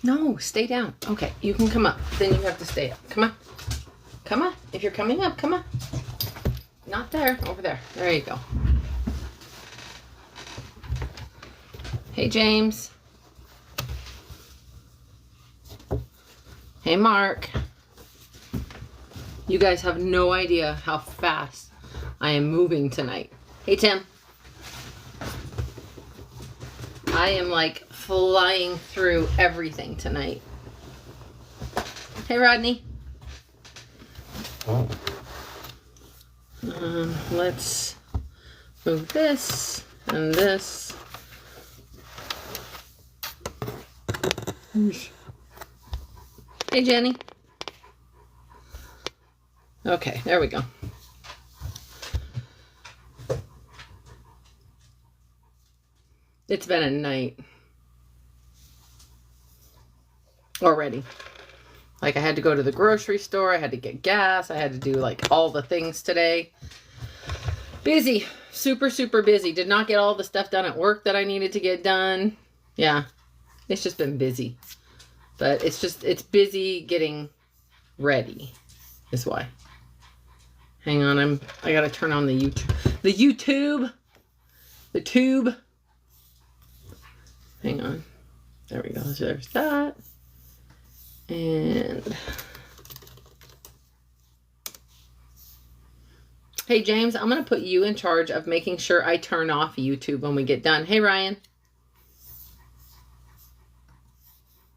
No, stay down. Okay, you can come up. Then you have to stay up. Come on. Come on. If you're coming up, come on. Not there. Over there. There you go. Hey, James. Hey, Mark. You guys have no idea how fast I am moving tonight. Hey, Tim. I am like flying through everything tonight. Hey, Rodney. Let's move this and this. Hey, Jenny. Okay, there we go. It's been a night already. Like, I had to go to the grocery store. I had to get gas. I had to do, like, all the things today. Busy. Super, super busy. Did not get all the stuff done at work that I needed to get done. Yeah. It's just been busy. But it's busy getting ready is why. Hang on. I got to turn on the YouTube. The tube. Hang on. There we go. So there's that. And hey, James, I'm going to put you in charge of making sure I turn off YouTube when we get done. Hey, Ryan.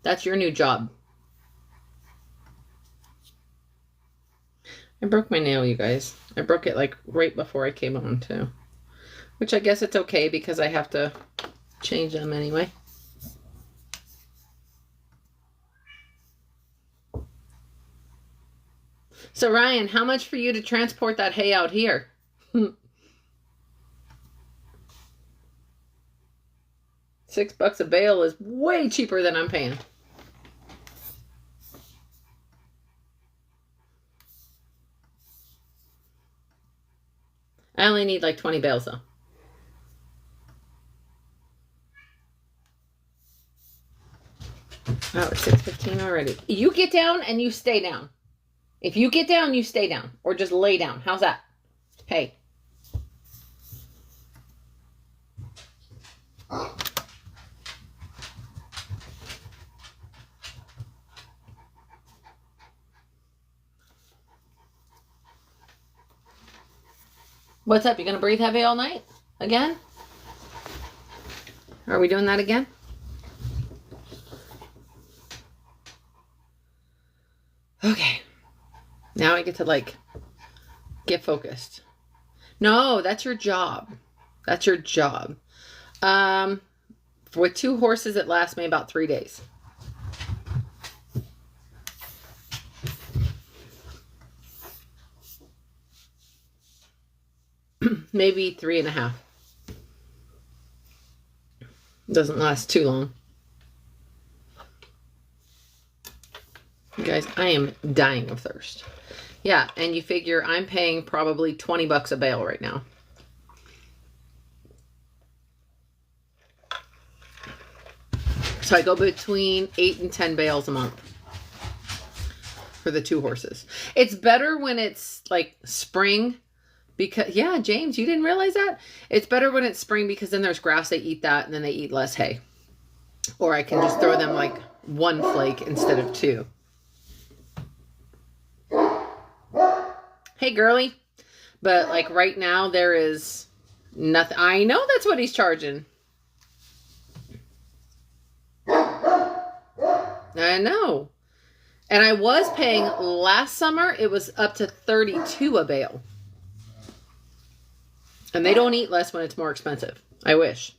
That's your new job. I broke my nail, you guys. I broke it like right before I came on too. Which I guess it's okay because I have to change them anyway. So Ryan, how much for you to transport that hay out here? $6 a bale is way cheaper than I'm paying. I only need like 20 bales though. Oh, it's 6:15 already. You get down and you stay down. If you get down, you stay down. Or just lay down. How's that? Hey. What's up? You gonna breathe heavy all night? Again? Are we doing that again? Okay. Now I get to like get focused. No, that's your job. That's your job. With 2 horses, it lasts me about 3 days. Maybe 3.5. Doesn't last too long. You guys, I am dying of thirst. Yeah, and you figure I'm paying probably $20 a bale right now. So I go between 8 and 10 bales a month for the 2 horses. It's better when it's like spring because, yeah, James, you didn't realize that? It's better when it's spring because then there's grass, they eat that, and then they eat less hay. Or I can just throw them like 1 flake instead of 2. Hey, girly. But like right now there is nothing. I know that's what he's charging. I know. And I was paying last summer, it was up to 32 a bale. And they don't eat less when it's more expensive. I wish.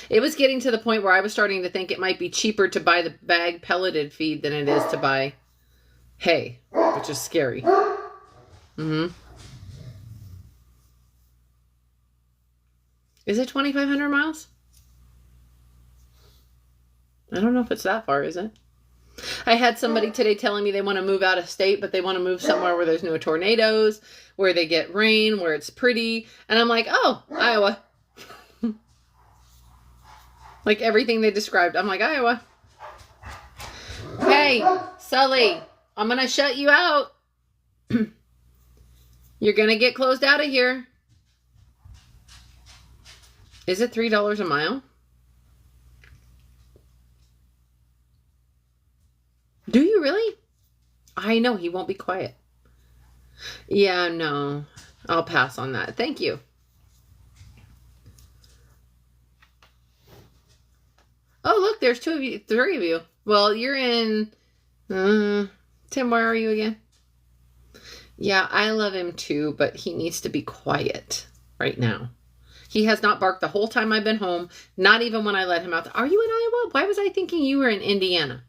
It was getting to the point where I was starting to think it might be cheaper to buy the bag pelleted feed than it is to buy hay, which is scary. Mm-hmm. Is it 2,500 miles? I don't know if it's that far, is it? I had somebody today telling me they want to move out of state, but they want to move somewhere where there's no tornadoes, where they get rain, where it's pretty. And I'm like, oh, Iowa. Like everything they described. I'm like, Iowa. Okay, Sully, I'm going to shut you out. You're going to get closed out of here. Is it $3 a mile? Do you really? I know he won't be quiet. Yeah, no. I'll pass on that. Thank you. Oh, look, there's 2 of you, 3 of you. Well, you're in... Tim, where are you again? Yeah, I love him too, but he needs to be quiet right now. He has not barked the whole time I've been home, not even when I let him out. Are you in Iowa? Why was I thinking you were in Indiana?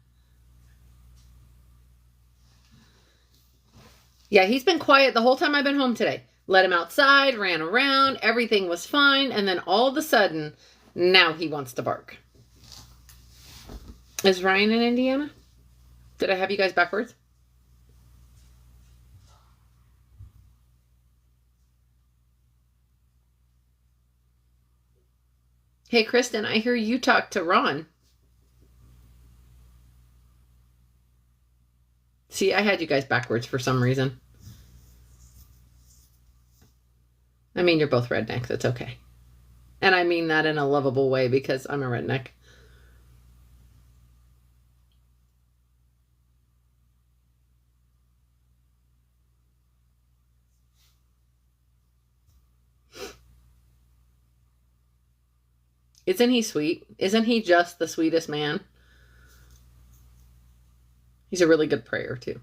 Yeah, he's been quiet the whole time I've been home today. Let him outside, ran around, everything was fine, and then all of a sudden, now he wants to bark. Is Ryan in Indiana? Did I have you guys backwards? Hey, Kristen, I hear you talk to Ron. See, I had you guys backwards for some reason. I mean, you're both rednecks. It's okay. And I mean that in a lovable way because I'm a redneck. Isn't he sweet? Isn't he just the sweetest man? He's a really good prayer, too.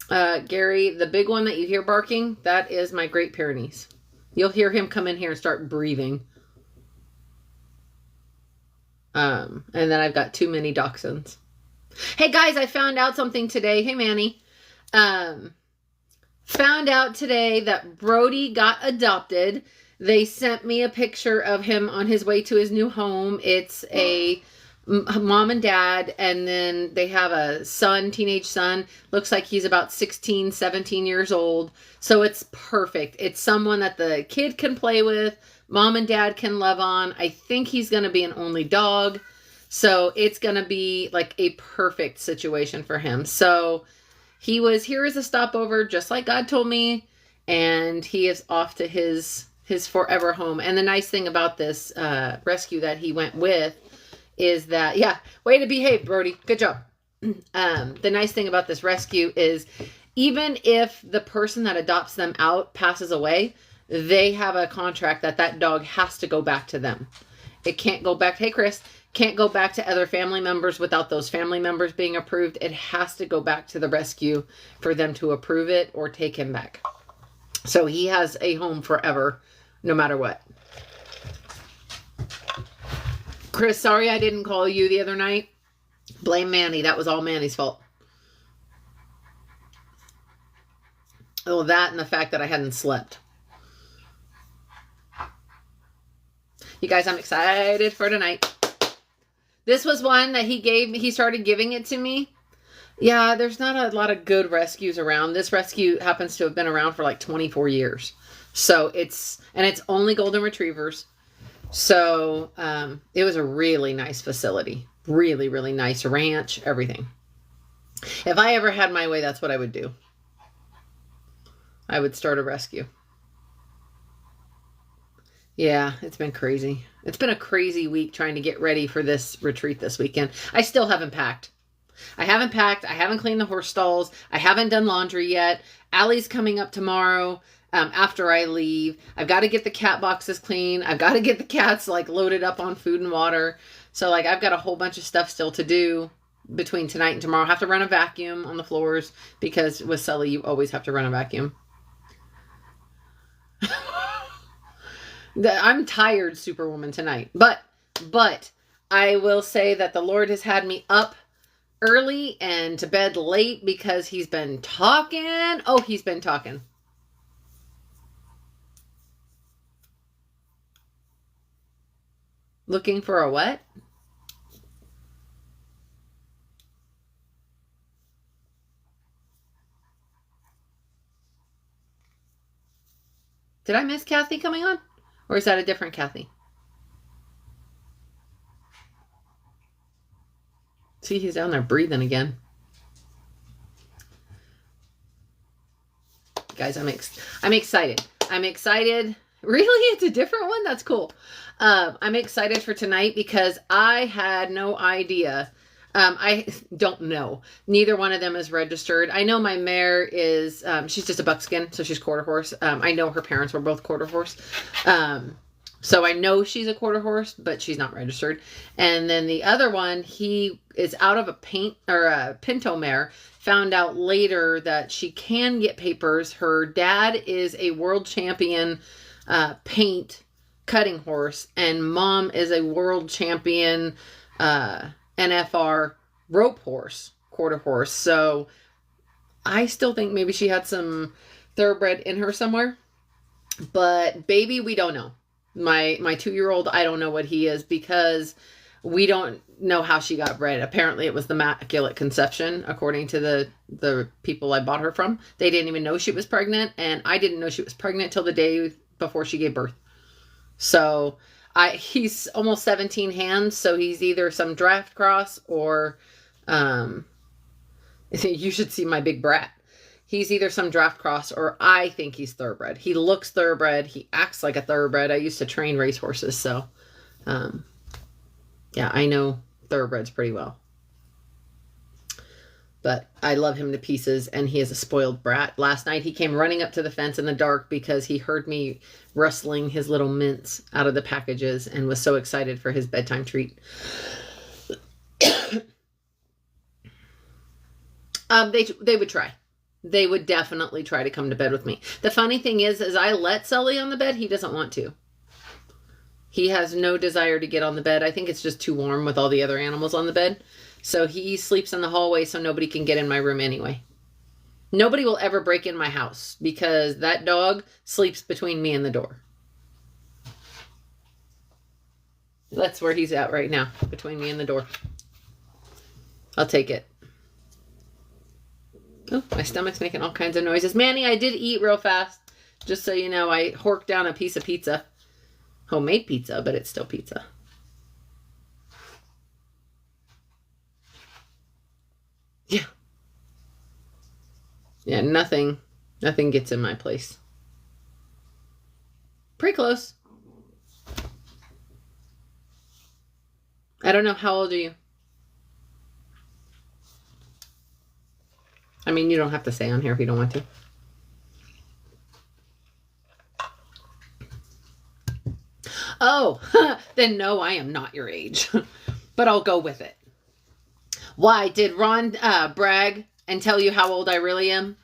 Gary, the big one that you hear barking, that is my Great Pyrenees. You'll hear him come in here and start breathing. And then I've got 2 mini dachshunds. Hey, guys, I found out something today. Hey, Manny. Found out today that Brody got adopted. They sent me a picture of him on his way to his new home. It's a mom and dad, and then they have a son, teenage son. Looks like he's about 16, 17 years old. So it's perfect. It's someone that the kid can play with, mom and dad can love on. I think he's going to be an only dog. So it's going to be like a perfect situation for him. So he was here as a stopover, just like God told me, and he is off to his forever home. And the nice thing about this rescue that he went with is that, yeah, way to behave, Brody. Good job. The nice thing about this rescue is even if the person that adopts them out passes away, they have a contract that dog has to go back to them. It can't go back. Hey, Chris. Can't go back to other family members without those family members being approved. It has to go back to the rescue for them to approve it or take him back. So he has a home forever, no matter what. Chris, sorry I didn't call you the other night. Blame Manny. That was all Manny's fault. Oh, that and the fact that I hadn't slept. You guys, I'm excited for tonight. This was one that he started giving it to me. Yeah, there's not a lot of good rescues around. This rescue happens to have been around for like 24 years. So it's only golden retrievers. So it was a really nice facility. Really, really nice ranch, everything. If I ever had my way, that's what I would do. I would start a rescue. Yeah, it's been crazy. It's been a crazy week trying to get ready for this retreat this weekend. I still haven't packed. I haven't cleaned the horse stalls. I haven't done laundry yet. Allie's coming up tomorrow after I leave. I've got to get the cat boxes clean. I've got to get the cats like loaded up on food and water. So like I've got a whole bunch of stuff still to do between tonight and tomorrow. I have to run a vacuum on the floors because with Sully, you always have to run a vacuum. I'm tired, Superwoman, tonight. But I will say that the Lord has had me up early and to bed late because he's been talking. Oh, he's been talking. Looking for a what? Did I miss Kathy coming on? Or is that a different Kathy? See, he's down there breathing again. Guys, I'm excited. I'm excited. Really? It's a different one? That's cool. I'm excited for tonight because I had no idea. I don't know. Neither one of them is registered. I know my mare is, she's just a buckskin, so she's quarter horse. I know her parents were both quarter horse. So I know she's a quarter horse, but she's not registered. And then the other one, he is out of a pinto mare. Found out later that she can get papers. Her dad is a world champion paint cutting horse, and mom is a world champion NFR rope horse, quarter horse. So I still think maybe she had some thoroughbred in her somewhere. But baby, we don't know. My 2-year-old, I don't know what he is because we don't know how she got bred. Apparently it was the Immaculate Conception, according to the people I bought her from. They didn't even know she was pregnant, and I didn't know she was pregnant till the day before she gave birth. So he's almost 17 hands, so he's either some draft cross or you should see my big brat. He's either some draft cross or I think he's thoroughbred. He looks thoroughbred. He acts like a thoroughbred. I used to train racehorses, so yeah, I know thoroughbreds pretty well. But I love him to pieces, and he is a spoiled brat. Last night he came running up to the fence in the dark because he heard me rustling his little mints out of the packages and was so excited for his bedtime treat. They would try. They would definitely try to come to bed with me. The funny thing is I let Sully on the bed. He doesn't want to. He has no desire to get on the bed. I think it's just too warm with all the other animals on the bed. So he sleeps in the hallway so nobody can get in my room anyway. Nobody will ever break in my house because that dog sleeps between me and the door. That's where he's at right now, between me and the door. I'll take it. Oh, my stomach's making all kinds of noises. Manny, I did eat real fast. Just so you know, I horked down a piece of pizza. Homemade pizza, but it's still pizza. Yeah. Yeah, nothing gets in my place. Pretty close. I don't know. How old are you? I mean, you don't have to say on here if you don't want to. Oh, then no, I am not your age. But I'll go with it. Why? Did Ron brag and tell you how old I really am?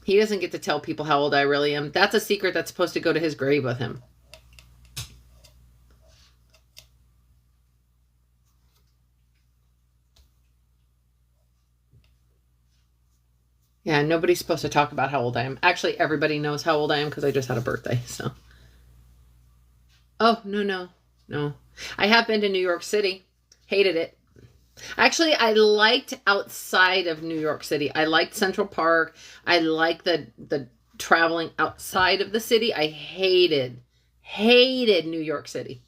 He doesn't get to tell people how old I really am. That's a secret that's supposed to go to his grave with him. Yeah, nobody's supposed to talk about how old I am. Actually, everybody knows how old I am because I just had a birthday, so. Oh, no. I have been to New York City. Hated it. Actually, I liked outside of New York City. I liked Central Park. I liked the traveling outside of the city. I hated New York City.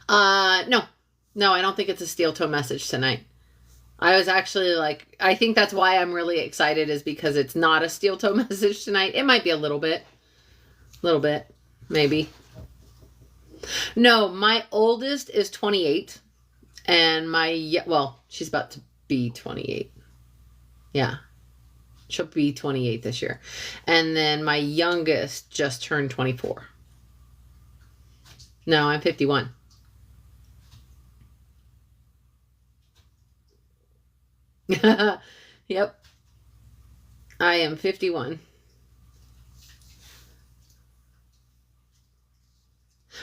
No, I don't think it's a steel toe message tonight. I was actually like, I think that's why I'm really excited is because it's not a steel toe message tonight. It might be a little bit, maybe. No, my oldest is 28 and she's about to be 28. Yeah. She'll be 28 this year. And then my youngest just turned 24. No, I'm 51. Yep. I am 51.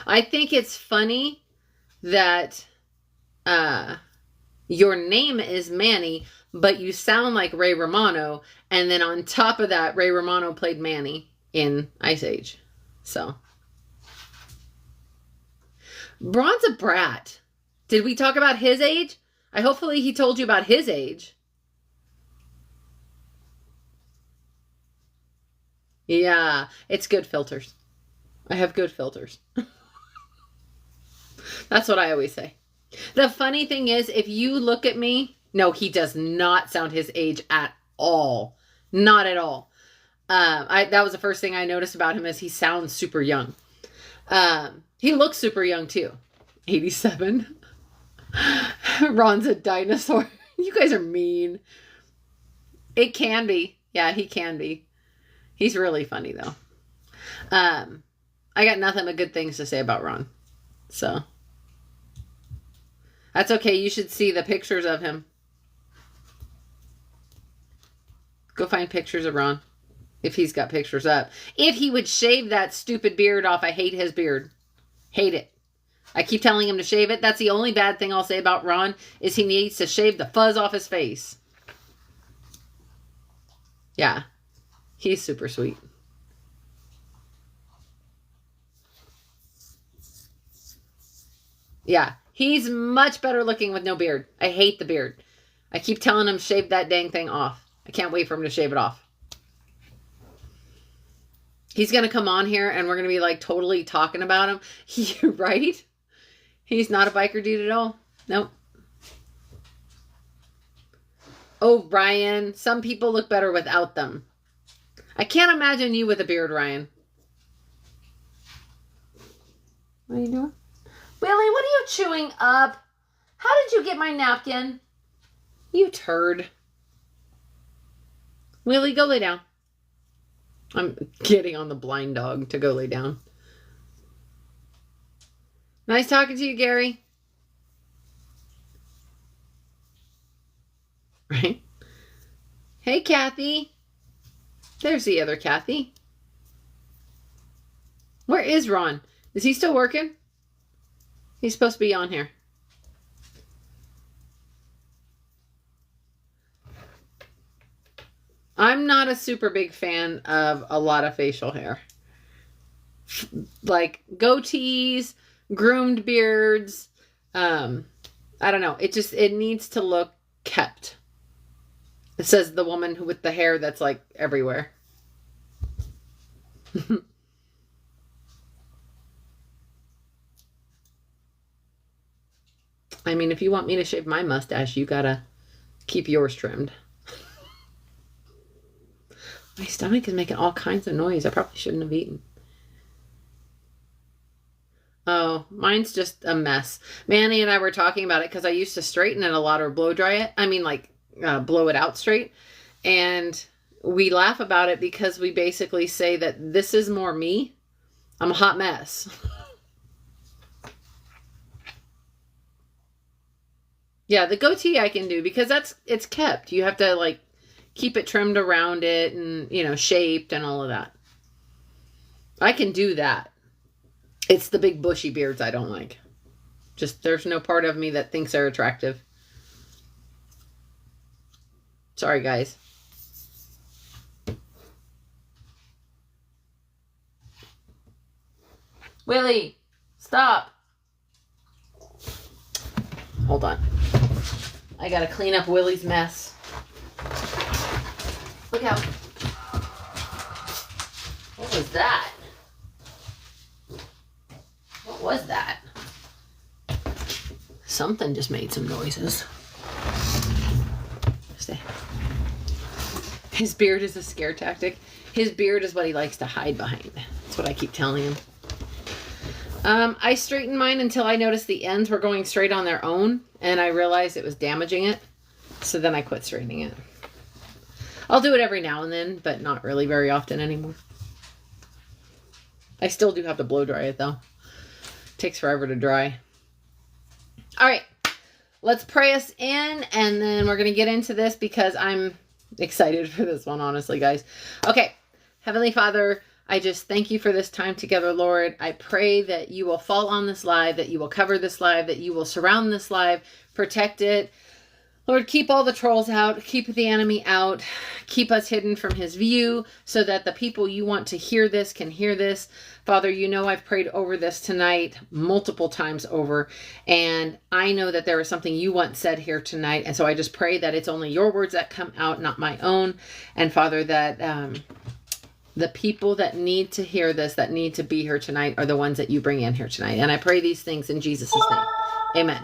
I think it's funny that your name is Manny, but you sound like Ray Romano, and then on top of that, Ray Romano played Manny in Ice Age. So. Braun's a brat. Did we talk about his age? Hopefully he told you about his age. Yeah, it's good filters. I have good filters. That's what I always say. The funny thing is, if you look at me, no, he does not sound his age at all. Not at all. That was the first thing I noticed about him is he sounds super young. He looks super young too. 87. Ron's a dinosaur. You guys are mean. It can be. Yeah, he can be. He's really funny though. I got nothing but good things to say about Ron. So that's okay. You should see the pictures of him. Go find pictures of Ron. If he's got pictures up. If he would shave that stupid beard off. I hate his beard. Hate it. I keep telling him to shave it. That's the only bad thing I'll say about Ron is he needs to shave the fuzz off his face. Yeah. He's super sweet. Yeah. He's much better looking with no beard. I hate the beard. I keep telling him shave that dang thing off. I can't wait for him to shave it off. He's going to come on here and we're going to be like totally talking about him. Right? He's not a biker dude at all. Nope. Oh, Ryan. Some people look better without them. I can't imagine you with a beard, Ryan. What are you doing? Willie, what are you chewing up? How did you get my napkin? You turd. Willie, go lay down. I'm getting on the blind dog to go lay down. Nice talking to you, Gary. Right? Hey, Kathy. There's the other Kathy. Where is Ron? Is he still working? He's supposed to be on here. I'm not a super big fan of a lot of facial hair. Like goatees, groomed beards. I don't know. It needs to look kept. It says the woman with the hair that's like everywhere. I mean, if you want me to shave my mustache, you gotta keep yours trimmed. My stomach is making all kinds of noise. I probably shouldn't have eaten. Oh, mine's just a mess. Manny and I were talking about it because I used to straighten it a lot or blow dry it. I mean, like, blow it out straight. And we laugh about it because we basically say that this is more me. I'm a hot mess. Yeah, the goatee I can do because it's kept. You have to like keep it trimmed around it and, you know, shaped and all of that. I can do that. It's the big bushy beards I don't like. Just there's no part of me that thinks they're attractive. Sorry, guys. Willie, stop. Hold on. I gotta clean up Willie's mess. Look out. What was that? What was that? Something just made some noises. Stay. His beard is a scare tactic. His beard is what he likes to hide behind. That's what I keep telling him. I straightened mine until I noticed the ends were going straight on their own, and I realized it was damaging it. So then I quit straightening it. I'll do it every now and then, but not really very often anymore. I still do have to blow dry it, though. It takes forever to dry. All right. Let's pray us in, and then we're going to get into this because I'm excited for this one, honestly, guys. Okay. Heavenly Father, I just thank you for this time together, Lord. I pray that you will fall on this live, that you will cover this live, that you will surround this live, protect it. Lord, keep all the trolls out, keep the enemy out, keep us hidden from his view so that the people you want to hear this can hear this. Father, you know I've prayed over this tonight multiple times over, and I know that there is something you want said here tonight, and so I just pray that it's only your words that come out, not my own, and Father, that the people that need to hear this, that need to be here tonight, are the ones that you bring in here tonight, and I pray these things in Jesus' name. Amen.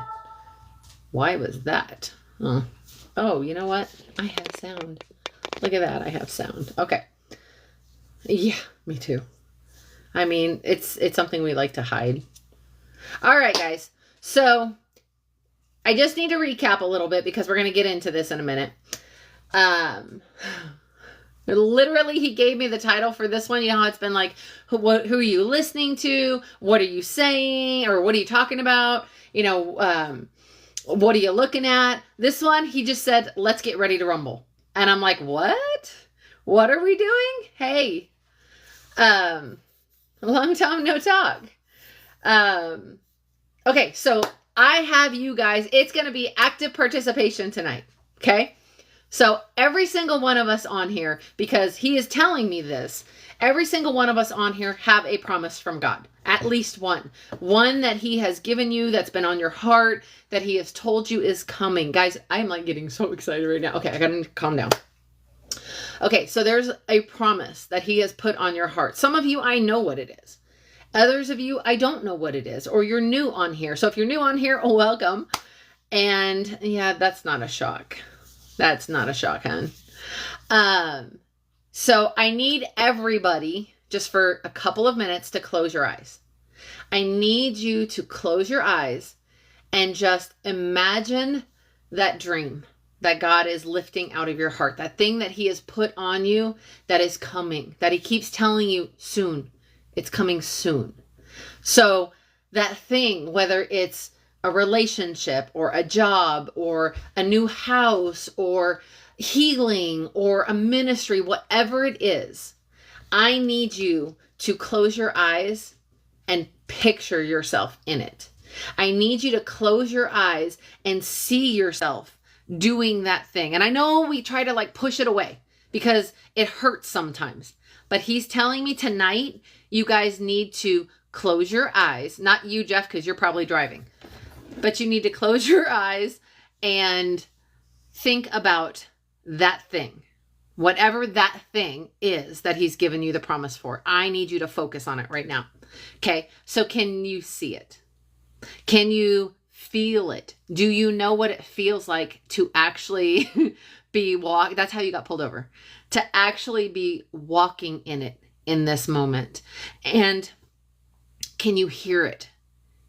Why was that? Oh, you know what? I have sound. Look at that. I have sound. Okay. Yeah, me too. I mean, it's something we like to hide. All right, guys. So I just need to recap a little bit because we're going to get into this in a minute. Literally, he gave me the title for this one. You know how it's been like, who are you listening to? What are you saying? Or what are you talking about? You know, what are you looking at? This one, he just said, let's get ready to rumble. And I'm like, what? What are we doing? Hey, long time no talk. Okay, so I have you guys, it's going to be active participation tonight. Okay. So every single one of us on here, because he is telling me this, every single one of us on here have a promise from God. At least one. One that he has given you, that's been on your heart, that he has told you is coming. Guys, I'm like getting so excited right now. Okay, I gotta calm down. Okay, so there's a promise that he has put on your heart. Some of you, I know what it is. Others of you, I don't know what it is, or you're new on here. So if you're new on here, welcome. And yeah, that's not a shock. That's not a shock, hon. So I need everybody, just for a couple of minutes, to close your eyes. I need you to close your eyes and just imagine that dream that God is lifting out of your heart. That thing that he has put on you that is coming, that he keeps telling you soon. It's coming soon. So that thing, whether it's a relationship or a job or a new house or healing or a ministry, whatever it is, I need you to close your eyes and picture yourself in it. I need you to close your eyes and see yourself doing that thing. And I know we try to like push it away because it hurts sometimes, but he's telling me tonight, you guys need to close your eyes. Not you, Jeff, because you're probably driving. But you need to close your eyes and think about that thing. Whatever that thing is that he's given you the promise for. I need you to focus on it right now. Okay, so can you see it? Can you feel it? Do you know what it feels like to actually be walking? That's how you got pulled over. To actually be walking in it in this moment. And can you hear it?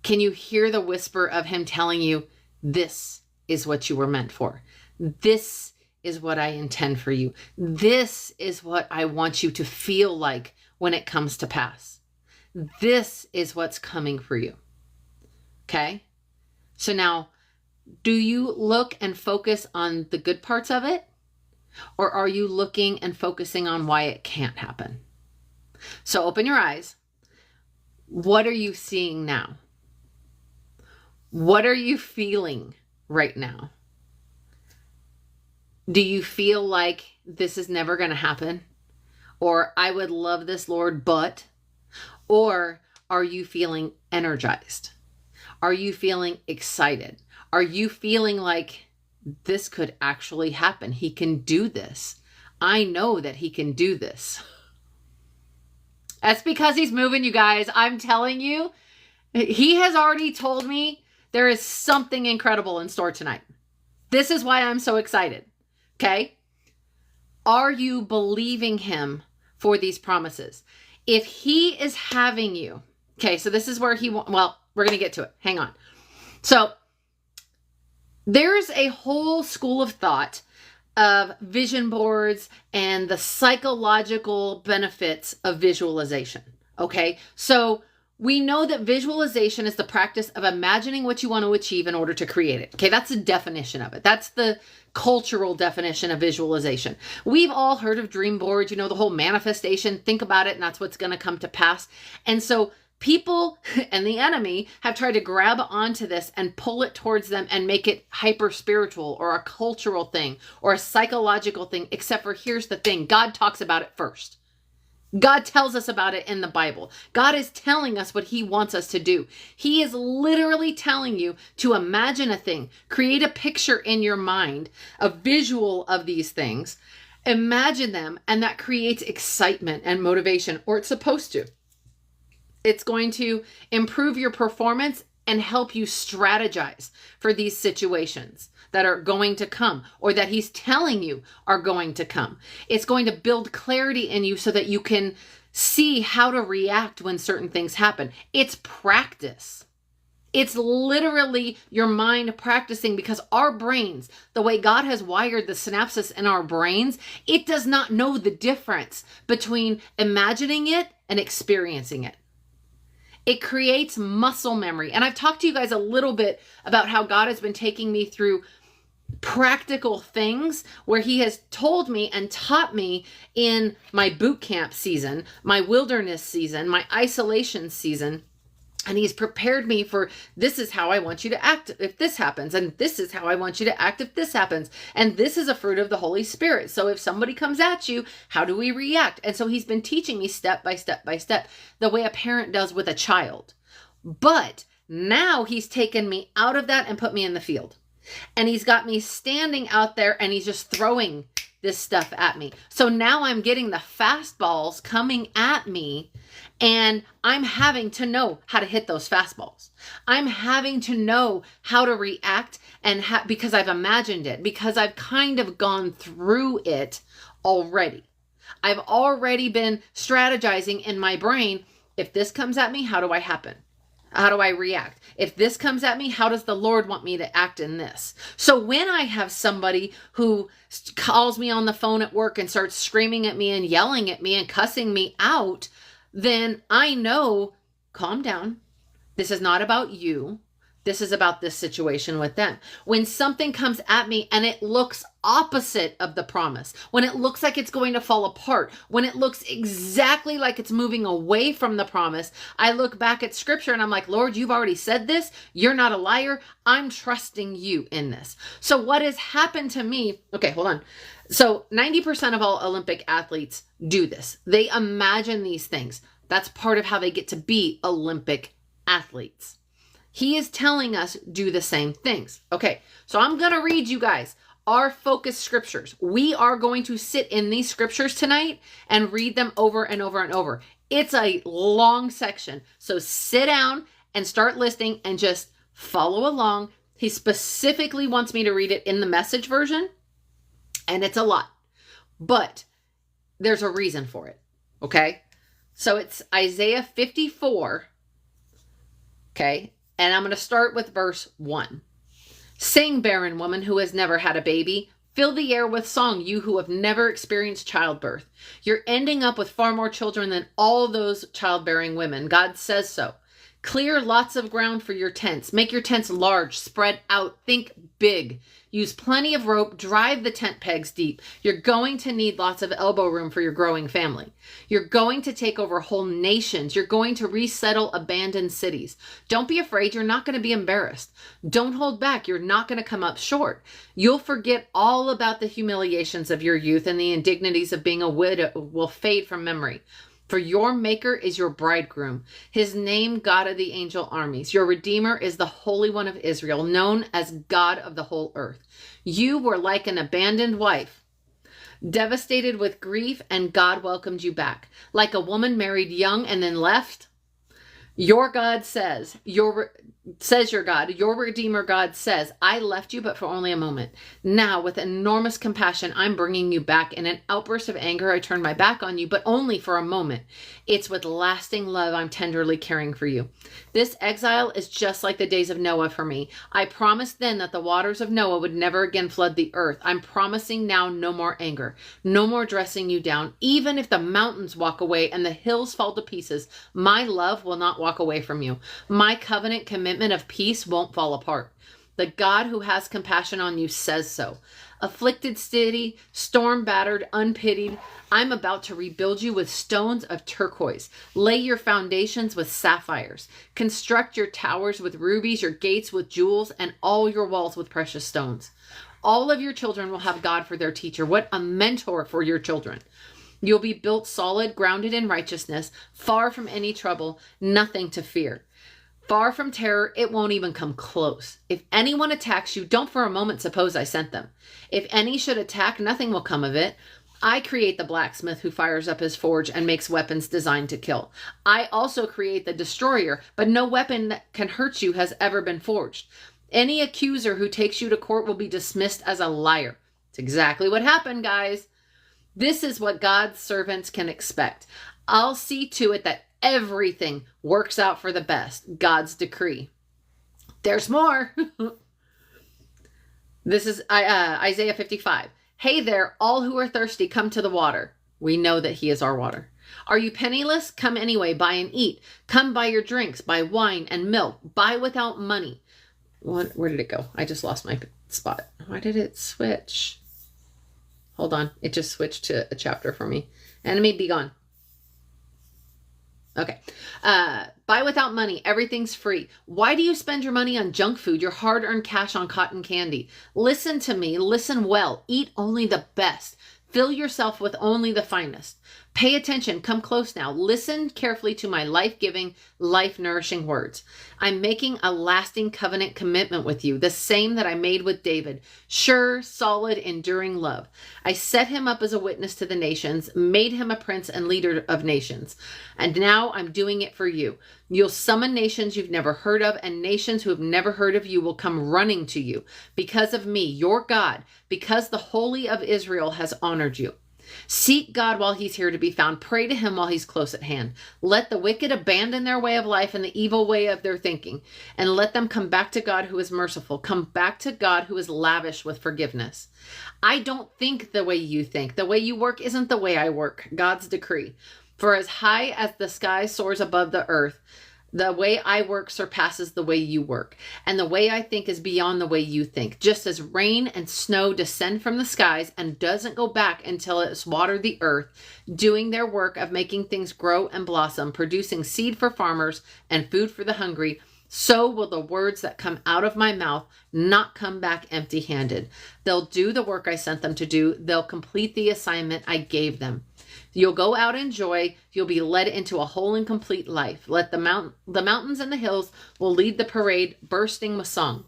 Can you hear the whisper of him telling you, this is what you were meant for? This is what I intend for you. This is what I want you to feel like when it comes to pass. This is what's coming for you. Okay? So now, do you look and focus on the good parts of it? Or are you looking and focusing on why it can't happen? So open your eyes. What are you seeing now? What are you feeling right now? Do you feel like this is never going to happen? Or I would love this, Lord, but? Or are you feeling energized? Are you feeling excited? Are you feeling like this could actually happen? He can do this. I know that he can do this. That's because he's moving, you guys. I'm telling you, he has already told me there is something incredible in store tonight. This is why I'm so excited. Okay? Are you believing him for these promises? If he is having you, okay, so this is where well, we're going to get to it. Hang on. So there's a whole school of thought of vision boards and the psychological benefits of visualization. Okay, so we know that visualization is the practice of imagining what you want to achieve in order to create it. Okay, that's the definition of it. That's the cultural definition of visualization. We've all heard of dream boards, you know, the whole manifestation. Think about it, and that's what's going to come to pass. And so people and the enemy have tried to grab onto this and pull it towards them and make it hyper spiritual or a cultural thing or a psychological thing, except for here's the thing. God talks about it first. God tells us about it in the Bible. God is telling us what he wants us to do. He is literally telling you to imagine a thing, create a picture in your mind, a visual of these things, imagine them, and that creates excitement and motivation, or it's supposed to. It's going to improve your performance and help you strategize for these situations that are going to come, or that he's telling you are going to come. It's going to build clarity in you so that you can see how to react when certain things happen. It's practice. It's literally your mind practicing, because our brains, the way God has wired the synapses in our brains, it does not know the difference between imagining it and experiencing it. It creates muscle memory. And I've talked to you guys a little bit about how God has been taking me through practical things where he has told me and taught me in my boot camp season, my wilderness season, my isolation season. And he's prepared me for, this is how I want you to act if this happens. And this is how I want you to act if this happens. And this is a fruit of the Holy Spirit. So if somebody comes at you, how do we react? And so he's been teaching me step by step by step, the way a parent does with a child. But now he's taken me out of that and put me in the field. And he's got me standing out there and he's just throwing this stuff at me. So now I'm getting the fastballs coming at me, and I'm having to know how to hit those fastballs. I'm having to know how to react, and because I've imagined it, because I've kind of gone through it already. I've already been strategizing in my brain. If this comes at me, how do I happen? How do I react? If this comes at me, how does the Lord want me to act in this? So when I have somebody who calls me on the phone at work and starts screaming at me and yelling at me and cussing me out, then I know, calm down. This is not about you. This is about this situation with them. When something comes at me and it looks opposite of the promise, when it looks like it's going to fall apart, when it looks exactly like it's moving away from the promise, I look back at scripture and I'm like, Lord, you've already said this. You're not a liar. I'm trusting you in this. So what has happened to me? Okay, hold on. So 90% of all Olympic athletes do this. They imagine these things. That's part of how they get to be Olympic athletes. He is telling us do the same things. Okay, so I'm going to read you guys our focus scriptures. We are going to sit in these scriptures tonight and read them over and over and over. It's a long section. So sit down and start listening and just follow along. He specifically wants me to read it in the Message version, and it's a lot, but there's a reason for it. Okay, so it's Isaiah 54. Okay. And I'm going to start with verse 1. Sing, barren woman who has never had a baby. Fill the air with song, you who have never experienced childbirth. You're ending up with far more children than all those childbearing women. God says so. Clear lots of ground for your tents. Make your tents large, spread out, think big. Use plenty of rope, drive the tent pegs deep. You're going to need lots of elbow room for your growing family. You're going to take over whole nations. You're going to resettle abandoned cities. Don't be afraid. You're not going to be embarrassed. Don't hold back. You're not going to come up short. You'll forget all about the humiliations of your youth, and the indignities of being a widow will fade from memory. For your maker is your bridegroom, his name God of the angel armies. Your Redeemer is the Holy One of Israel, known as God of the whole earth. You were like an abandoned wife, devastated with grief, and God welcomed you back. Like a woman married young and then left, your God says, your God, your Redeemer God says, I left you, but for only a moment. Now, with enormous compassion, I'm bringing you back. In an outburst of anger, I turn my back on you, but only for a moment. It's with lasting love I'm tenderly caring for you. This exile is just like the days of Noah for me. I promised then that the waters of Noah would never again flood the earth. I'm promising now no more anger, no more dressing you down. Even if the mountains walk away and the hills fall to pieces, my love will not walk away from you. My covenant commitment of peace won't fall apart. The God who has compassion on you says so. Afflicted city, storm-battered, unpitied, I'm about to rebuild you with stones of turquoise. Lay your foundations with sapphires. Construct your towers with rubies, your gates with jewels, and all your walls with precious stones. All of your children will have God for their teacher. What a mentor for your children. You'll be built solid, grounded in righteousness, far from any trouble, nothing to fear. Far from terror, it won't even come close. If anyone attacks you, don't for a moment suppose I sent them. If any should attack, nothing will come of it. I create the blacksmith who fires up his forge and makes weapons designed to kill. I also create the destroyer, but no weapon that can hurt you has ever been forged. Any accuser who takes you to court will be dismissed as a liar. It's exactly what happened, guys. This is what God's servants can expect. I'll see to it that everything works out for the best. God's decree. There's more. This is Isaiah 55. Hey there, all who are thirsty, come to the water. We know that he is our water. Are you penniless? Come anyway, buy and eat. Come buy your drinks, buy wine and milk. Buy without money. Where did it go? I just lost my spot. Why did it switch? Hold on. It just switched to a chapter for me. Enemy, be gone. Okay. Buy without money. Everything's free. Why do you spend your money on junk food, your hard-earned cash on cotton candy? Listen to me. Listen well. Eat only the best. Fill yourself with only the finest. Pay attention. Come close now. Listen carefully to my life-giving, life-nourishing words. I'm making a lasting covenant commitment with you, the same that I made with David. Sure, solid, enduring love. I set him up as a witness to the nations, made him a prince and leader of nations. And now I'm doing it for you. You'll summon nations you've never heard of, and nations who have never heard of you will come running to you because of me, your God, because the Holy of Israel has honored you. Seek God while he's here to be found. Pray to him while he's close at hand. Let the wicked abandon their way of life and the evil way of their thinking, and let them come back to God who is merciful. Come back to God who is lavish with forgiveness. I don't think the way you think. The way you work isn't the way I work. God's decree. For as high as the sky soars above the earth, the way I work surpasses the way you work, and the way I think is beyond the way you think. Just as rain and snow descend from the skies and doesn't go back until it's watered the earth, doing their work of making things grow and blossom, producing seed for farmers and food for the hungry, so will the words that come out of my mouth not come back empty-handed. They'll do the work I sent them to do. They'll complete the assignment I gave them. You'll go out in joy. You'll be led into a whole and complete life. Let the mountains and the hills will lead the parade, bursting with song.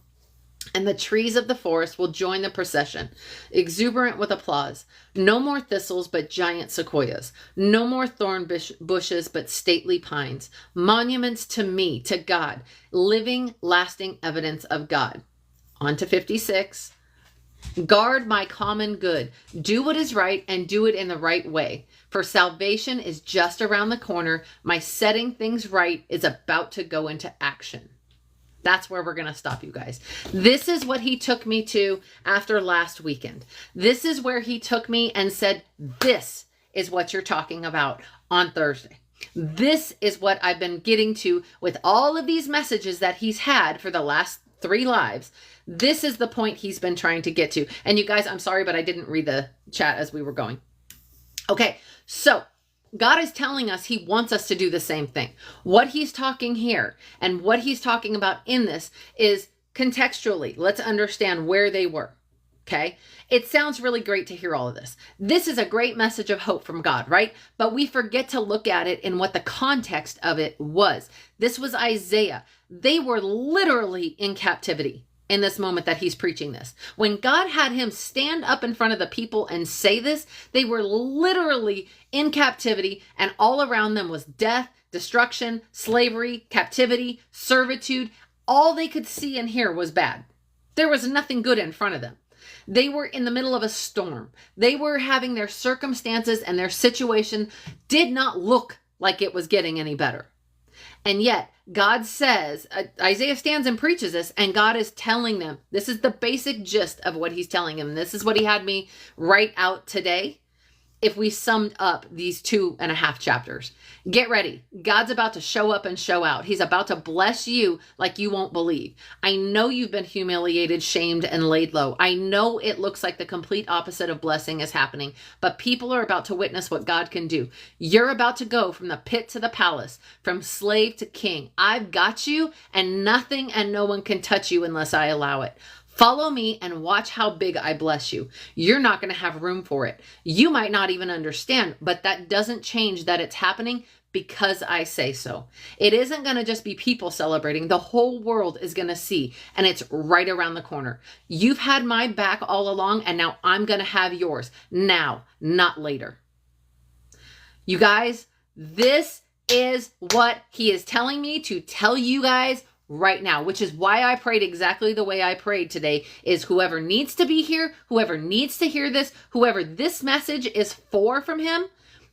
And the trees of the forest will join the procession, exuberant with applause. No more thistles, but giant sequoias. No more thorn bushes, but stately pines. Monuments to me, to God, living, lasting evidence of God. On to 56. Guard my common good. Do what is right and do it in the right way. For salvation is just around the corner. My setting things right is about to go into action. That's where we're going to stop, you guys. This is what he took me to after last weekend. This is where he took me and said, this is what you're talking about on Thursday. This is what I've been getting to with all of these messages that he's had for the last 3 lives. This is the point he's been trying to get to. And you guys, I'm sorry, but I didn't read the chat as we were going. Okay, so God is telling us he wants us to do the same thing. What he's talking here and what he's talking about in this is contextually. Let's understand where they were. Okay. It sounds really great to hear all of this. This is a great message of hope from God, right? But we forget to look at it in what the context of it was. This was Isaiah. They were literally in captivity in this moment that he's preaching this. When God had him stand up in front of the people and say this, they were literally in captivity, and all around them was death, destruction, slavery, captivity, servitude. All they could see and hear was bad. There was nothing good in front of them. They were in the middle of a storm. They were having their circumstances, and their situation did not look like it was getting any better. And yet God says, Isaiah stands and preaches this, and God is telling them, this is the basic gist of what he's telling them. This is what he had me write out today. If we summed up these 2.5 chapters, get ready. God's about to show up and show out. He's about to bless you like you won't believe. I know you've been humiliated, shamed, and laid low. I know it looks like the complete opposite of blessing is happening, but people are about to witness what God can do. You're about to go from the pit to the palace, from slave to king. I've got you, and nothing and no one can touch you unless I allow it. Follow me and watch how big I bless you. You're not going to have room for it. You might not even understand, but that doesn't change that it's happening because I say so. It isn't going to just be people celebrating. The whole world is going to see, and it's right around the corner. You've had my back all along, and now I'm going to have yours now, not later. You guys, this is what he is telling me to tell you guys right now, which is why I prayed exactly the way I prayed today, is whoever needs to be here, whoever needs to hear this, whoever this message is for from him.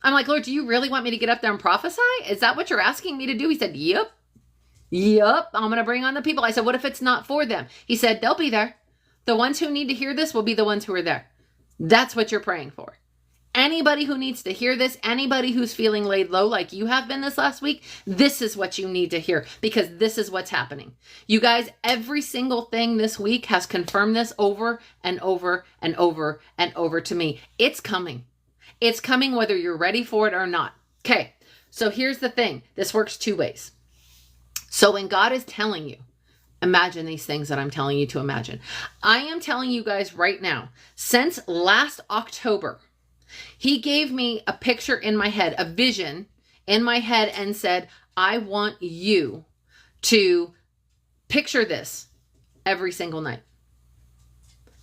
I'm like, Lord, do you really want me to get up there and prophesy? Is that what you're asking me to do? He said, yep, I'm going to bring on the people. I said, what if it's not for them? He said, they'll be there. The ones who need to hear this will be the ones who are there. That's what you're praying for. Anybody who needs to hear this, anybody who's feeling laid low like you have been this last week, this is what you need to hear, because this is what's happening. You guys, every single thing this week has confirmed this over and over and over and over to me. It's coming. It's coming whether you're ready for it or not. Okay, so here's the thing. This works two ways. So when God is telling you, imagine these things that I'm telling you to imagine. I am telling you guys right now, since last October, he gave me a picture in my head, a vision in my head, and said, I want you to picture this every single night.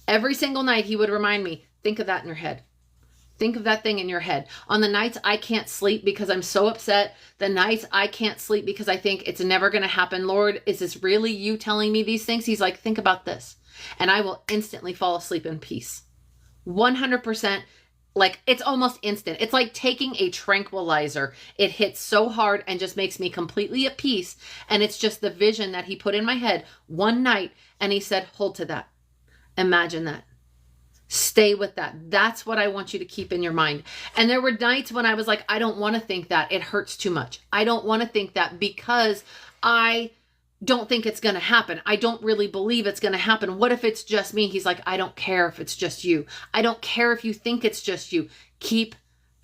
Every single night he would remind me, think of that in your head. Think of that thing in your head. On the nights I can't sleep because I'm so upset, the nights I can't sleep because I think it's never going to happen. Lord, is this really you telling me these things? He's like, think about this. And I will instantly fall asleep in peace. 100%. Like, it's almost instant. It's like taking a tranquilizer. It hits so hard and just makes me completely at peace. And it's just the vision that he put in my head one night. And he said, hold to that. Imagine that. Stay with that. That's what I want you to keep in your mind. And there were nights when I was like, I don't want to think that. It hurts too much. I don't want to think that because I don't think it's going to happen. I don't really believe it's going to happen. What if it's just me? He's like, I don't care if it's just you. I don't care if you think it's just you. Keep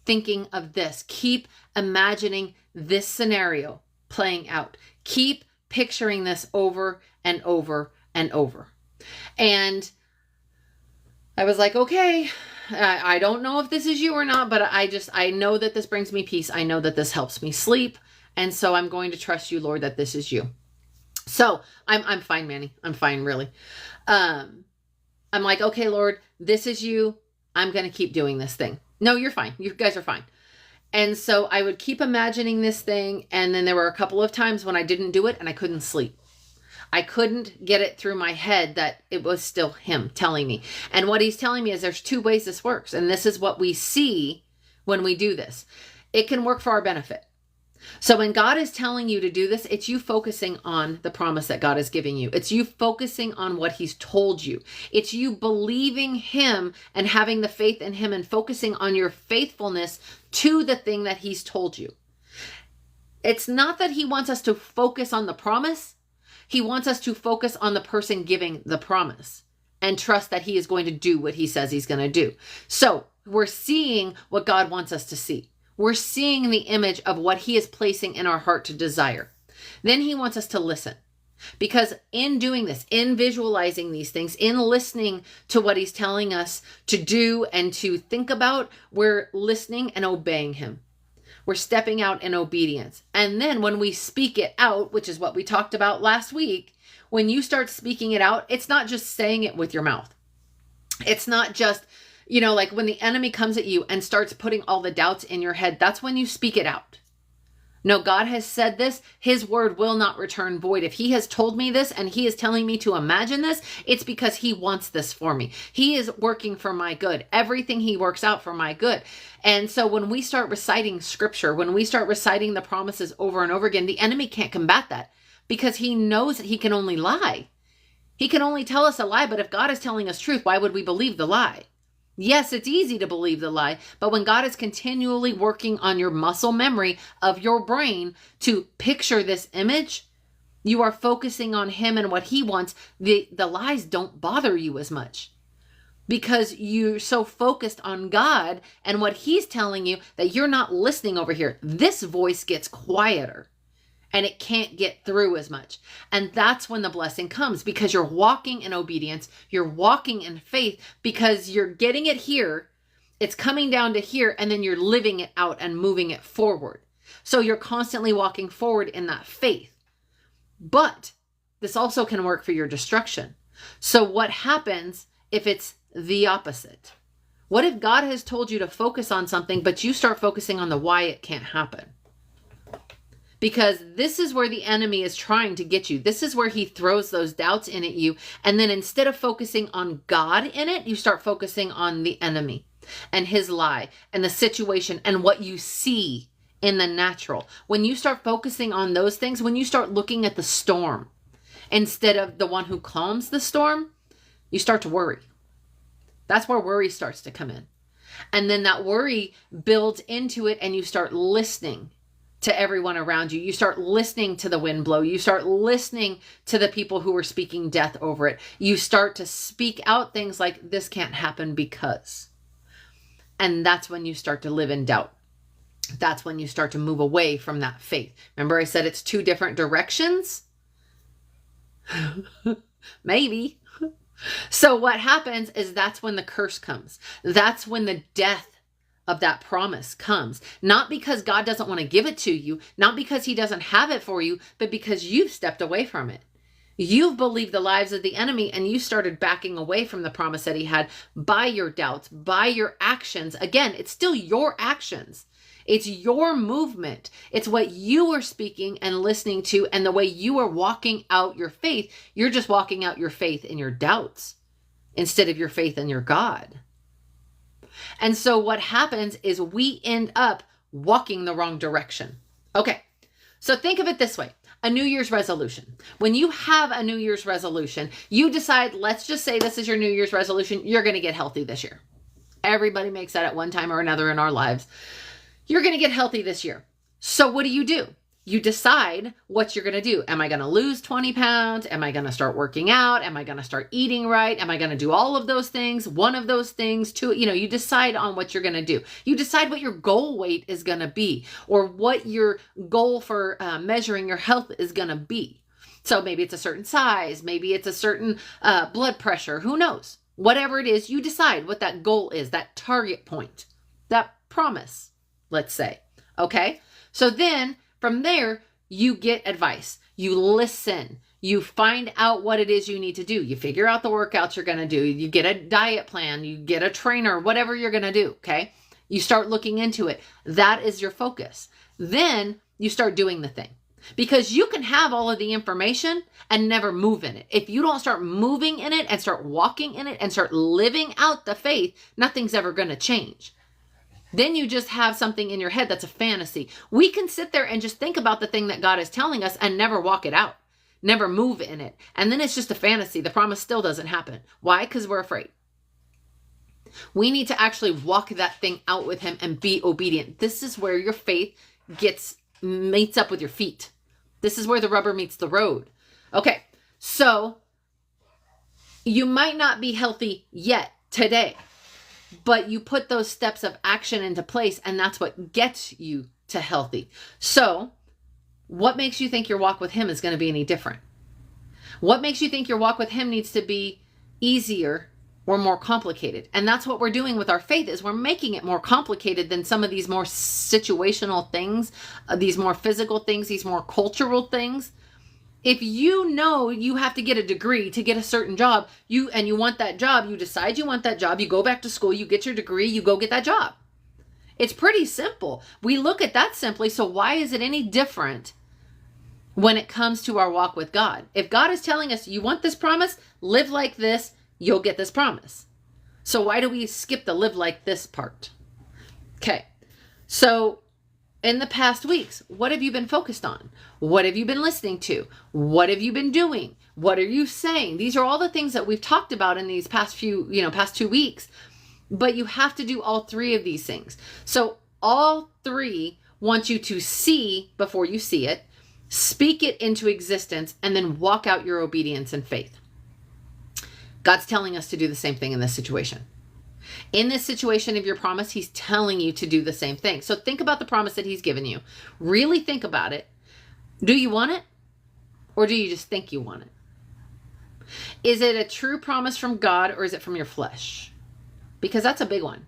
thinking of this. Keep imagining this scenario playing out. Keep picturing this over and over and over. And I was like, okay, I don't know if this is you or not, but I know that this brings me peace. I know that this helps me sleep. And so I'm going to trust you, Lord, that this is you. So I'm fine, Manny. I'm fine, really. I'm like, okay, Lord, this is you. I'm going to keep doing this thing. No, you're fine. You guys are fine. And so I would keep imagining this thing. And then there were a couple of times when I didn't do it and I couldn't sleep. I couldn't get it through my head that it was still him telling me. And what he's telling me is there's two ways this works. And this is what we see when we do this. It can work for our benefit. So when God is telling you to do this, it's you focusing on the promise that God is giving you. It's you focusing on what he's told you. It's you believing him and having the faith in him and focusing on your faithfulness to the thing that he's told you. It's not that he wants us to focus on the promise. He wants us to focus on the person giving the promise and trust that he is going to do what he says he's going to do. So we're seeing what God wants us to see. We're seeing the image of what he is placing in our heart to desire. Then he wants us to listen. Because in doing this, in visualizing these things, in listening to what he's telling us to do and to think about, we're listening and obeying him. We're stepping out in obedience. And then when we speak it out, which is what we talked about last week, when you start speaking it out, it's not just saying it with your mouth. It's not just, like when the enemy comes at you and starts putting all the doubts in your head, that's when you speak it out. No, God has said this. His word will not return void. If he has told me this and he is telling me to imagine this, it's because he wants this for me. He is working for my good. Everything he works out for my good. And so when we start reciting scripture, when we start reciting the promises over and over again, the enemy can't combat that because he knows that he can only lie. He can only tell us a lie, but if God is telling us truth, why would we believe the lie? Yes, it's easy to believe the lie, but when God is continually working on your muscle memory of your brain to picture this image, you are focusing on him and what he wants. The lies don't bother you as much because you're so focused on God and what he's telling you that you're not listening over here. This voice gets quieter and it can't get through as much. And that's when the blessing comes because you're walking in obedience. You're walking in faith because you're getting it here. It's coming down to here and then you're living it out and moving it forward. So you're constantly walking forward in that faith. But this also can work for your destruction. So what happens if it's the opposite? What if God has told you to focus on something, but you start focusing on the why it can't happen? Because this is where the enemy is trying to get you. This is where he throws those doubts in at you. And then instead of focusing on God in it, you start focusing on the enemy and his lie and the situation and what you see in the natural. When you start focusing on those things, when you start looking at the storm instead of the one who calms the storm, you start to worry. That's where worry starts to come in. And then that worry builds into it and you start listening to everyone around you. You start listening to the wind blow. You start listening to the people who are speaking death over it. You start to speak out things like, this can't happen because. And that's when you start to live in doubt. That's when you start to move away from that faith. Remember I said it's two different directions? Maybe. So what happens is that's when the curse comes. That's when the death of that promise comes. Not because God doesn't want to give it to you, not because he doesn't have it for you, but because you've stepped away from it. You've believed the lies of the enemy and you started backing away from the promise that he had by your doubts, by your actions. Again, it's still your actions. It's your movement. It's what you are speaking and listening to and the way you are walking out your faith. You're just walking out your faith in your doubts instead of your faith in your God. And so what happens is we end up walking the wrong direction. Okay, so think of it this way. A New Year's resolution. When you have a New Year's resolution, you decide, let's just say this is your New Year's resolution. You're going to get healthy this year. Everybody makes that at one time or another in our lives. You're going to get healthy this year. So what do? You decide what you're going to do. Am I going to lose 20 pounds? Am I going to start working out? Am I going to start eating right? Am I going to do all of those things? One of those things, two, you decide on what you're going to do. You decide what your goal weight is going to be or what your goal for measuring your health is going to be. So maybe it's a certain size. Maybe it's a certain blood pressure. Who knows? Whatever it is, you decide what that goal is, that target point, that promise, let's say. Okay? So then from there, you get advice. You listen. You find out what it is you need to do. You figure out the workouts you're going to do. You get a diet plan. You get a trainer, whatever you're going to do. Okay? You start looking into it. That is your focus. Then you start doing the thing. Because you can have all of the information and never move in it. If you don't start moving in it and start walking in it and start living out the faith, nothing's ever going to change. Then you just have something in your head that's a fantasy. We can sit there and just think about the thing that God is telling us and never walk it out, never move in it. And then it's just a fantasy. The promise still doesn't happen. Why? Because we're afraid. We need to actually walk that thing out with him and be obedient. This is where your faith meets up with your feet. This is where the rubber meets the road. Okay, so you might not be healthy yet today, but you put those steps of action into place and that's what gets you to healthy. So what makes you think your walk with him is going to be any different? What makes you think your walk with him needs to be easier or more complicated? And that's what we're doing with our faith, is we're making it more complicated than some of these more situational things, these more physical things, these more cultural things. If you know you have to get a degree to get a certain job, you want that job, you decide you want that job, you go back to school, you get your degree, you go get that job. It's pretty simple. We look at that simply. So why is it any different when it comes to our walk with God? If God is telling us, you want this promise, live like this, you'll get this promise. So why do we skip the live like this part? Okay. So in the past weeks, what have you been focused on? What have you been listening to? What have you been doing? What are you saying? These are all the things that we've talked about in these past 2 weeks, but you have to do all three of these things. So all three want you to see before you see it, speak it into existence, and then walk out your obedience and faith. God's telling us to do the same thing in this situation. In this situation of your promise, he's telling you to do the same thing. So think about the promise that he's given you. Really think about it. Do you want it? Or do you just think you want it? Is it a true promise from God, or is it from your flesh? Because that's a big one.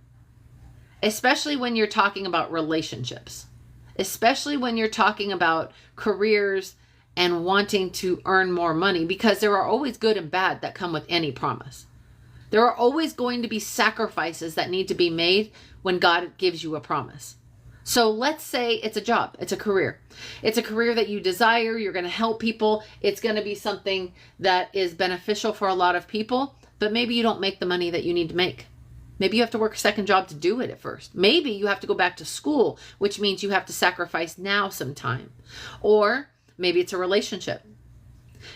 Especially when you're talking about relationships. especially when you're talking about careers and wanting to earn more money, because there are always good and bad that come with any promise. There are always going to be sacrifices that need to be made when God gives you a promise. So let's say it's a job, it's a career. It's a career that you desire, you're going to help people, it's going to be something that is beneficial for a lot of people, but maybe you don't make the money that you need to make. Maybe you have to work a second job to do it at first. Maybe you have to go back to school, which means you have to sacrifice now some time. Or maybe it's a relationship.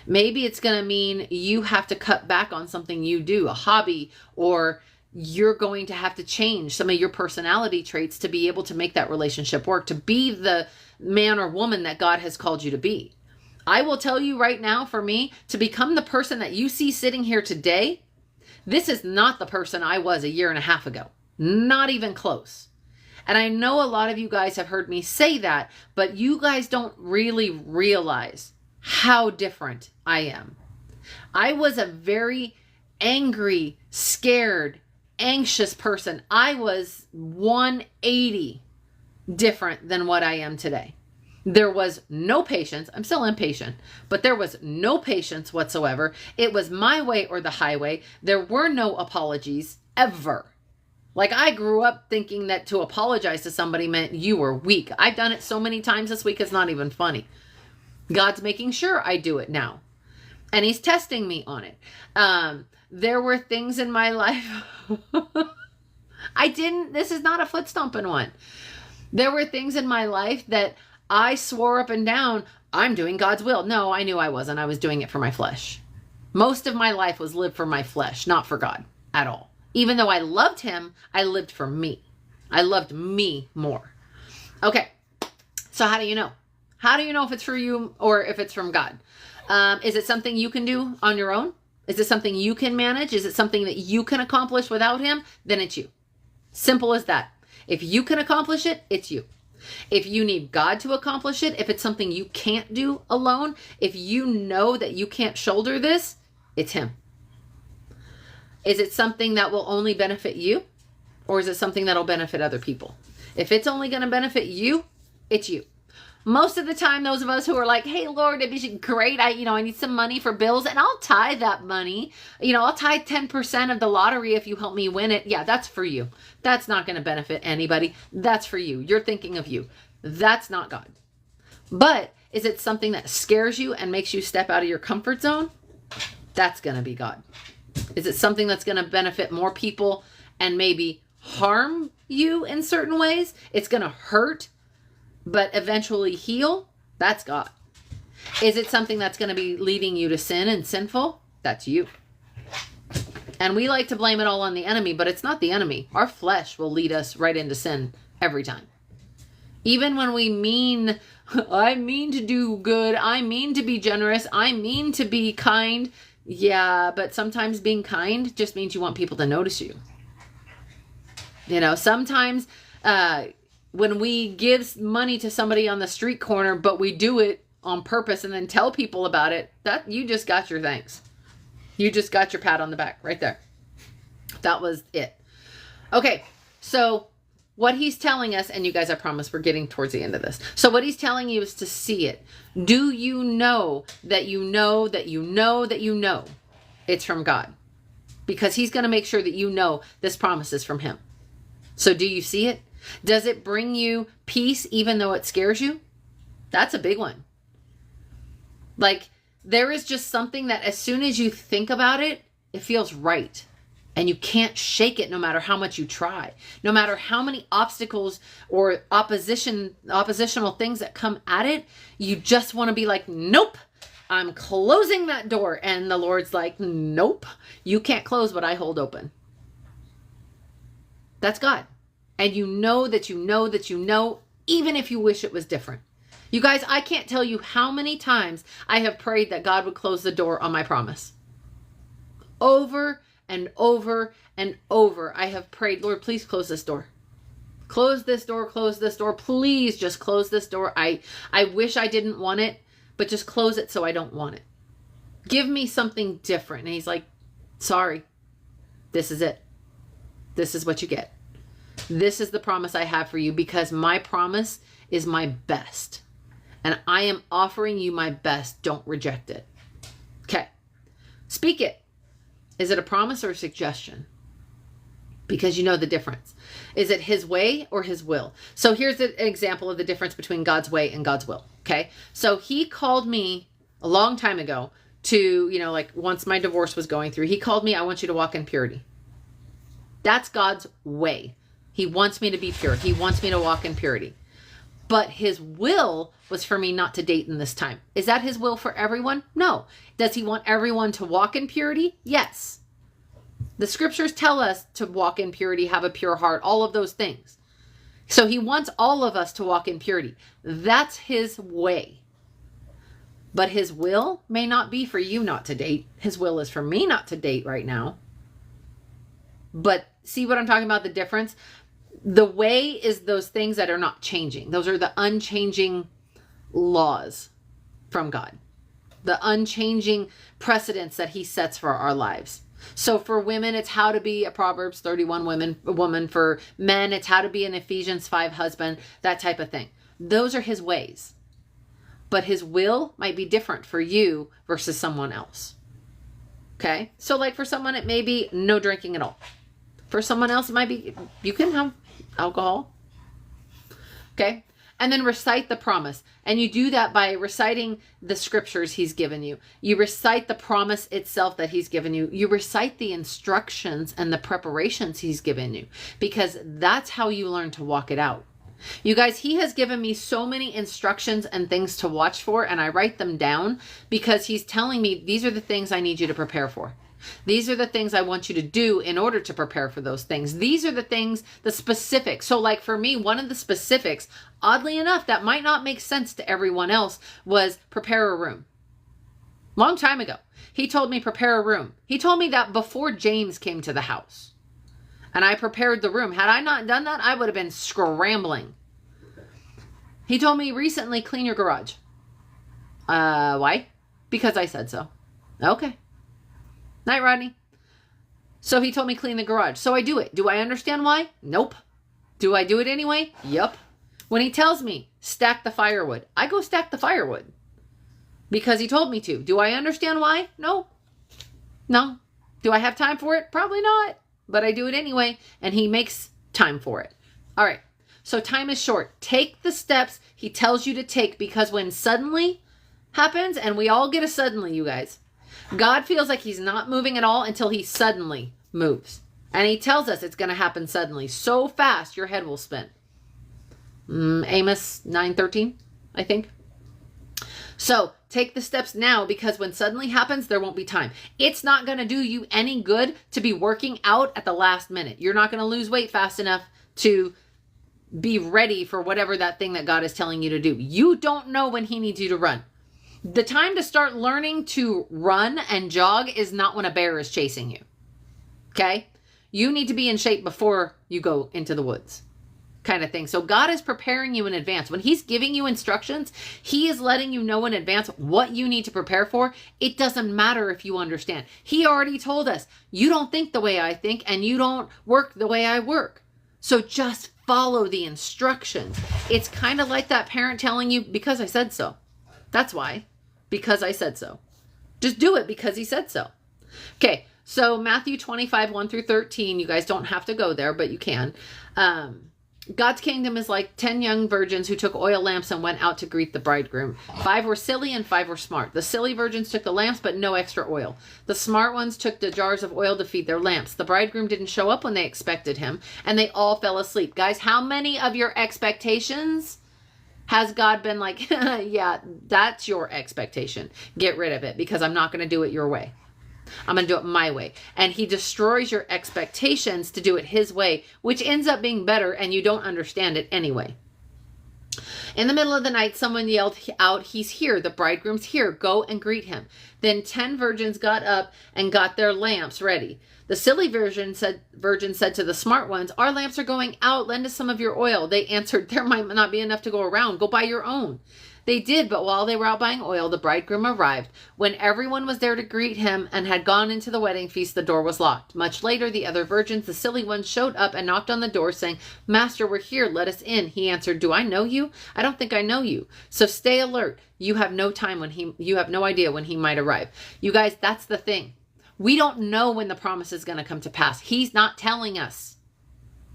Maybe it's going to mean you have to cut back on something you do, a hobby, or you're going to have to change some of your personality traits to be able to make that relationship work, to be the man or woman that God has called you to be. I will tell you right now, for me, to become the person that you see sitting here today, this is not the person I was a year and a half ago. Not even close. And I know a lot of you guys have heard me say that, but you guys don't really realize how different I am. I was a very angry, scared, anxious person. I was 180 different than what I am today. There was no patience. I'm still impatient, but there was no patience whatsoever. It was my way or the highway. There were no apologies ever. Like, I grew up thinking that to apologize to somebody meant you were weak. I've done it so many times this week, it's not even funny. God's making sure I do it now. And he's testing me on it. There were things in my life. This is not a foot stomping one. There were things in my life that I swore up and down, I'm doing God's will. No, I knew I wasn't. I was doing it for my flesh. Most of my life was lived for my flesh, not for God at all. Even though I loved him, I lived for me. I loved me more. Okay, so how do you know? How do you know if it's for you or if it's from God? Is it something you can do on your own? Is it something you can manage? Is it something that you can accomplish without him? Then it's you. Simple as that. If you can accomplish it, it's you. If you need God to accomplish it, if it's something you can't do alone, if you know that you can't shoulder this, it's him. Is it something that will only benefit you? Or is it something that'll benefit other people? If it's only going to benefit you, it's you. Most of the time, those of us who are like, hey, Lord, it'd be great. I need some money for bills, and I'll tithe that money. I'll tithe 10% of the lottery if you help me win it. Yeah, that's for you. That's not going to benefit anybody. That's for you. You're thinking of you. That's not God. But is it something that scares you and makes you step out of your comfort zone? That's going to be God. Is it something that's going to benefit more people and maybe harm you in certain ways? It's going to hurt, but eventually heal? That's God. Is it something that's going to be leading you to sin and sinful? That's you. And we like to blame it all on the enemy, but it's not the enemy. Our flesh will lead us right into sin every time. Even when I mean to do good, I mean to be generous, I mean to be kind. Yeah, but sometimes being kind just means you want people to notice you. Sometimes when we give money to somebody on the street corner, but we do it on purpose and then tell people about it, that you just got your thanks. You just got your pat on the back right there. That was it. Okay, so what he's telling us, and you guys, I promise we're getting towards the end of this. So what he's telling you is to see it. Do you know that you know that you know that you know it's from God? Because he's going to make sure that you know this promise is from him. So do you see it? Does it bring you peace even though it scares you? That's a big one. Like, there is just something that as soon as you think about it, it feels right. And you can't shake it no matter how much you try. No matter how many obstacles or oppositional things that come at it, you just want to be like, nope, I'm closing that door. And the Lord's like, nope, you can't close what I hold open. That's God. And you know that you know that you know, even if you wish it was different. You guys, I can't tell you how many times I have prayed that God would close the door on my promise. Over and over and over, I have prayed, Lord, please close this door. Close this door, close this door. Please just close this door. I wish I didn't want it, but just close it so I don't want it. Give me something different. And he's like, sorry, this is it. This is what you get. This is the promise I have for you, because my promise is my best. And I am offering you my best. Don't reject it. Okay. Speak it. Is it a promise or a suggestion? Because you know the difference. Is it his way or his will? So here's an example of the difference between God's way and God's will. Okay. So he called me a long time ago to, like once my divorce was going through, he called me, I want you to walk in purity. That's God's way. He wants me to be pure. He wants me to walk in purity. But his will was for me not to date in this time. Is that his will for everyone? No. Does he want everyone to walk in purity? Yes. The scriptures tell us to walk in purity, have a pure heart, all of those things. So he wants all of us to walk in purity. That's his way. But his will may not be for you not to date. His will is for me not to date right now. But see what I'm talking about, the difference? The way is those things that are not changing. Those are the unchanging laws from God. The unchanging precedents that he sets for our lives. So for women, it's how to be a Proverbs 31 woman. For men, it's how to be an Ephesians 5 husband, that type of thing. Those are his ways. But his will might be different for you versus someone else. Okay? So like for someone, it may be no drinking at all. For someone else, it might be, you can have alcohol. Okay? And then recite the promise. And you do that by reciting the scriptures he's given you. You recite the promise itself that he's given you. You recite the instructions and the preparations he's given you. Because that's how you learn to walk it out. You guys, he has given me so many instructions and things to watch for, and I write them down because he's telling me these are the things I need you to prepare for. These are the things I want you to do in order to prepare for those things. These are the things, the specifics. So like for me, one of the specifics, oddly enough, that might not make sense to everyone else, was prepare a room. Long time ago, he told me prepare a room. He told me that before James came to the house. And I prepared the room. Had I not done that, I would have been scrambling. He told me recently, clean your garage. Why? Because I said so. Okay. Night, Rodney. So he told me clean the garage. So I do it. Do I understand why? Nope. Do I do it anyway? Yup. When he tells me stack the firewood, I go stack the firewood. Because he told me to. Do I understand why? No. No. Do I have time for it? Probably not. But I do it anyway, and he makes time for it. All right. So time is short. Take the steps he tells you to take, because when suddenly happens, and we all get a suddenly, you guys, God feels like he's not moving at all until he suddenly moves. And he tells us it's going to happen suddenly. So fast, your head will spin. Amos 9:13, I think. So take the steps now, because when suddenly happens, there won't be time. It's not going to do you any good to be working out at the last minute. You're not going to lose weight fast enough to be ready for whatever that thing that God is telling you to do. You don't know when he needs you to run. The time to start learning to run and jog is not when a bear is chasing you. Okay? You need to be in shape before you go into the woods. Kind of thing. So God is preparing you in advance. When he's giving you instructions, he is letting you know in advance what you need to prepare for. It doesn't matter if you understand. He already told us, you don't think the way I think, and you don't work the way I work. So just follow the instructions. It's kind of like that parent telling you, because I said so. That's why. Because I said so. Just do it because he said so. Okay. So Matthew 25, 1 through 13, you guys don't have to go there, but you can. God's kingdom is like 10 young virgins who took oil lamps and went out to greet the bridegroom. 5 were silly and 5 were smart. The silly virgins took the lamps, but no extra oil. The smart ones took the jars of oil to feed their lamps. The bridegroom didn't show up when they expected him, and they all fell asleep. Guys, how many of your expectations has God been like, yeah, that's your expectation. Get rid of it, because I'm not going to do it your way. I'm going to do it my way. And he destroys your expectations to do it his way, which ends up being better, and you don't understand it anyway. In the middle of the night, someone yelled out, he's here. The bridegroom's here. Go and greet him. Then 10 virgins got up and got their lamps ready. The silly virgin said to the smart ones, our lamps are going out. Lend us some of your oil. They answered, there might not be enough to go around. Go buy your own. They did, but while they were out buying oil, the bridegroom arrived. When everyone was there to greet him and had gone into the wedding feast, the door was locked. Much later, the other virgins, the silly ones, showed up and knocked on the door, saying, Master, we're here. Let us in. He answered, Do I know you? I don't think I know you. So stay alert. You have no idea when he might arrive. You guys, that's the thing. We don't know when the promise is going to come to pass. He's not telling us.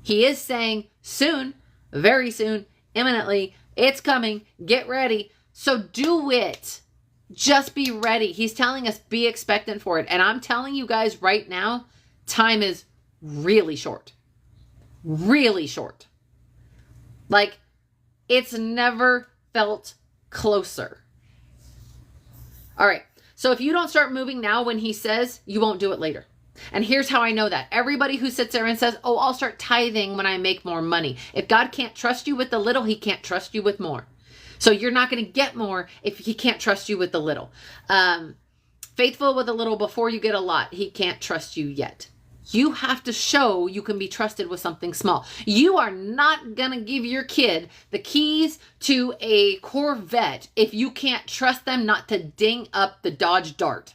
He is saying soon, very soon, imminently, it's coming. Get ready. So do it. Just be ready. He's telling us be expectant for it. And I'm telling you guys right now, time is really short. Really short. Like, it's never felt closer. All right. So if you don't start moving now when he says, you won't do it later. And here's how I know that. Everybody who sits there and says, oh, I'll start tithing when I make more money. If God can't trust you with the little, he can't trust you with more. So you're not going to get more if he can't trust you with the little. Faithful with a little before you get a lot. He can't trust you yet. You have to show you can be trusted with something small. You are not going to give your kid the keys to a Corvette if you can't trust them not to ding up the Dodge Dart.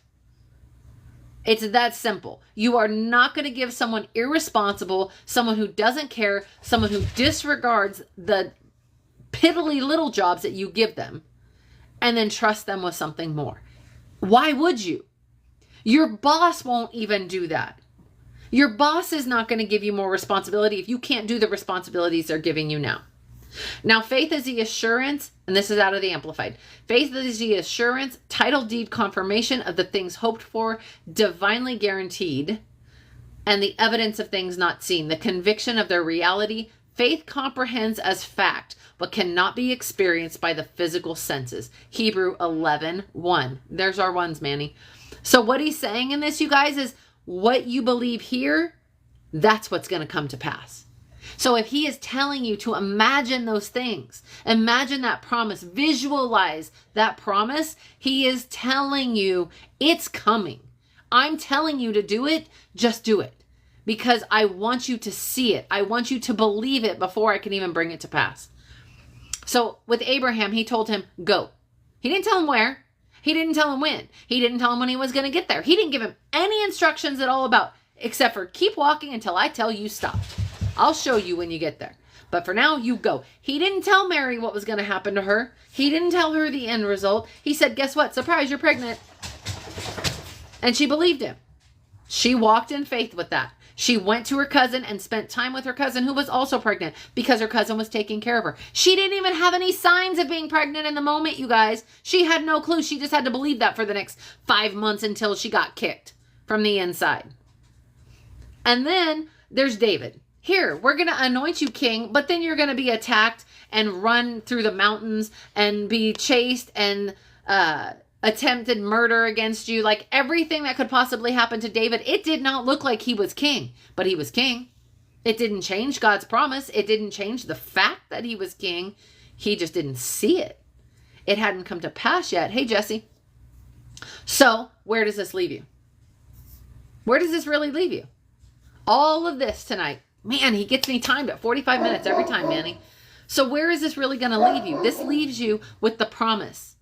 It's that simple. You are not going to give someone irresponsible, someone who doesn't care, someone who disregards the piddly little jobs that you give them, and then trust them with something more. Why would you? Your boss won't even do that. Your boss is not going to give you more responsibility if you can't do the responsibilities they're giving you now. Now, faith is the assurance, and this is out of the Amplified. Faith is the assurance, title deed confirmation of the things hoped for, divinely guaranteed, and the evidence of things not seen, the conviction of their reality. Faith comprehends as fact, but cannot be experienced by the physical senses. Hebrew 11:1. There's our ones, Manny. So what he's saying in this, you guys, is what you believe here, that's what's going to come to pass. So if he is telling you to imagine those things, imagine that promise, visualize that promise, he is telling you it's coming. I'm telling you to do it, just do it. Because I want you to see it. I want you to believe it before I can even bring it to pass. So with Abraham, he told him, go. He didn't tell him where. He didn't tell him when. He didn't tell him when he was going to get there. He didn't give him any instructions at all about, except for keep walking until I tell you stop. I'll show you when you get there. But for now, you go. He didn't tell Mary what was going to happen to her. He didn't tell her the end result. He said, guess what? Surprise, you're pregnant. And she believed him. She walked in faith with that. She went to her cousin and spent time with her cousin who was also pregnant because her cousin was taking care of her. She didn't even have any signs of being pregnant in the moment, you guys. She had no clue. She just had to believe that for the next 5 months until she got kicked from the inside. And then there's David. Here, we're going to anoint you king, but then you're going to be attacked and run through the mountains and be chased and attempted murder against you. Like everything that could possibly happen to David, it did not look like he was king, but he was king. It didn't change God's promise. It didn't change the fact that he was king. He just didn't see it. It hadn't come to pass yet. Hey, Jesse. So where does this leave you? Where does this really leave you? All of this tonight. Man, he gets me timed at 45 minutes every time, Manny. So where is this really going to leave you? This leaves you with the promise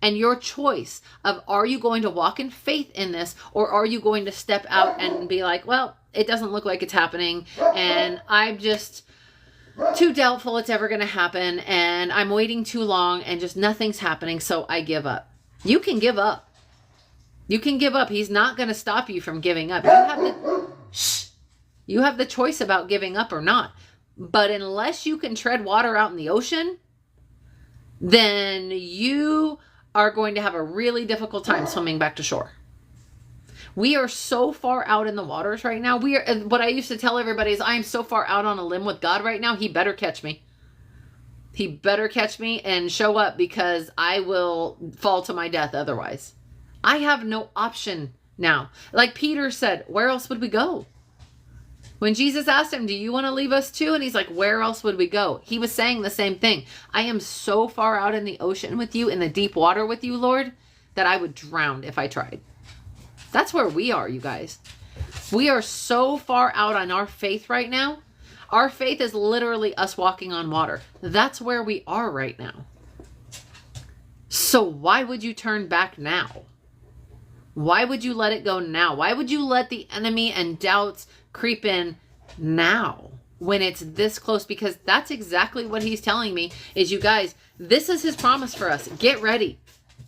and your choice of, are you going to walk in faith in this, or are you going to step out and be like, well, it doesn't look like it's happening, and I'm just too doubtful it's ever going to happen, and I'm waiting too long, and just nothing's happening, so I give up. You can give up. You can give up. He's not going to stop you from giving up. You have the choice about giving up or not. But unless you can tread water out in the ocean, then you are going to have a really difficult time swimming back to shore. We are so far out in the waters right now. What I used to tell everybody is, I am so far out on a limb with God right now. He better catch me. He better catch me and show up, because I will fall to my death otherwise. I have no option now. Like Peter said, where else would we go? When Jesus asked him, do you want to leave us too? And he's like, where else would we go? He was saying the same thing. I am so far out in the ocean with you, in the deep water with you, Lord, that I would drown if I tried. That's where we are, you guys. We are so far out on our faith right now. Our faith is literally us walking on water. That's where we are right now. So why would you turn back now? Why would you let it go now? Why would you let the enemy and doubts creep in now when it's this close? Because that's exactly what he's telling me is, you guys, this is his promise for us. Get ready.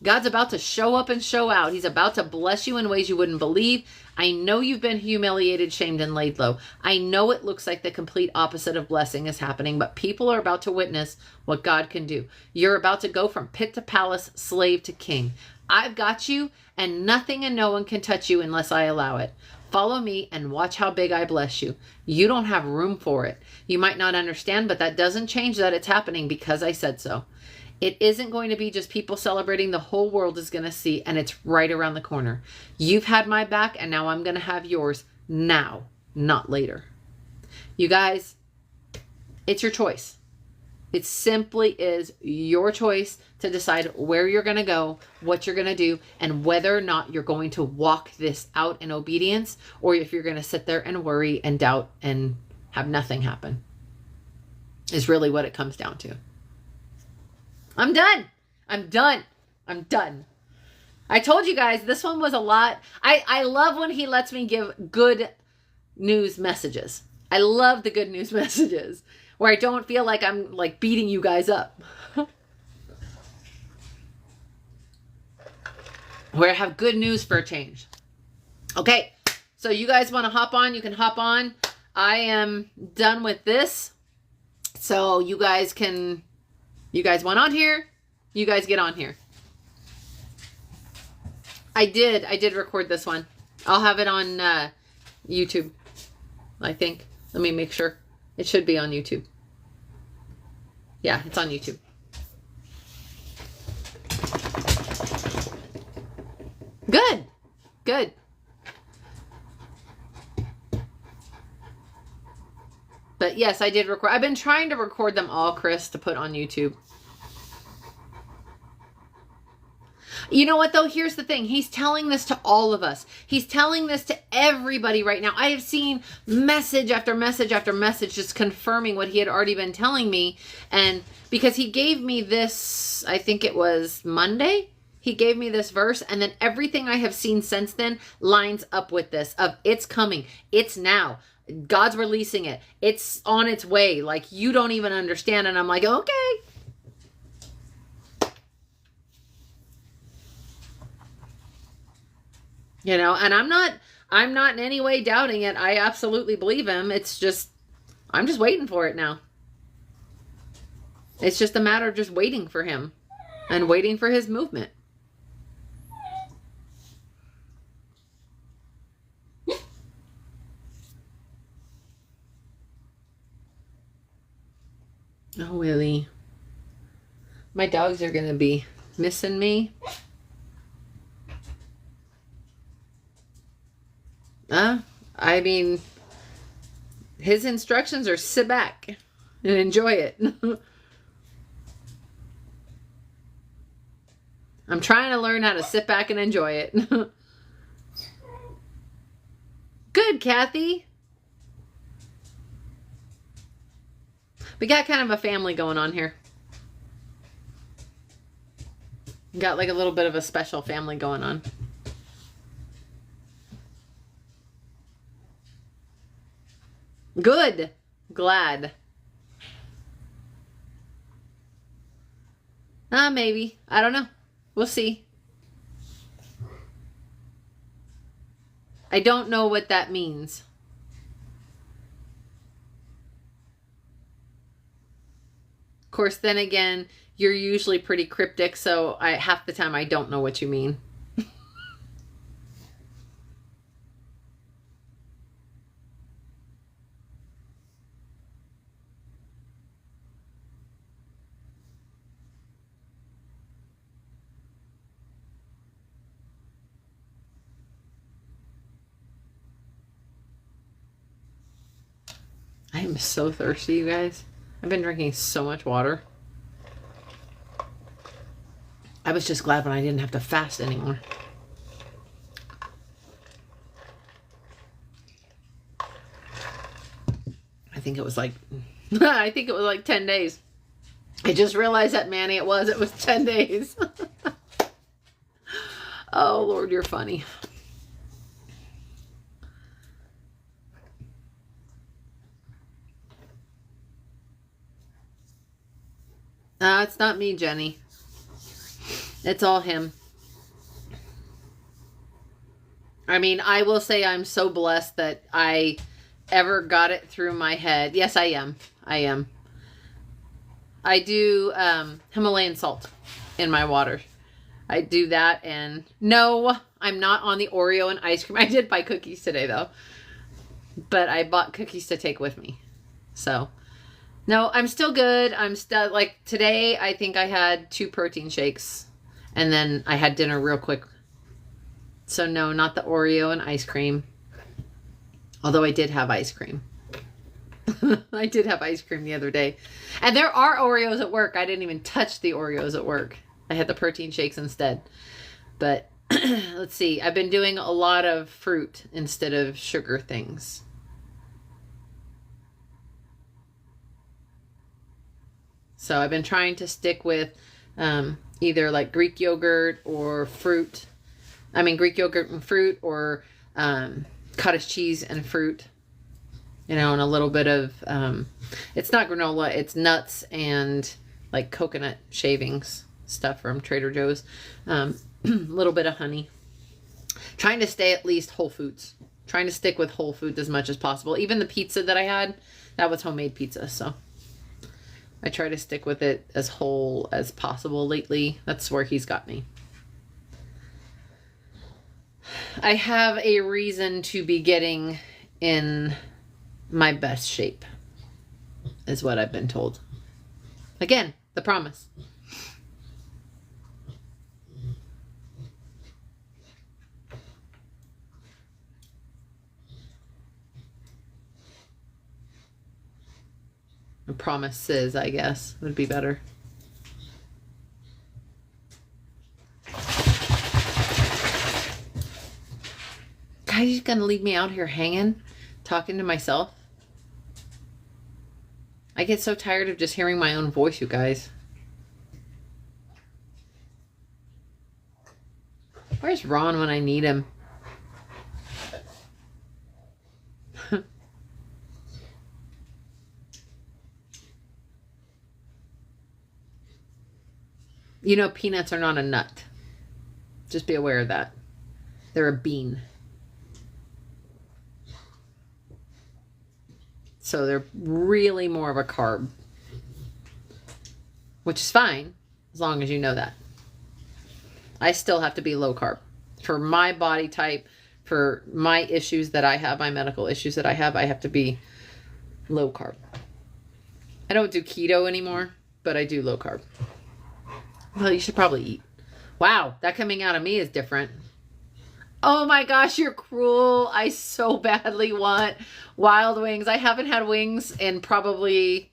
God's about to show up and show out. He's about to bless you in ways you wouldn't believe. I know you've been humiliated, shamed, and laid low. I know it looks like the complete opposite of blessing is happening, but people are about to witness what God can do. You're about to go from pit to palace, slave to king. I've got you, and nothing and no one can touch you unless I allow it. Follow me and watch how big I bless you. You don't have room for it. You might not understand, but that doesn't change that it's happening because I said so. It isn't going to be just people celebrating. The whole world is going to see, and it's right around the corner. You've had my back, and now I'm going to have yours now, not later. You guys, it's your choice. It simply is your choice to decide where you're going to go, what you're going to do, and whether or not you're going to walk this out in obedience, or if you're going to sit there and worry and doubt and have nothing happen, is really what it comes down to. I'm done. I'm done. I'm done. I told you guys this one was a lot. I love when he lets me give good news messages. I love the good news messages where I don't feel like I'm like beating you guys up. Where I have good news for a change. Okay, so you guys want to hop on? You can hop on. I am done with this. So you guys want on here? You guys get on here. I did record this one. I'll have it on YouTube, I think. Let me make sure. It should be on YouTube. Yeah, it's on YouTube. Good. Good. But yes, I did record. I've been trying to record them all, Chris, to put on YouTube. You know what, though? Here's the thing. He's telling this to all of us. He's telling this to everybody right now. I have seen message after message after message just confirming what he had already been telling me. And because he gave me this, I think it was Monday, he gave me this verse. And then everything I have seen since then lines up with this of it's coming. It's now. God's releasing it. It's on its way. Like, you don't even understand. And I'm like, okay. You know, and I'm not in any way doubting it. I absolutely believe him. It's just, I'm just waiting for it now. It's just a matter of just waiting for him and waiting for his movement. Oh, Willie. My dogs are going to be missing me. I mean, his instructions are sit back and enjoy it. I'm trying to learn how to sit back and enjoy it. Good, Kathy. We got kind of a family going on here. Got like a little bit of a special family going on. Good. Glad. Maybe. I don't know. We'll see. I don't know what that means. Of course, then again, you're usually pretty cryptic, so half the time I don't know what you mean. I am so thirsty, you guys. I've been drinking so much water. I was just glad when I didn't have to fast anymore. I think it was like 10 days. I just realized that, Manny, it was 10 days. Lord, you're funny. It's not me, Jenny. It's all him. I mean, I will say I'm so blessed that I ever got it through my head. Yes, I am. I am. I do Himalayan salt in my water. I do that, and no, I'm not on the Oreo and ice cream. I did buy cookies today, though. But I bought cookies to take with me. So, no, I'm still good. I'm still, like, today I think I had 2 protein shakes. And then I had dinner real quick. So, no, not the Oreo and ice cream. Although I did have ice cream. I did have ice cream the other day. And there are Oreos at work. I didn't even touch the Oreos at work. I had the protein shakes instead. But let's see. I've been doing a lot of fruit instead of sugar things. So I've been trying to stick with either like Greek yogurt or fruit. I mean, Greek yogurt and fruit, or cottage cheese and fruit. You know, and a little bit of, it's not granola, it's nuts and like coconut shavings stuff from Trader Joe's. A little bit of honey. Trying to stay at least whole foods. Trying to stick with whole foods as much as possible. Even the pizza that I had, that was homemade pizza. So I try to stick with it as whole as possible lately. That's where he's got me. I have a reason to be getting in my best shape, is what I've been told. Again, the promise. The promises, I guess, would be better. Guys, you gonna leave me out here hanging, talking to myself? I get so tired of just hearing my own voice, you guys. Where's Ron when I need him? You know, peanuts are not a nut. Just be aware of that. They're a bean. So they're really more of a carb. Which is fine, as long as you know that. I still have to be low carb. For my body type, for my issues that I have, my medical issues that I have to be low carb. I don't do keto anymore, but I do low carb. Well, you should probably eat. Wow, that coming out of me is different. Oh my gosh, you're cruel. I so badly want wild wings. I haven't had wings in probably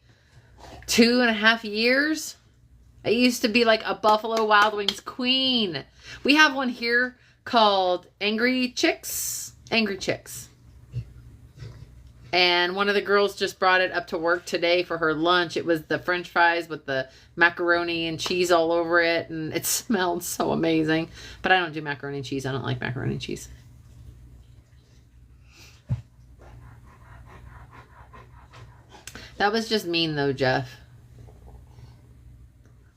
2.5 years. I used to be like a Buffalo Wild Wings queen. We have one here called Angry Chicks. Angry Chicks. And one of the girls just brought it up to work today for her lunch. It was the French fries with the macaroni and cheese all over it. And it smelled so amazing. But I don't do macaroni and cheese. I don't like macaroni and cheese. That was just mean though, Jeff.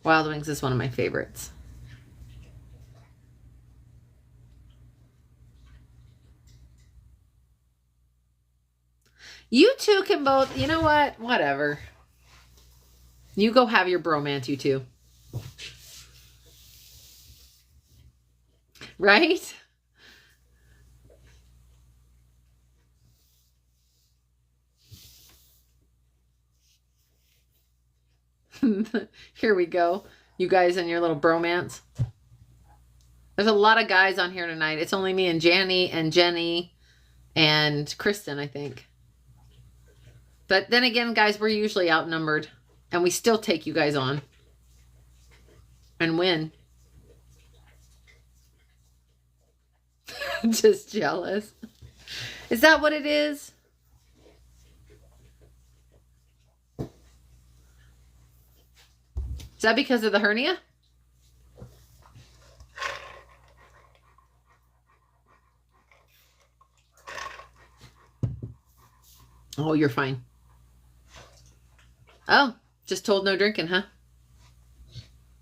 Wild Wings is one of my favorites. You two can both, you know what? Whatever. You go have your bromance, you two. Right? Here we go. You guys and your little bromance. There's a lot of guys on here tonight. It's only me and Janny and Jenny and Kristen, I think. But then again, guys, we're usually outnumbered. And we still take you guys on. And win. Just jealous. Is that what it is? Is that because of the hernia? Oh, you're fine. Oh, just told no drinking, huh?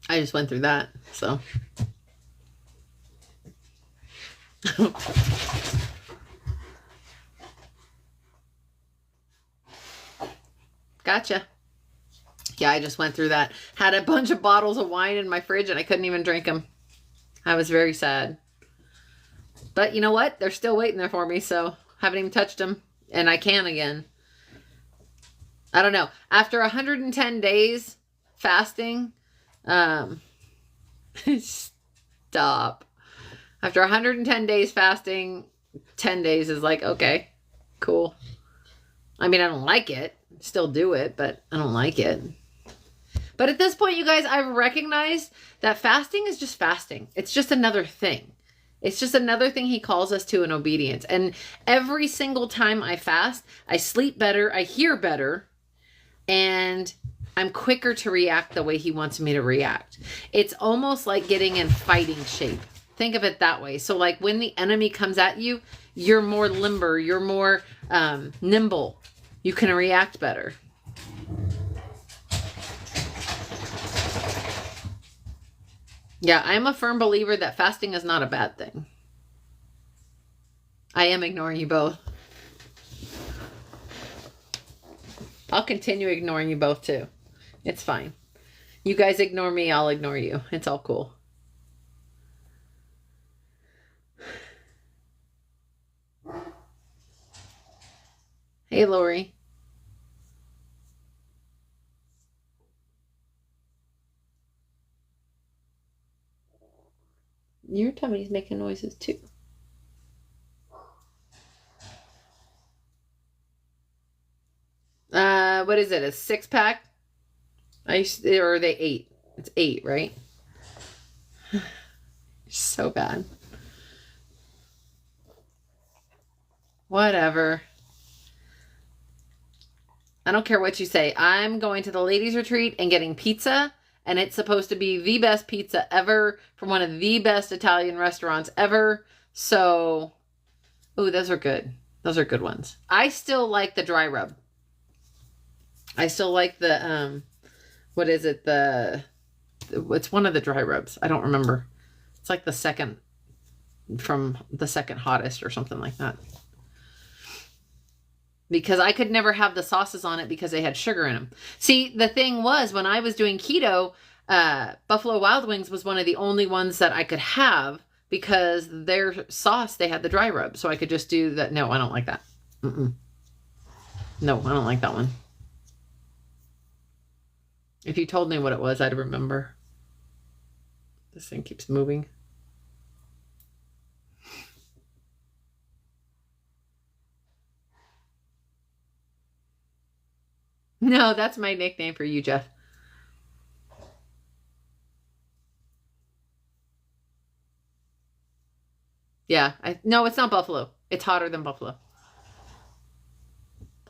I just went through that, so. Gotcha. Yeah, I just went through that. Had a bunch of bottles of wine in my fridge and I couldn't even drink them. I was very sad. But you know what? They're still waiting there for me, so haven't even touched them. And I can again. I don't know. After 110 days fasting, stop. After 110 days fasting, 10 days is like, okay, cool. I mean, I don't like it. Still do it, but I don't like it. But at this point, you guys, I've recognized that fasting is just fasting. It's just another thing. It's just another thing he calls us to in obedience. And every single time I fast, I sleep better, I hear better, and I'm quicker to react the way he wants me to react. It's almost like getting in fighting shape. Think of it that way. So like when the enemy comes at you, you're more limber, you're more nimble. You can react better. Yeah, I'm a firm believer that fasting is not a bad thing. I am ignoring you both. I'll continue ignoring you both too. It's fine. You guys ignore me, I'll ignore you. It's all cool. Hey, Lori. Your tummy's making noises too. What is it? A 6-pack? Or are they 8? It's 8, right? So bad. Whatever. I don't care what you say. I'm going to the ladies' retreat and getting pizza. And it's supposed to be the best pizza ever from one of the best Italian restaurants ever. So, ooh, those are good. Those are good ones. I still like the dry rub. I still like the, what is it? It's one of the dry rubs. I don't remember. It's like the second hottest or something like that. Because I could never have the sauces on it because they had sugar in them. See, the thing was, when I was doing keto, Buffalo Wild Wings was one of the only ones that I could have because their sauce, they had the dry rub. So I could just do that. No, I don't like that. No, I don't like that one. If you told me what it was, I'd remember. This thing keeps moving. No, that's my nickname for you, Jeff. Yeah. No, it's not buffalo. It's hotter than buffalo.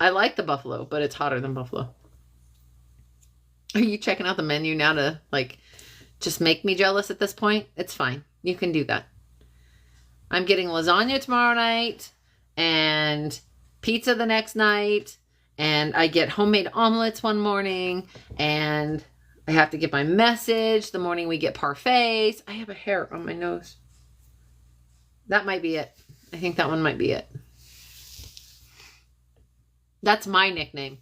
I like the buffalo, but it's hotter than buffalo. Are you checking out the menu now to, like, just make me jealous at this point? It's fine. You can do that. I'm getting lasagna tomorrow night and pizza the next night. And I get homemade omelets one morning. And I have to get my message the morning we get parfaits. I have a hair on my nose. That might be it. I think that one might be it. That's my nickname.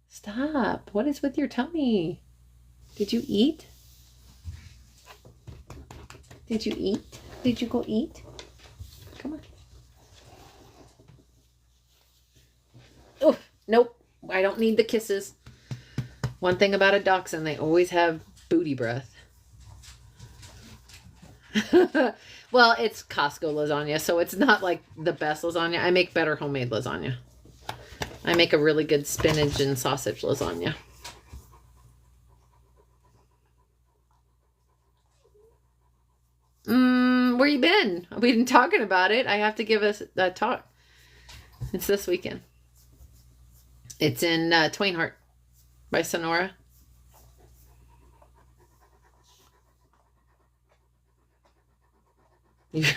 Stop. What is with your tummy? Did you eat? Did you eat? Did you go eat? Come on. Oh, nope. I don't need the kisses. One thing about a dachshund, they always have booty breath. Well, it's Costco lasagna, so it's not like the best lasagna. I make better homemade lasagna. I make a really good spinach and sausage lasagna. Where you been? We've been talking about it. I have to give us a talk. It's this weekend. It's in Twainhart by Sonora.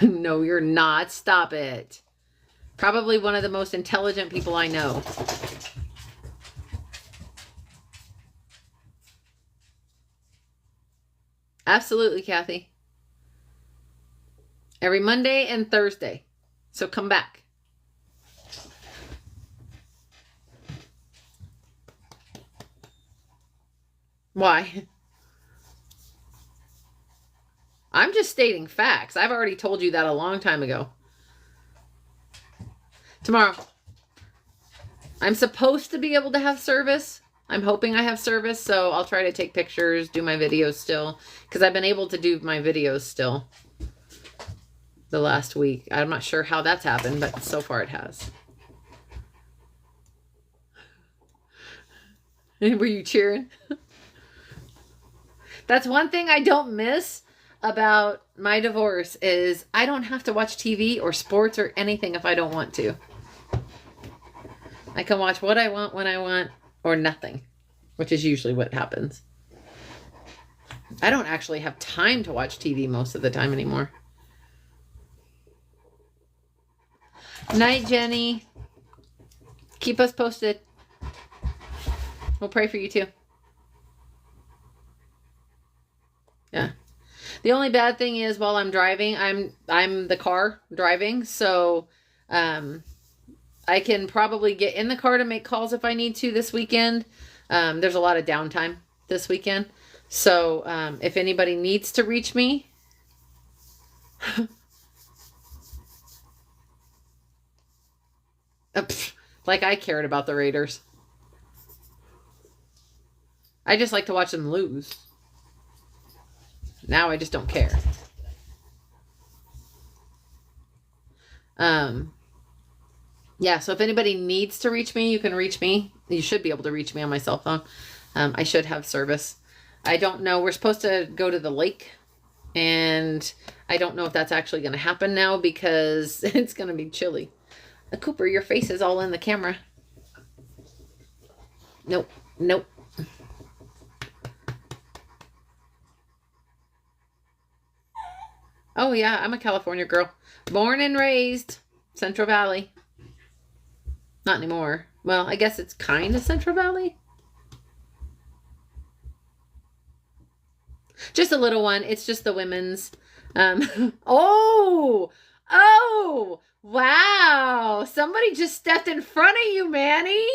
No, you're not. Stop it. Probably one of the most intelligent people I know. Absolutely, Kathy. Every Monday and Thursday. So come back. Why? I'm just stating facts. I've already told you that a long time ago. Tomorrow. I'm supposed to be able to have service. I'm hoping I have service, so I'll try to take pictures, do my videos still, because I've been able to do my videos still the last week. I'm not sure how that's happened, but so far it has. Were you cheering? That's one thing I don't miss about my divorce is I don't have to watch TV or sports or anything if I don't want to. I can watch what I want when I want or nothing, which is usually what happens. I don't actually have time to watch TV most of the time anymore. Night, Jenny. Keep us posted. We'll pray for you too. Yeah. The only bad thing is while I'm driving, I'm the car driving, so I can probably get in the car to make calls if I need to this weekend. There's a lot of downtime this weekend. So if anybody needs to reach me, like I cared about the Raiders. I just like to watch them lose. Now I just don't care. Yeah, so if anybody needs to reach me, you can reach me. You should be able to reach me on my cell phone. I should have service. I don't know. We're supposed to go to the lake, and I don't know if that's actually going to happen now because it's going to be chilly. Cooper, your face is all in the camera. Nope. Nope. Oh, yeah, I'm a California girl. Born and raised Central Valley. Not anymore. Well, I guess it's kind of Central Valley. Just a little one. It's just the women's. Oh, wow. Somebody just stepped in front of you, Manny.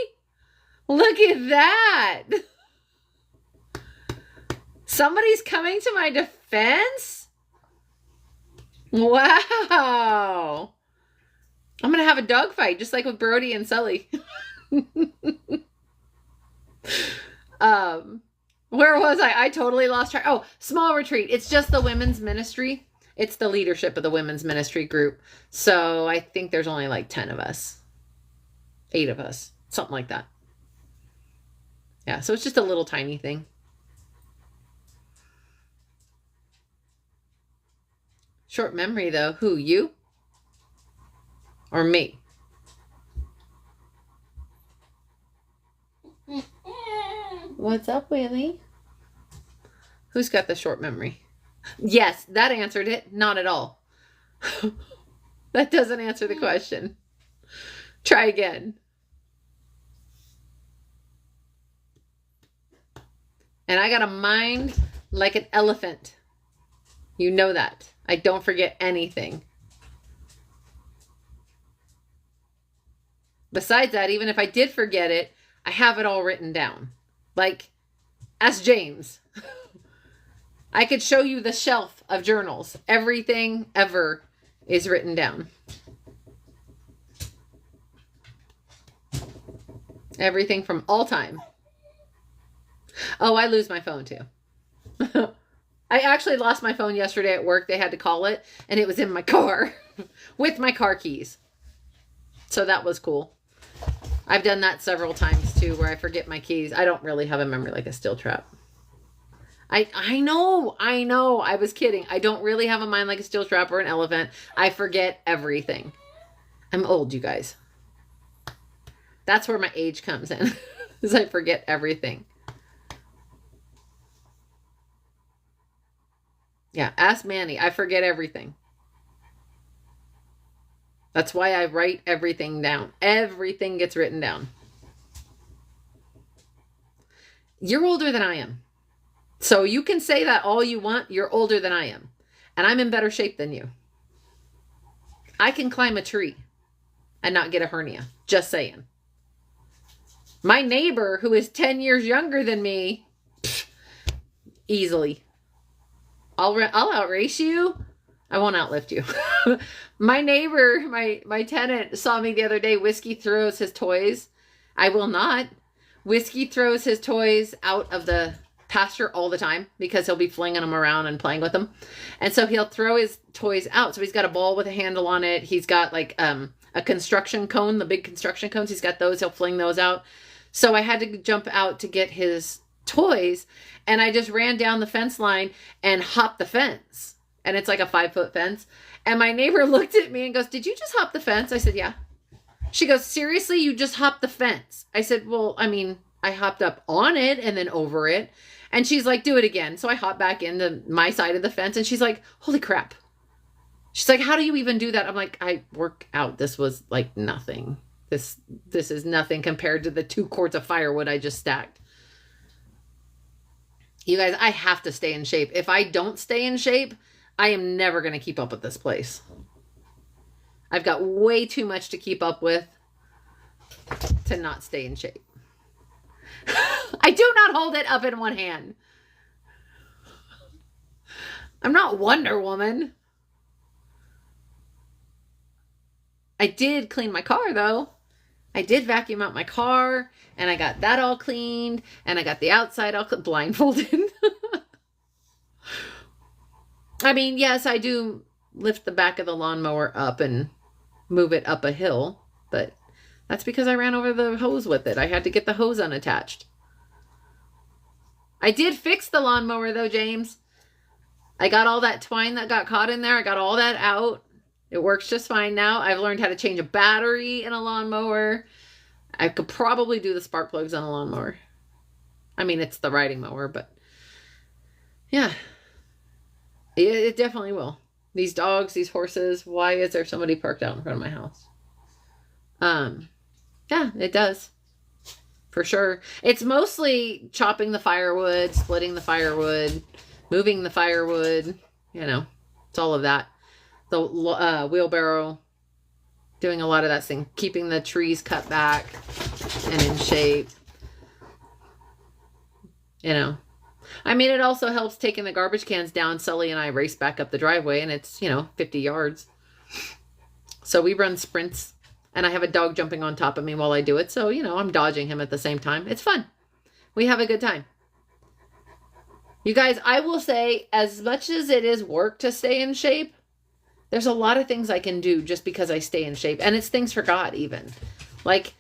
Look at that. Somebody's coming to my defense? Wow. I'm going to have a dogfight, just like with Brody and Sully. Where was I? I totally lost track. Oh, small retreat. It's just the women's ministry. It's the leadership of the women's ministry group. So I think there's only like 10 of us. 8 of us. Something like that. Yeah, so it's just a little tiny thing. Short memory, though. Who, you? Or me? What's up, Willie? Who's got the short memory? Yes, that answered it. Not at all. That doesn't answer the question. Try again. And I got a mind like an elephant. You know that. I don't forget anything. Besides that, even if I did forget it, I have it all written down. Like, ask James. I could show you the shelf of journals. Everything ever is written down. Everything from all time. Oh, I lose my phone too. I actually lost my phone yesterday at work. They had to call it, and it was in my car with my car keys. So that was cool. I've done that several times too, where I forget my keys. I don't really have a memory like a steel trap. I know. I was kidding. I don't really have a mind like a steel trap or an elephant. I forget everything. I'm old, you guys. That's where my age comes in, is I forget everything. Yeah, ask Manny. I forget everything. That's why I write everything down. Everything gets written down. You're older than I am. So you can say that all you want. You're older than I am. And I'm in better shape than you. I can climb a tree and not get a hernia. Just saying. My neighbor, who is 10 years younger than me, easily. I'll outrace you. I won't outlift you. My neighbor, my tenant, saw me the other day. Whiskey throws his toys. I will not. Whiskey throws his toys out of the pasture all the time because he'll be flinging them around and playing with them. And so he'll throw his toys out. So he's got a ball with a handle on it. He's got like a construction cone, the big construction cones. He's got those. He'll fling those out. So I had to jump out to get his toys. And I just ran down the fence line and hopped the fence. And it's like a 5-foot fence. And my neighbor looked at me and goes, "Did you just hop the fence?" I said, "Yeah." She goes, "Seriously, you just hopped the fence?" I said, "Well, I mean, I hopped up on it and then over it." And she's like, "Do it again." So I hopped back into my side of the fence and she's like, "Holy crap." She's like, "How do you even do that?" I'm like, "I work out. This was like nothing. This is nothing compared to the 2 cords of firewood I just stacked." You guys, I have to stay in shape. If I don't stay in shape, I am never going to keep up with this place. I've got way too much to keep up with to not stay in shape. I do not hold it up in one hand. I'm not Wonder Woman. I did clean my car though. I did vacuum out my car and I got that all cleaned and I got the outside all blindfolded. I mean, yes, I do lift the back of the lawnmower up and move it up a hill, but that's because I ran over the hose with it. I had to get the hose unattached. I did fix the lawnmower though, James. I got all that twine that got caught in there. I got all that out. It works just fine now. I've learned how to change a battery in a lawnmower. I could probably do the spark plugs on a lawnmower. I mean, it's the riding mower, but yeah, it definitely will. These dogs, these horses, why is there somebody parked out in front of my house? Yeah, it does. For sure. It's mostly chopping the firewood, splitting the firewood, moving the firewood, you know, it's all of that. The wheelbarrow, doing a lot of that thing, keeping the trees cut back and in shape. You know, I mean, it also helps taking the garbage cans down. Sully and I race back up the driveway and it's, 50 yards. So we run sprints and I have a dog jumping on top of me while I do it. So, I'm dodging him at the same time. It's fun. We have a good time. You guys, I will say, as much as it is work to stay in shape, there's a lot of things I can do just because I stay in shape. And it's things for God even. Like,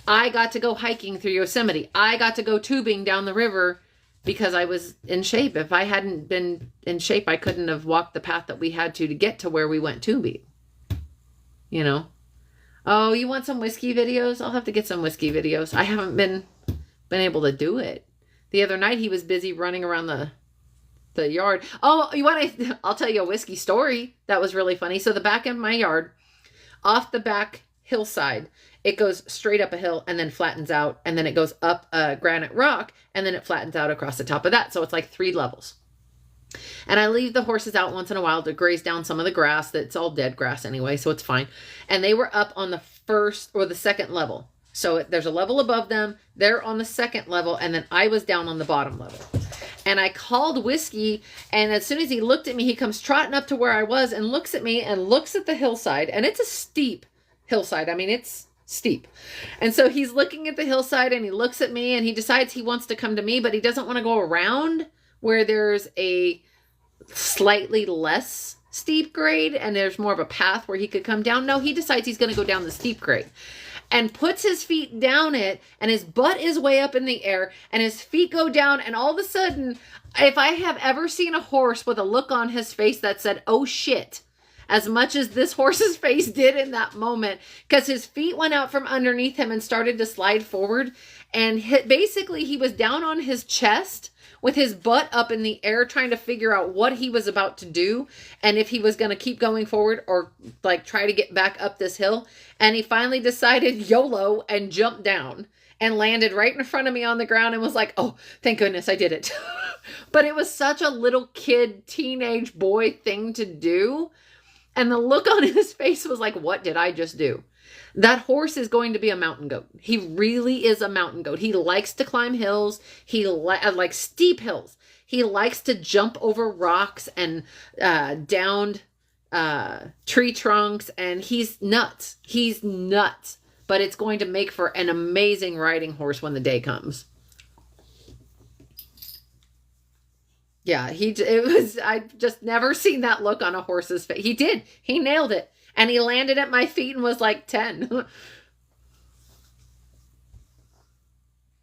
I got to go hiking through Yosemite. I got to go tubing down the river because I was in shape. If I hadn't been in shape, I couldn't have walked the path that we had to get to where we went tubing. Oh, you want some whiskey videos? I'll have to get some whiskey videos. I haven't been able to do it. The other night he was busy running around the yard. Oh, I'll tell you a whiskey story that was really funny. So the back of my yard, off the back hillside, it goes straight up a hill and then flattens out, and then it goes up a granite rock and then it flattens out across the top of that. So it's like 3 levels. And I leave the horses out once in a while to graze down some of the grass. That's all dead grass anyway, so it's fine. And they were up on the first or the second level. So there's a level above them. They're on the second level, and then I was down on the bottom level. And I called Whiskey, and as soon as he looked at me, he comes trotting up to where I was and looks at me and looks at the hillside. And it's a steep hillside. I mean, it's steep. And so he's looking at the hillside, and he looks at me, and he decides he wants to come to me, but he doesn't want to go around where there's a slightly less steep grade and there's more of a path where he could come down. No, he decides he's going to go down the steep grade and puts his feet down it, and his butt is way up in the air and his feet go down. And all of a sudden, if I have ever seen a horse with a look on his face that said, "Oh shit," as much as this horse's face did in that moment, because his feet went out from underneath him and started to slide forward. And basically he was down on his chest with his butt up in the air trying to figure out what he was about to do and if he was going to keep going forward or like try to get back up this hill. And he finally decided YOLO and jumped down and landed right in front of me on the ground and was like, oh, thank goodness I did it. But it was such a little kid, teenage boy thing to do. And the look on his face was like, what did I just do? That horse is going to be a mountain goat. He really is a mountain goat. He likes to climb hills. He like steep hills. He likes to jump over rocks and downed tree trunks. And he's nuts. He's nuts. But it's going to make for an amazing riding horse when the day comes. Yeah, I've just never seen that look on a horse's face. He did. He nailed it. And he landed at my feet and was like 10.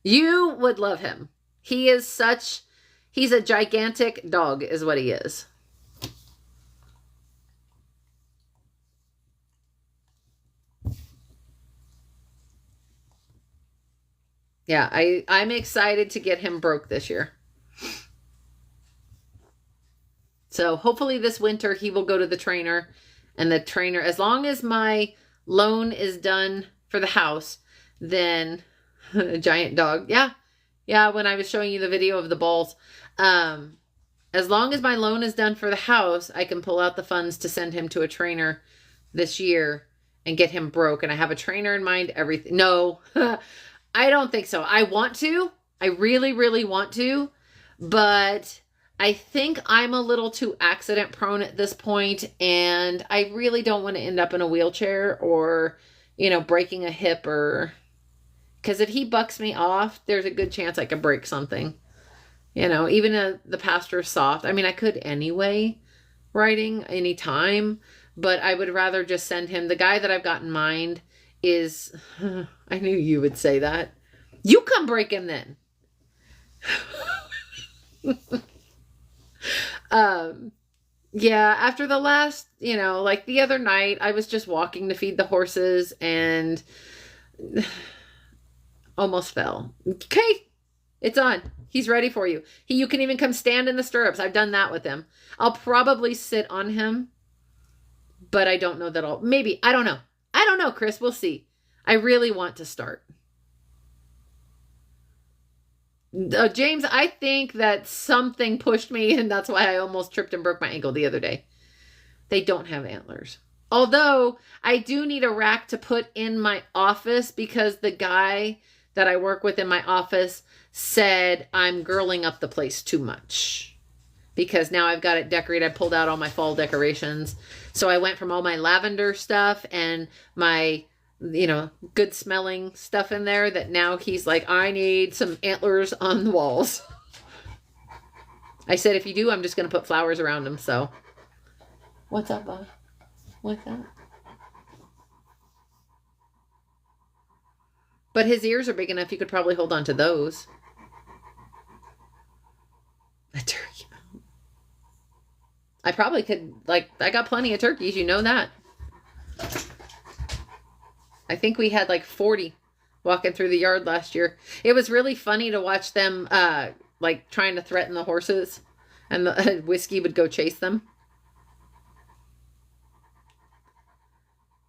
You would love him. He's a gigantic dog is what he is. Yeah, I'm excited to get him broke this year. So hopefully this winter he will go to the trainer, and the trainer, as long as my loan is done for the house, then a giant dog. Yeah. Yeah. When I was showing you the video of the balls, as long as my loan is done for the house, I can pull out the funds to send him to a trainer this year and get him broke. And I have a trainer in mind, everything. No, I don't think so. I want to, I really, really want to, but I think I'm a little too accident prone at this point, and I really don't want to end up in a wheelchair or, breaking a hip because if he bucks me off, there's a good chance I could break something. Even the pastor's soft. I mean, I could anyway, riding anytime, but I would rather just send him. The guy that I've got in mind is, I knew you would say that. You come break him then. Yeah, after the last, like the other night, I was just walking to feed the horses and almost fell. Okay, it's on. He's ready for you. You can even come stand in the stirrups. I've done that with him. I'll probably sit on him, but I don't know that maybe, I don't know. I don't know, Chris. We'll see. I really want to start. James, I think that something pushed me, and that's why I almost tripped and broke my ankle the other day. They don't have antlers. Although, I do need a rack to put in my office because the guy that I work with in my office said I'm girling up the place too much. Because now I've got it decorated. I pulled out all my fall decorations. So I went from all my lavender stuff and my good smelling stuff in there that now he's like, I need some antlers on the walls. I said, if you do, I'm just going to put flowers around them. So what's up, Bob? What's up? But his ears are big enough. You could probably hold on to those. A turkey. I probably could, I got plenty of turkeys. You know that. I think we had 40 walking through the yard last year. It was really funny to watch them trying to threaten the horses, and the Whiskey would go chase them.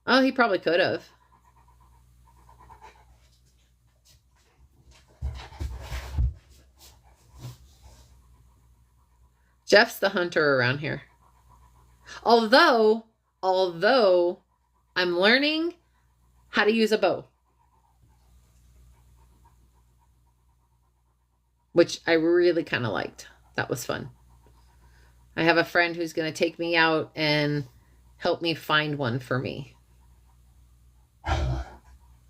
Oh, he probably could have. Jeff's the hunter around here. Although I'm learning how to use a bow, which I really kind of liked. That was fun. I have a friend who's going to take me out and help me find one for me.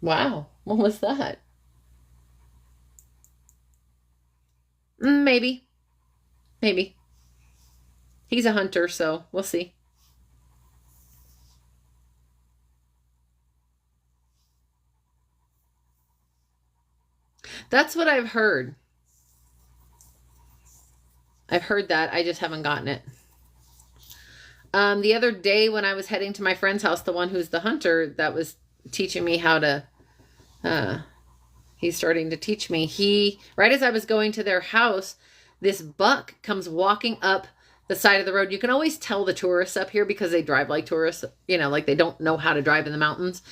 Wow. What was that? Maybe. He's a hunter, so we'll see. That's what I've heard. I've heard that. I just haven't gotten it. The other day when I was heading to my friend's house, the one who's the hunter that was teaching me how to, he's starting to teach me. Right as I was going to their house, this buck comes walking up the side of the road. You can always tell the tourists up here because they drive like tourists, you know, like they don't know how to drive in the mountains.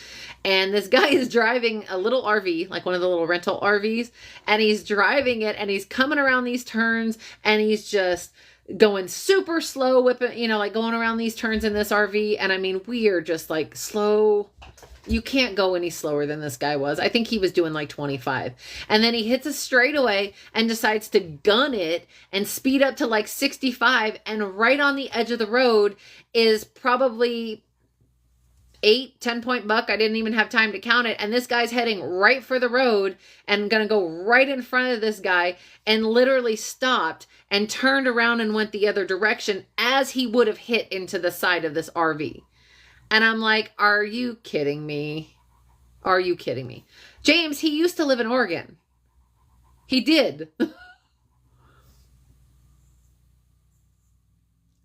And this guy is driving a little RV, like one of the little rental RVs, and he's driving it and he's coming around these turns and he's just going super slow, whipping, you know, like going around these turns in this RV. And I mean, we are just like slow. You can't go any slower than this guy was. I think he was doing like 25. And then he hits a straightaway and decides to gun it and speed up to like 65. And right on the edge of the road is probably 10 point buck. I didn't even have time to count it. And this guy's heading right for the road and going to go right in front of this guy, and literally stopped and turned around and went the other direction as he would have hit into the side of this RV. And I'm like, are you kidding me? Are you kidding me? James, he used to live in Oregon. He did.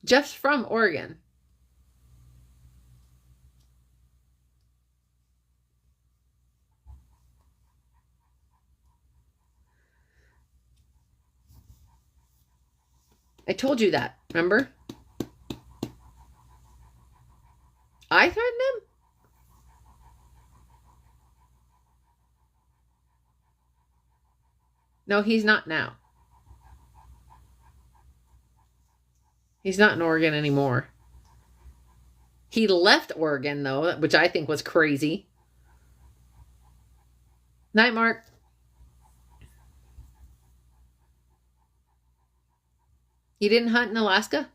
Jeff's from Oregon. I told you that, remember? I threatened him? No, he's not now. He's not in Oregon anymore. He left Oregon, though, which I think was crazy. Night, Mark. You didn't hunt in Alaska?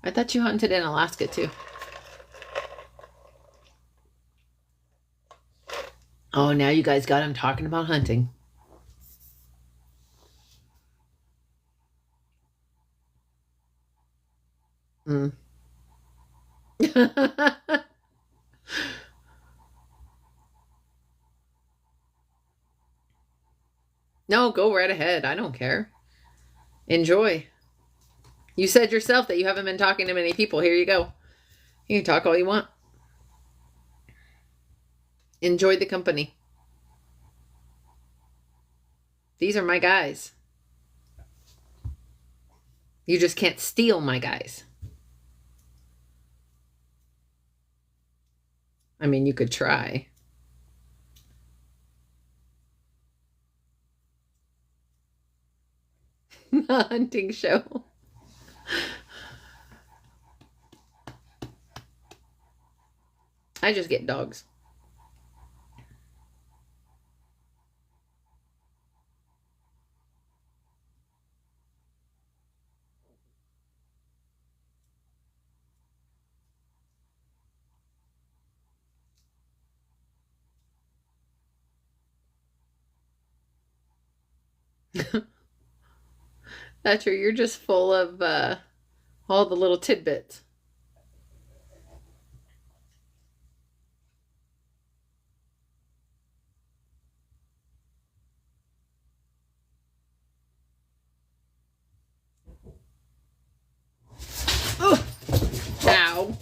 I thought you hunted in Alaska too. Oh, now you guys got him talking about hunting. Mm. No, go right ahead. I don't care. Enjoy. You said yourself that you haven't been talking to many people. Here you go. You can talk all you want. Enjoy the company. These are my guys. You just can't steal my guys. I mean, you could try. A hunting show. I just get dogs. That's true. You're just full of all the little tidbits. Oh, ow.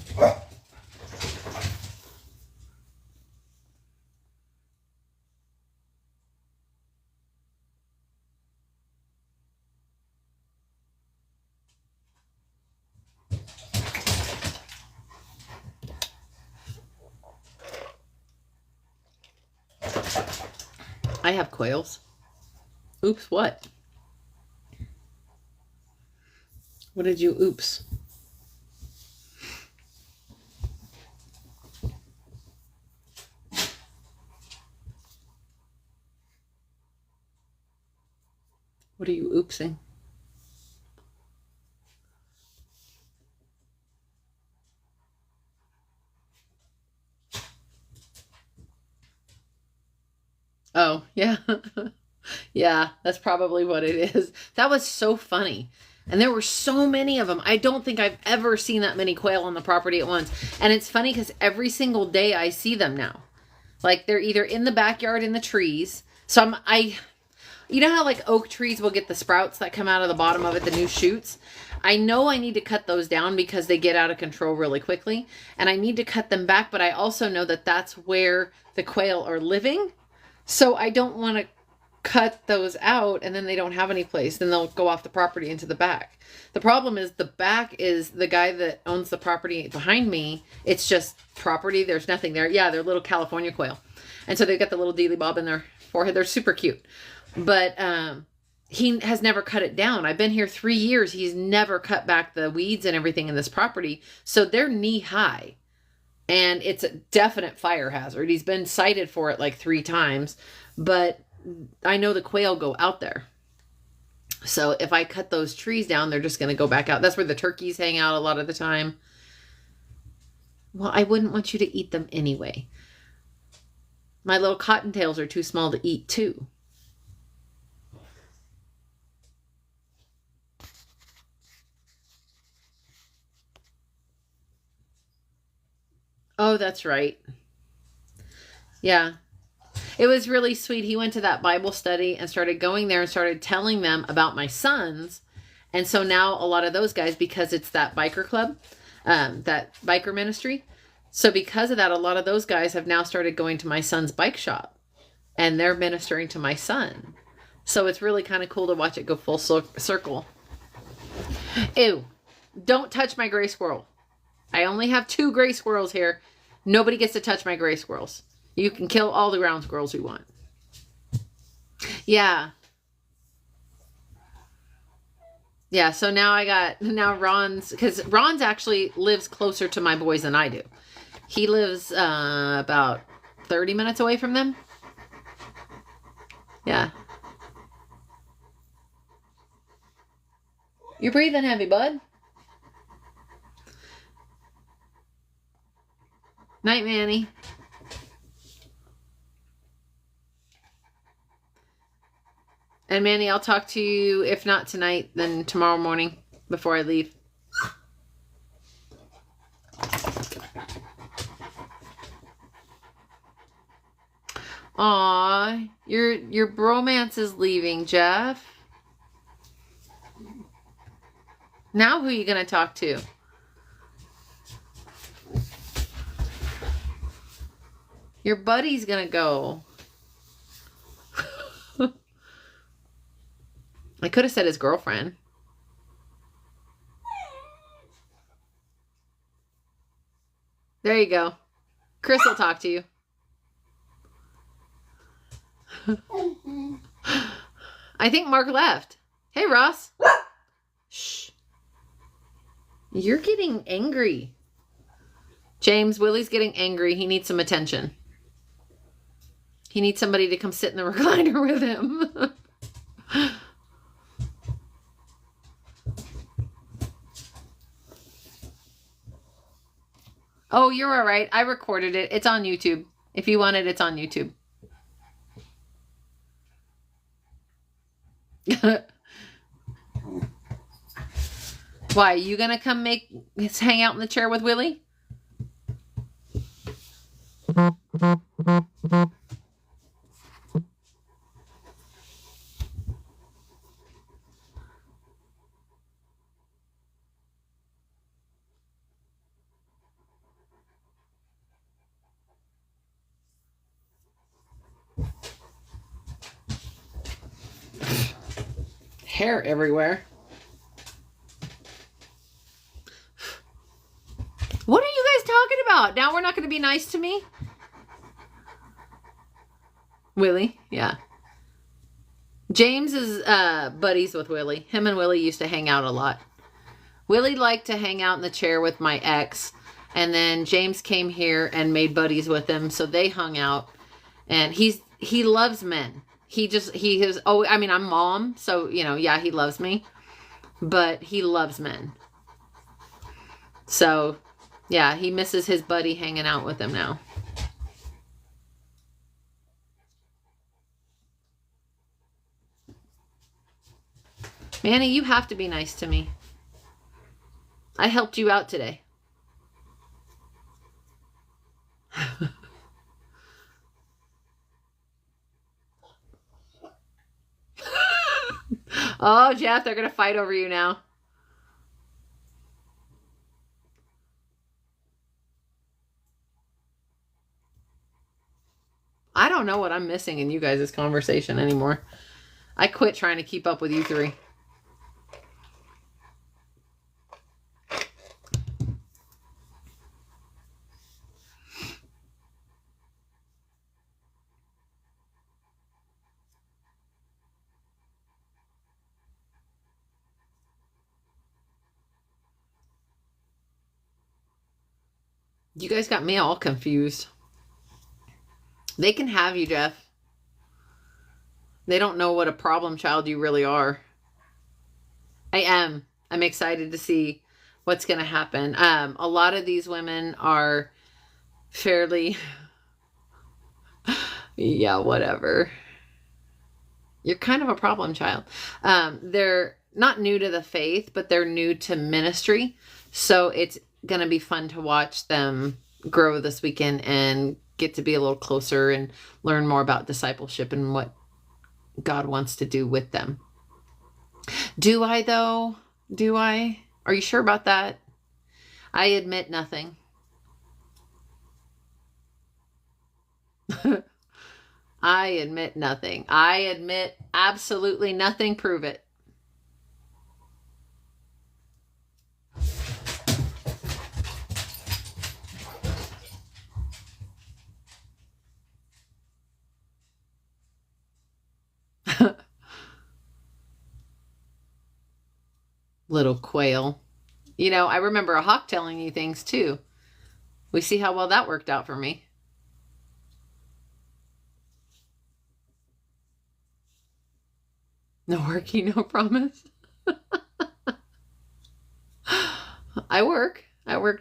I have quails. Oops, what? What did you oops? What are you oopsing? Oh, yeah. Yeah, that's probably what it is. That was so funny. And there were so many of them. I don't think I've ever seen that many quail on the property at once. And it's funny because every single day I see them now. Like they're either in the backyard in the trees. So you know how like oak trees will get the sprouts that come out of the bottom of it, the new shoots? I know I need to cut those down because they get out of control really quickly, and I need to cut them back, but I also know that that's where the quail are living. So I don't want to cut those out and then they don't have any place. Then they'll go off the property into the back. The problem is the back is the guy that owns the property behind me. It's just property. There's nothing there. Yeah, they're little California quail. And so they've got the little dealy bob in their forehead. They're super cute. But he has never cut it down. I've been here 3 years. He's never cut back the weeds and everything in this property. So they're knee high. And it's a definite fire hazard. He's been cited for it like 3 times. But I know the quail go out there. So if I cut those trees down, they're just going to go back out. That's where the turkeys hang out a lot of the time. Well, I wouldn't want you to eat them anyway. My little cottontails are too small to eat too. Oh, that's right. Yeah. It was really sweet. He went to that Bible study and started going there and started telling them about my sons. And so now a lot of those guys, because it's that biker club, that biker ministry. So because of that, a lot of those guys have now started going to my son's bike shop and they're ministering to my son. So it's really kind of cool to watch it go full circle. Ew, don't touch my gray squirrel. I only have 2 gray squirrels here. Nobody gets to touch my gray squirrels. You can kill all the ground squirrels you want. Yeah. Yeah, so now Ron's, because Ron's actually lives closer to my boys than I do. He lives about 30 minutes away from them. Yeah. You're breathing heavy, bud. Night, Manny. And Manny, I'll talk to you, if not tonight, then tomorrow morning before I leave. Aw, your bromance is leaving, Jeff. Now who are you going to talk to? Your buddy's going to go. I could have said his girlfriend. There you go. Chris will talk to you. I think Mark left. Hey, Ross. Shh. You're getting angry. James, Willie's getting angry. He needs some attention. He needs somebody to come sit in the recliner with him. Oh, you're all right. I recorded it. It's on YouTube. If you want it, it's on YouTube. Why? You gonna come hang out in the chair with Willie? Hair everywhere. What are you guys talking about? Now we're not going to be nice to me? Willie? Yeah. James is buddies with Willie. Him and Willie used to hang out a lot. Willie liked to hang out in the chair with my ex. And then James came here and made buddies with him. So they hung out. And he loves men. I'm mom. So, yeah, he loves me. But he loves men. So, yeah, he misses his buddy hanging out with him now. Manny, you have to be nice to me. I helped you out today. Oh, Jeff, they're going to fight over you now. don't know what I'm missing in you guys' conversation anymore. I quit trying to keep up with you three. You guys got me all confused. They can have you, Jeff. They don't know what a problem child you really are. I am. I'm excited to see what's going to happen. A lot of these women are fairly, yeah, whatever. You're kind of a problem child. They're not new to the faith, but they're new to ministry. So it's going to be fun to watch them grow this weekend and get to be a little closer and learn more about discipleship and what God wants to do with them. Do I, though? Do I? Are you sure about that? I admit nothing. I admit nothing. I admit absolutely nothing. Prove it. Little quail. You know, I remember a hawk telling you things too. We see how well that worked out for me. No worky, no promise. I work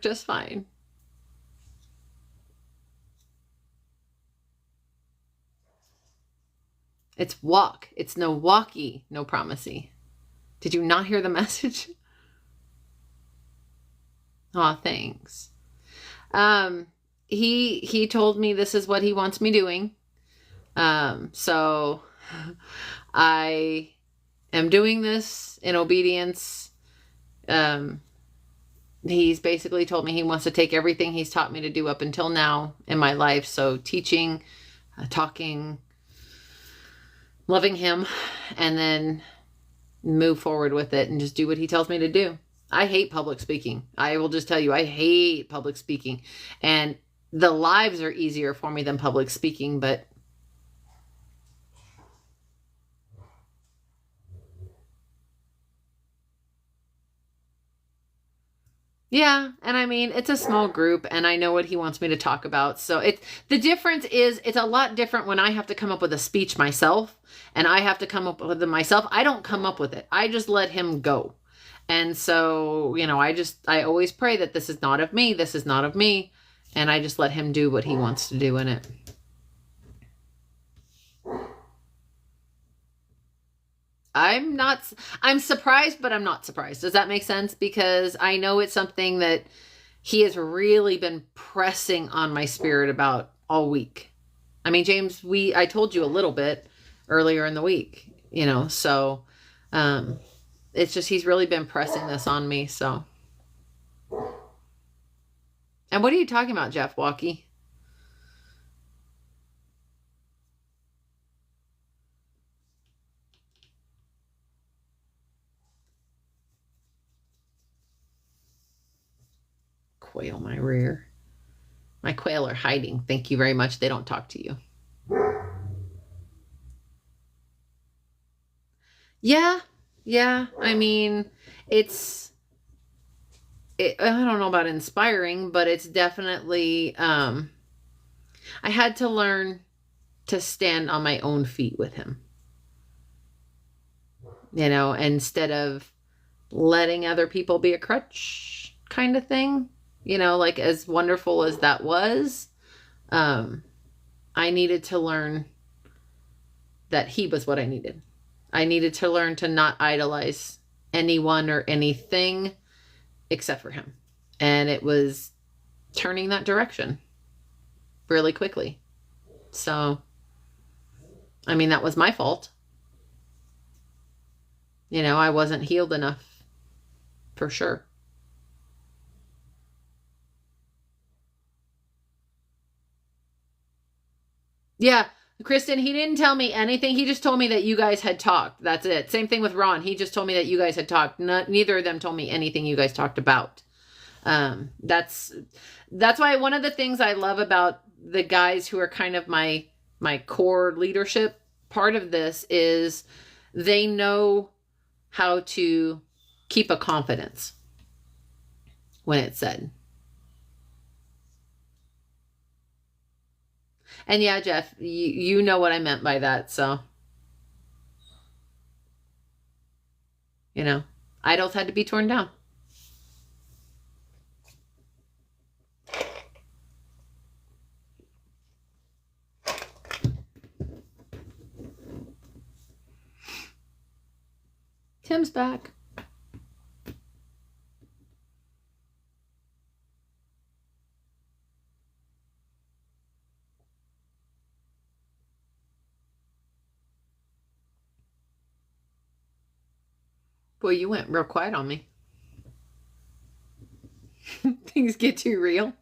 just fine. It's walk. It's no walkie, no promisey. Did you not hear the message? Aw, thanks. He told me this is what he wants me doing. So I am doing this in obedience. He's basically told me he wants to take everything he's taught me to do up until now in my life. So teaching, talking, loving him, and then move forward with it and just do what he tells me to do. I hate public speaking. I will just tell you, I hate public speaking. And the lives are easier for me than public speaking, but yeah, and I mean, it's a small group and I know what he wants me to talk about. So the difference is it's a lot different when I have to come up with a speech myself and I have to come up with it myself. I don't come up with it. I just let him go. And so, you know, I always pray that this is not of me. This is not of me. And I just let him do what he wants to do in it. I'm surprised, but I'm not surprised. Does that make sense? Because I know it's something that he has really been pressing on my spirit about all week. I mean, James, I told you a little bit earlier in the week, you know, so, it's just, he's really been pressing this on me. So, and what are you talking about, Jeff Walkie? Quail my rear. My quail are hiding. Thank you very much. They don't talk to you. Yeah. Yeah. I mean, I don't know about inspiring, but it's definitely, I had to learn to stand on my own feet with him, you know, instead of letting other people be a crutch kind of thing, you know, like as wonderful as that was, I needed to learn that he was what I needed. I needed to learn to not idolize anyone or anything except for him. And it was turning that direction really quickly. So, I mean, that was my fault. You know, I wasn't healed enough for sure. Yeah. Kristen, he didn't tell me anything. He just told me that you guys had talked. That's it. Same thing with Ron. He just told me that you guys had talked. Neither of them told me anything you guys talked about. That's why one of the things I love about the guys who are kind of my core leadership part of this is they know how to keep a confidence when it's said. And yeah, Jeff, you know what I meant by that. So, you know, idols had to be torn down. Tim's back. Boy, you went real quiet on me. Things get too real.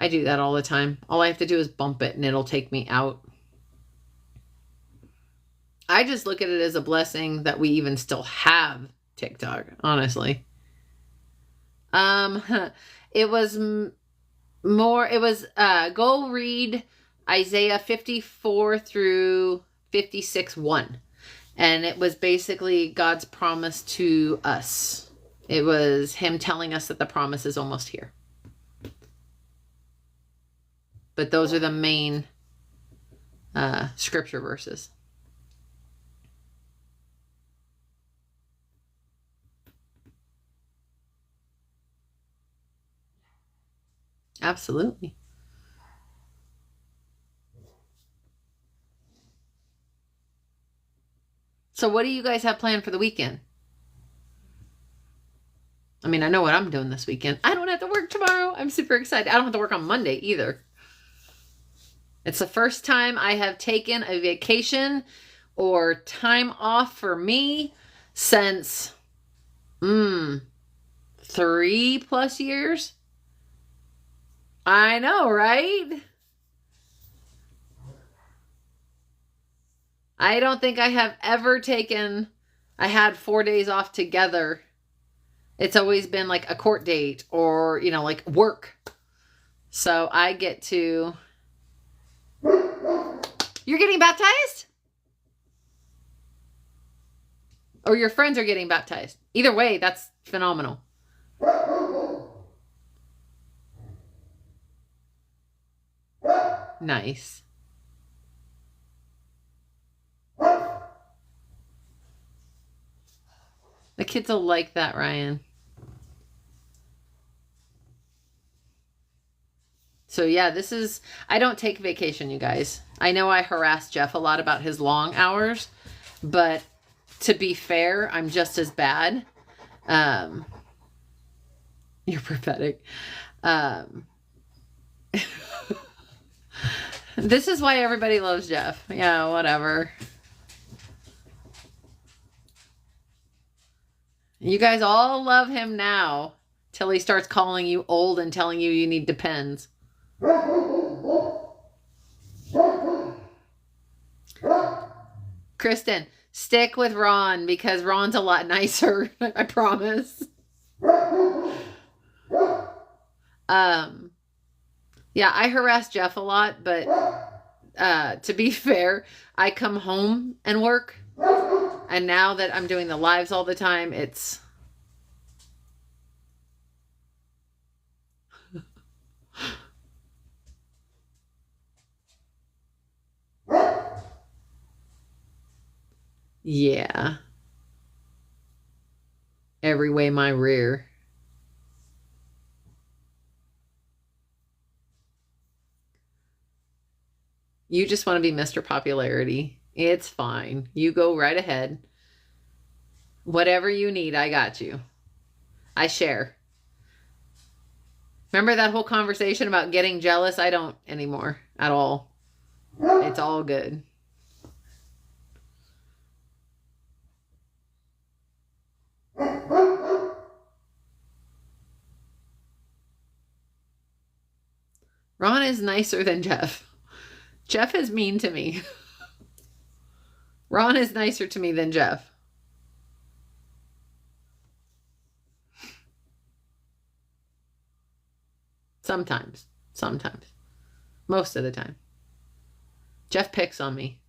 I do that all the time. All I have to do is bump it and it'll take me out. I just look at it as a blessing that we even still have TikTok, honestly. It was go read Isaiah 54 through 56:1. And it was basically God's promise to us. It was him telling us that the promise is almost here. But those are the main scripture verses. Absolutely. So what do you guys have planned for the weekend? I mean, I know what I'm doing this weekend. I don't have to work tomorrow. I'm super excited. I don't have to work on Monday either. It's the first time I have taken a vacation or time off for me since 3+ years. I know, right? I don't think I have ever I had 4 days off together. It's always been like a court date or, like work. So I get to... You're getting baptized? Or your friends are getting baptized? Either way, that's phenomenal. Nice. The kids will like that, Ryan. So yeah, I don't take vacation, you guys. I know I harass Jeff a lot about his long hours, but to be fair, I'm just as bad. You're prophetic. This is why everybody loves Jeff. Yeah, whatever. You guys all love him now till he starts calling you old and telling you need Depends. Kristen, stick with Ron because Ron's a lot nicer. I promise. Yeah, I harass Jeff a lot, but to be fair, I come home and work. And now that I'm doing the lives all the time, it's... Yeah. Every way my rear. You just want to be Mr. Popularity. It's fine. You go right ahead. Whatever you need, I got you. I share. Remember that whole conversation about getting jealous? I don't anymore at all. It's all good. Ron is nicer than Jeff. Jeff is mean to me. Ron is nicer to me than Jeff. Sometimes. Sometimes. Most of the time. Jeff picks on me.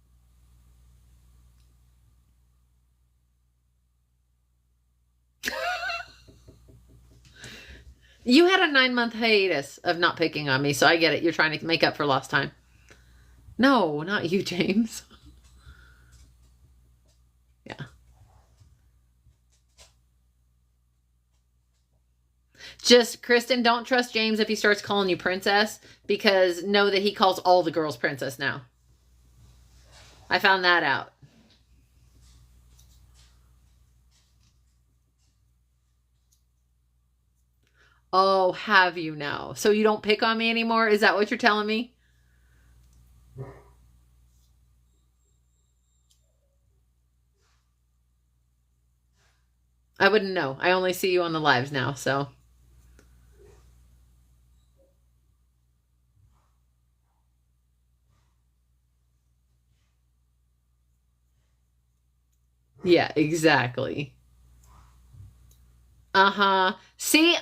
You had a 9-month hiatus of not picking on me, so I get it. You're trying to make up for lost time. No, not you, James. Yeah. Just, Kristen, don't trust James if he starts calling you princess, because know that he calls all the girls princess now. I found that out. Oh, have you now? So you don't pick on me anymore? Is that what you're telling me? I wouldn't know. I only see you on the lives now, so. Yeah, exactly. Uh-huh. See,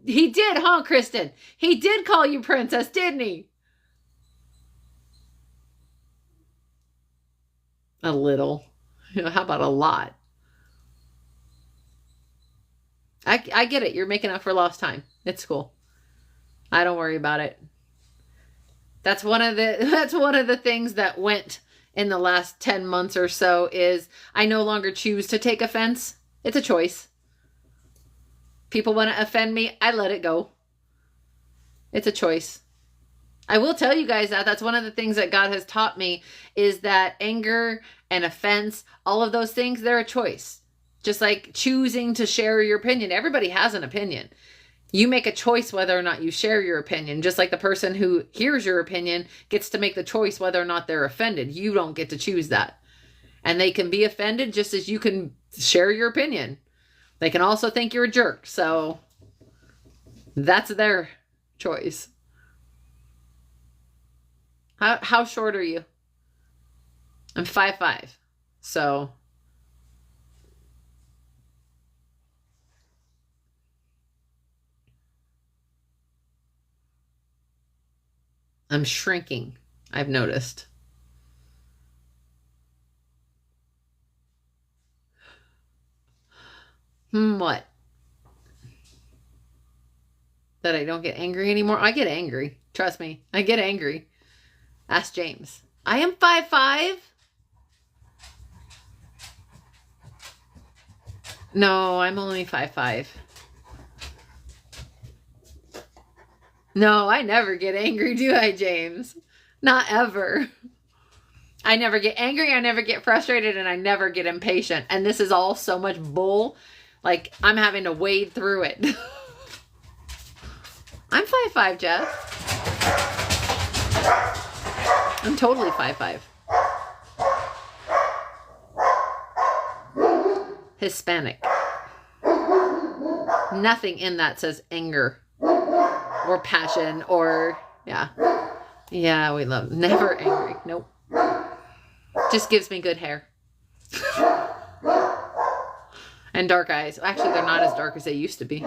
he did, huh, Kristen? He did call you princess, didn't he? A little. How about a lot? I get it. You're making up for lost time. It's cool. I don't worry about it. That's one of the things that went in the last 10 months or so is I no longer choose to take offense. It's a choice. People want to offend me, I let it go. It's a choice. I will tell you guys that that's one of the things that God has taught me is that anger and offense, all of those things, they're a choice. Just like choosing to share your opinion. Everybody has an opinion. You make a choice whether or not you share your opinion. Just like the person who hears your opinion gets to make the choice whether or not they're offended. You don't get to choose that. And they can be offended just as you can share your opinion. They can also think you're a jerk. So that's their choice. How short are you? I'm 5'5". So I'm shrinking, I've noticed. What? That I don't get angry anymore? I get angry. Trust me. I get angry. Ask James. I am 5'5". No, I'm only 5'5". No, I never get angry, do I, James? Not ever. I never get angry, I never get frustrated, and I never get impatient. And this is all so much bull. Like, I'm having to wade through it. I'm 5'5", Jeff. I'm totally 5'5". Hispanic. Nothing in that says anger or passion or, yeah. Yeah, we love, never angry. Nope. Just gives me good hair. And dark eyes. Actually, they're not as dark as they used to be.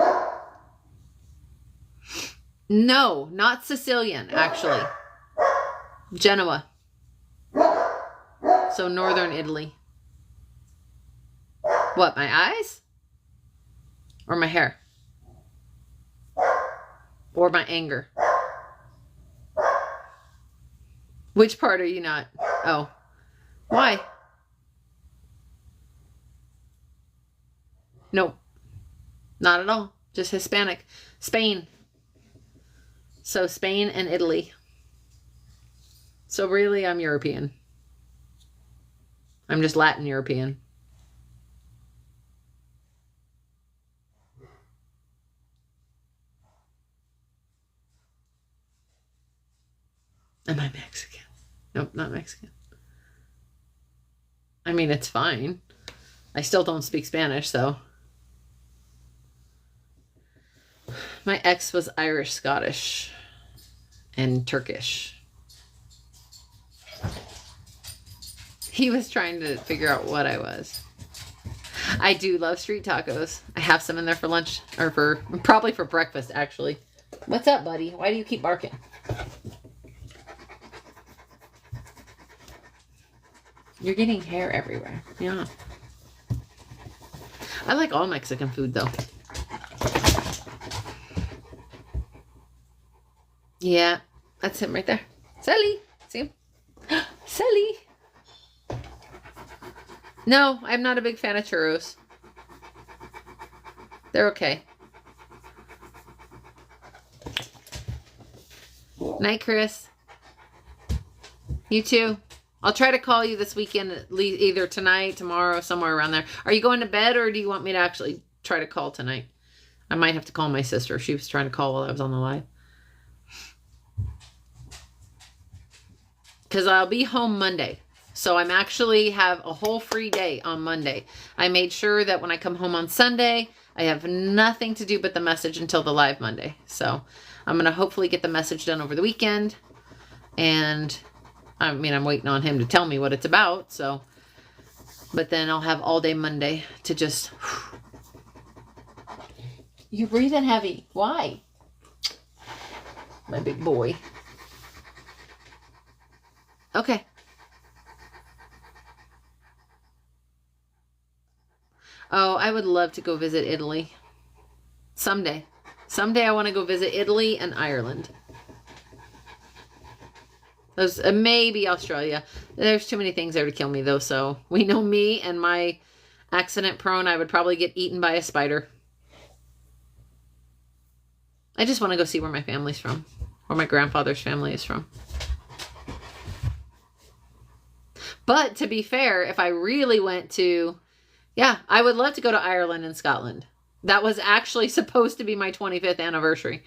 No, not Sicilian, actually. Genoa. So northern Italy. What, my eyes? Or my hair? Or my anger? Which part are you not? Oh. Why? Nope. Not at all. Just Hispanic. Spain. So Spain and Italy. So really, I'm European. I'm just Latin European. Am I Mexican? Nope, not Mexican. I mean, it's fine. I still don't speak Spanish, so. My ex was Irish Scottish. and Turkish. He was trying to figure out what I was. I do love street tacos. I have some in there for lunch, or probably for breakfast, actually. What's up, buddy? Why do you keep barking? You're getting hair everywhere. Yeah. I like all Mexican food, though. Yeah, that's him right there. Sally. See him? Sally. No, I'm not a big fan of churros. They're okay. Night, Chris. You too. I'll try to call you this weekend, at least either tonight, tomorrow, somewhere around there. Are you going to bed, or do you want me to actually try to call tonight? I might have to call my sister. She was trying to call while I was on the live. Because I'll be home Monday. So I'm actually have a whole free day on Monday. I made sure that when I come home on Sunday, I have nothing to do but the message until the live Monday. So I'm going to hopefully get the message done over the weekend. And I mean, I'm waiting on him to tell me what it's about. So, but then I'll have all day Monday to just... You're breathing heavy. Why? My big boy. Okay. Oh, I would love to go visit Italy. Someday. Someday I want to go visit Italy and Ireland. Those, maybe Australia. There's too many things there to kill me, though, so we know me and my accident prone. I would probably get eaten by a spider. I just want to go see where my family's from. Where my grandfather's family is from. But to be fair, if I really went to... Yeah, I would love to go to Ireland and Scotland. That was actually supposed to be my 25th anniversary.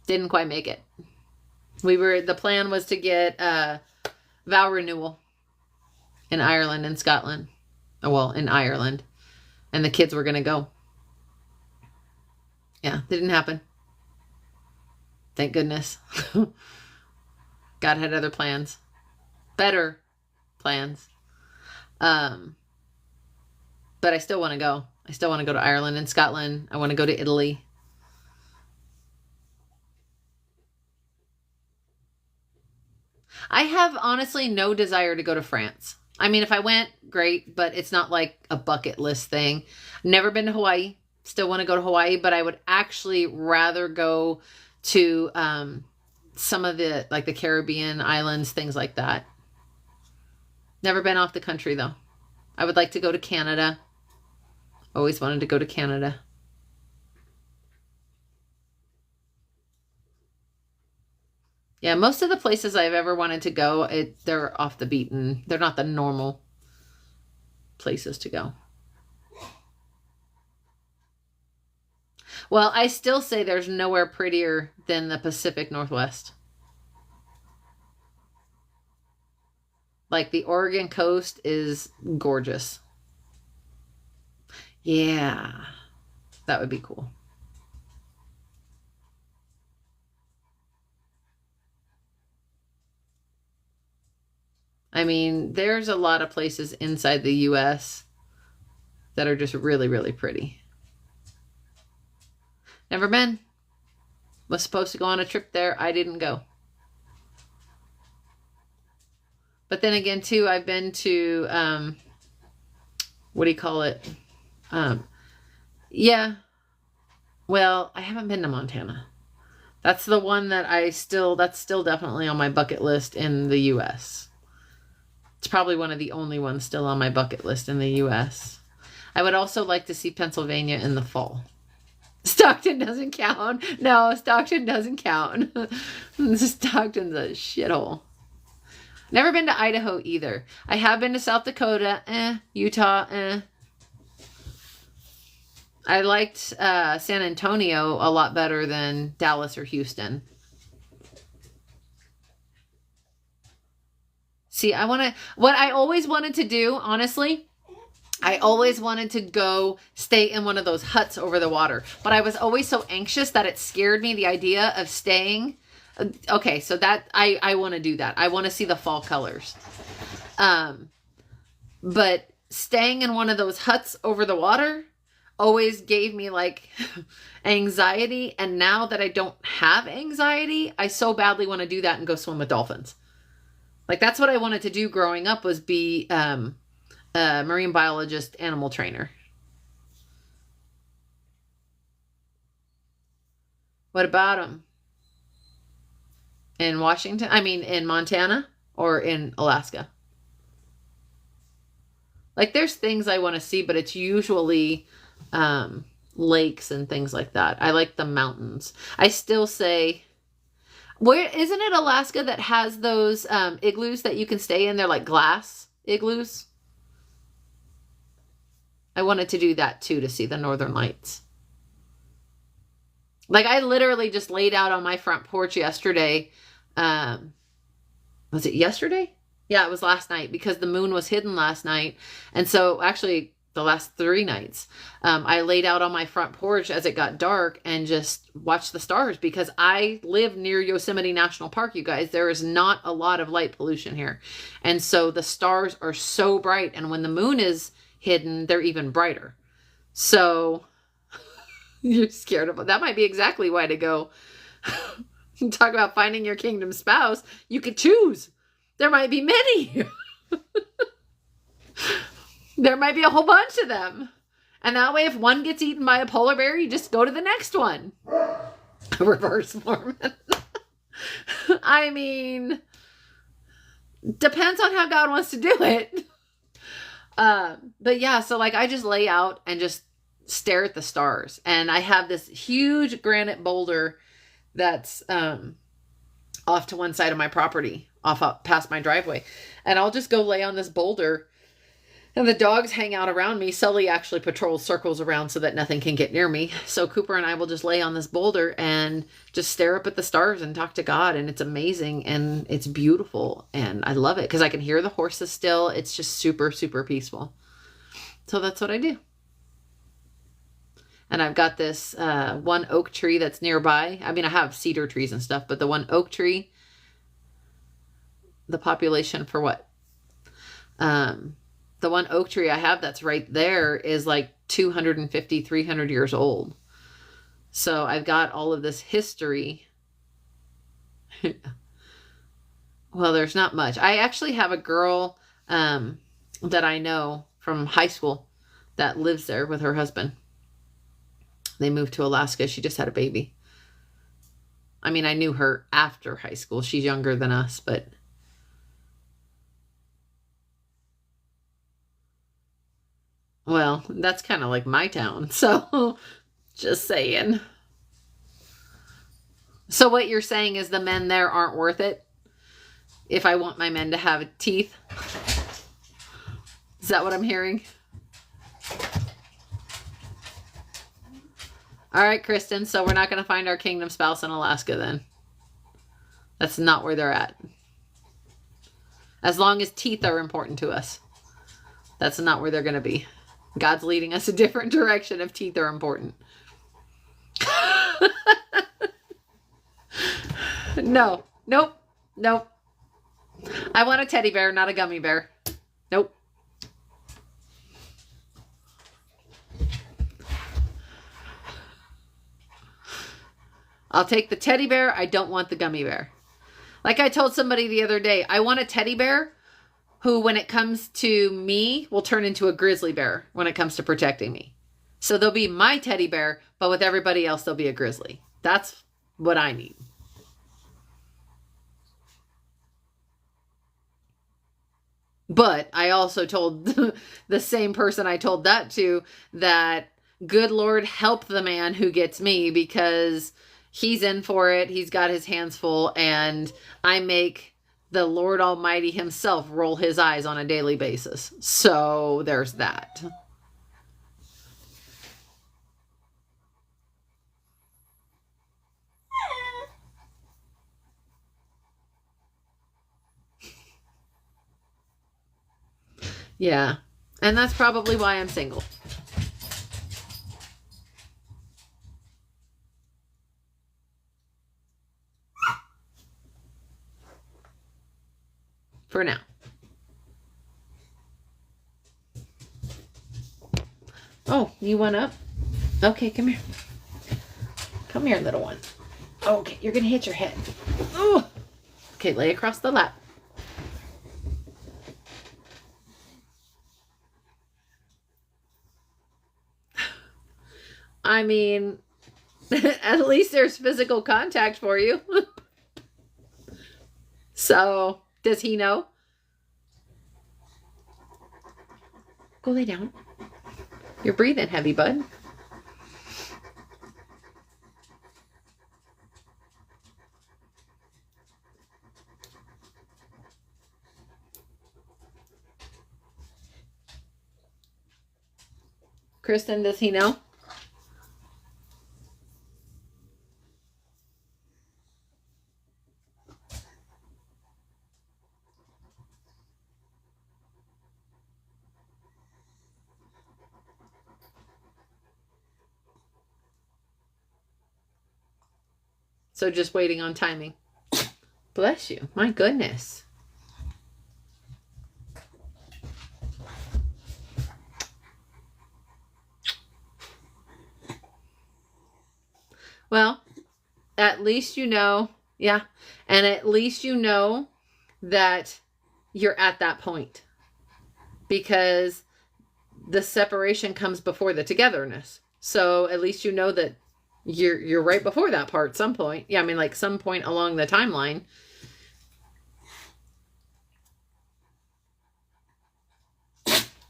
Didn't quite make it. The plan was to get vow renewal in Ireland and Scotland. Well, in Ireland. And the kids were going to go. Yeah, didn't happen. Thank goodness. God had other plans. Better plans. But I still want to go. I still want to go to Ireland and Scotland. I want to go to Italy. I have honestly no desire to go to France. I mean, if I went, great, but it's not like a bucket list thing. Never been to Hawaii. Still want to go to Hawaii, but I would actually rather go to some of the, like the Caribbean islands, things like that. Never been off the country, though. I would like to go to Canada. Always wanted to go to Canada. Yeah, most of the places I've ever wanted to go, they're off the beaten. They're not the normal places to go. Well, I still say there's nowhere prettier than the Pacific Northwest. Like the Oregon coast is gorgeous. Yeah, that would be cool. I mean, there's a lot of places inside the U.S. that are just really, really pretty. Never been. Was supposed to go on a trip there. I didn't go. But then again, too, I've been to, what do you call it? Yeah. Well, I haven't been to Montana. That's the one that that's still definitely on my bucket list in the U.S. It's probably one of the only ones still on my bucket list in the U.S. I would also like to see Pennsylvania in the fall. Stockton doesn't count. No, Stockton doesn't count. Stockton's a shithole. Never been to Idaho either. I have been to South Dakota, Utah, I liked San Antonio a lot better than Dallas or Houston. See, what I always wanted to do, honestly, I always wanted to go stay in one of those huts over the water. But I was always so anxious that it scared me, the idea of staying Okay, so that I want to do that. I want to see the fall colors. But staying in one of those huts over the water always gave me like anxiety. And now that I don't have anxiety, I so badly want to do that and go swim with dolphins. Like that's what I wanted to do growing up, was be a marine biologist, animal trainer. What about them? In Washington? I mean, in Montana or in Alaska? Like there's things I want to see, but it's usually lakes and things like that. I like the mountains. I still say, where isn't it Alaska that has those igloos that you can stay in? They're like glass igloos. I wanted to do that too, to see the northern lights. Like I literally just laid out on my front porch yesterday. Was it yesterday? Yeah, it was last night, because the moon was hidden last night. And so actually the last 3 nights, I laid out on my front porch as it got dark and just watched the stars, because I live near Yosemite National Park, you guys. There is not a lot of light pollution here. And so the stars are so bright. And when the moon is hidden, they're even brighter. So you're scared of it. That might be exactly why to go. Talk about finding your kingdom spouse. You could choose. There might be many. There might be a whole bunch of them. And that way, if one gets eaten by a polar bear, you just go to the next one. Reverse Mormon. I mean, depends on how God wants to do it. But yeah, so like I just lay out and just stare at the stars. And I have this huge granite boulder that's off to one side of my property, off past my driveway. And I'll just go lay on this boulder, and the dogs hang out around me. Sully actually patrols circles around so that nothing can get near me. So Cooper and I will just lay on this boulder and just stare up at the stars and talk to God. And it's amazing and it's beautiful. And I love it because I can hear the horses still. It's just super, super peaceful. So that's what I do. And I've got this one oak tree that's nearby. I mean, I have cedar trees and stuff, but the one oak tree, the population for what? The one oak tree I have that's right there is like 250, 300 years old. So I've got all of this history. Well, there's not much. I actually have a girl that I know from high school that lives there with her husband. They moved to Alaska. She just had a baby. I mean, I knew her after high school. She's younger than us, but... Well, that's kind of like my town. So, just saying. So what you're saying is the men there aren't worth it? If I want my men to have teeth? Is that what I'm hearing? All right, Kristen. So we're not going to find our kingdom spouse in Alaska then. That's not where they're at. As long as teeth are important to us. That's not where they're going to be. God's leading us a different direction if teeth are important. No. Nope. Nope. I want a teddy bear, not a gummy bear. Nope. I'll take the teddy bear. I don't want the gummy bear. Like I told somebody the other day, I want a teddy bear who, when it comes to me, will turn into a grizzly bear when it comes to protecting me. So they'll be my teddy bear, but with everybody else, they'll be a grizzly. That's what I need. But I also told the same person I told that to that, good Lord, help the man who gets me, because he's in for it. He's got his hands full, and I make the Lord Almighty himself roll his eyes on a daily basis. So there's that. Yeah. And that's probably why I'm single. for now. Oh, you went up? Okay, come here. Come here, little one. Okay, you're going to hit your head. Oh. Okay, lay across the lap. I mean, at least there's physical contact for you. So, does he know? Go lay down. You're breathing heavy, bud. Kristen, does he know? So just waiting on timing. Bless you. My goodness. Well, at least you know. Yeah. And at least you know that you're at that point. Because the separation comes before the togetherness. So at least you know that you're right before that part, some point. Yeah, I mean, like some point along the timeline.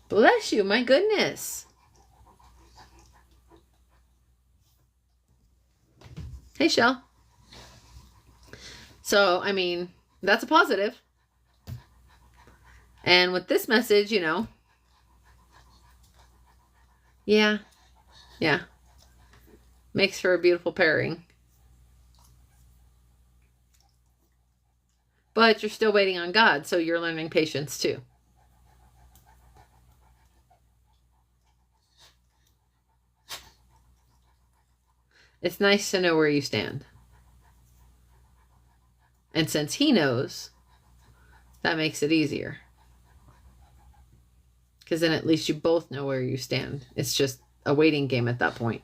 Bless you, my goodness. Hey, Shell. So, I mean, that's a positive. And with this message, you know, yeah, makes for a beautiful pairing. But you're still waiting on God, so you're learning patience too. It's nice to know where you stand. And since he knows, that makes it easier. Because then at least you both know where you stand. It's just a waiting game at that point.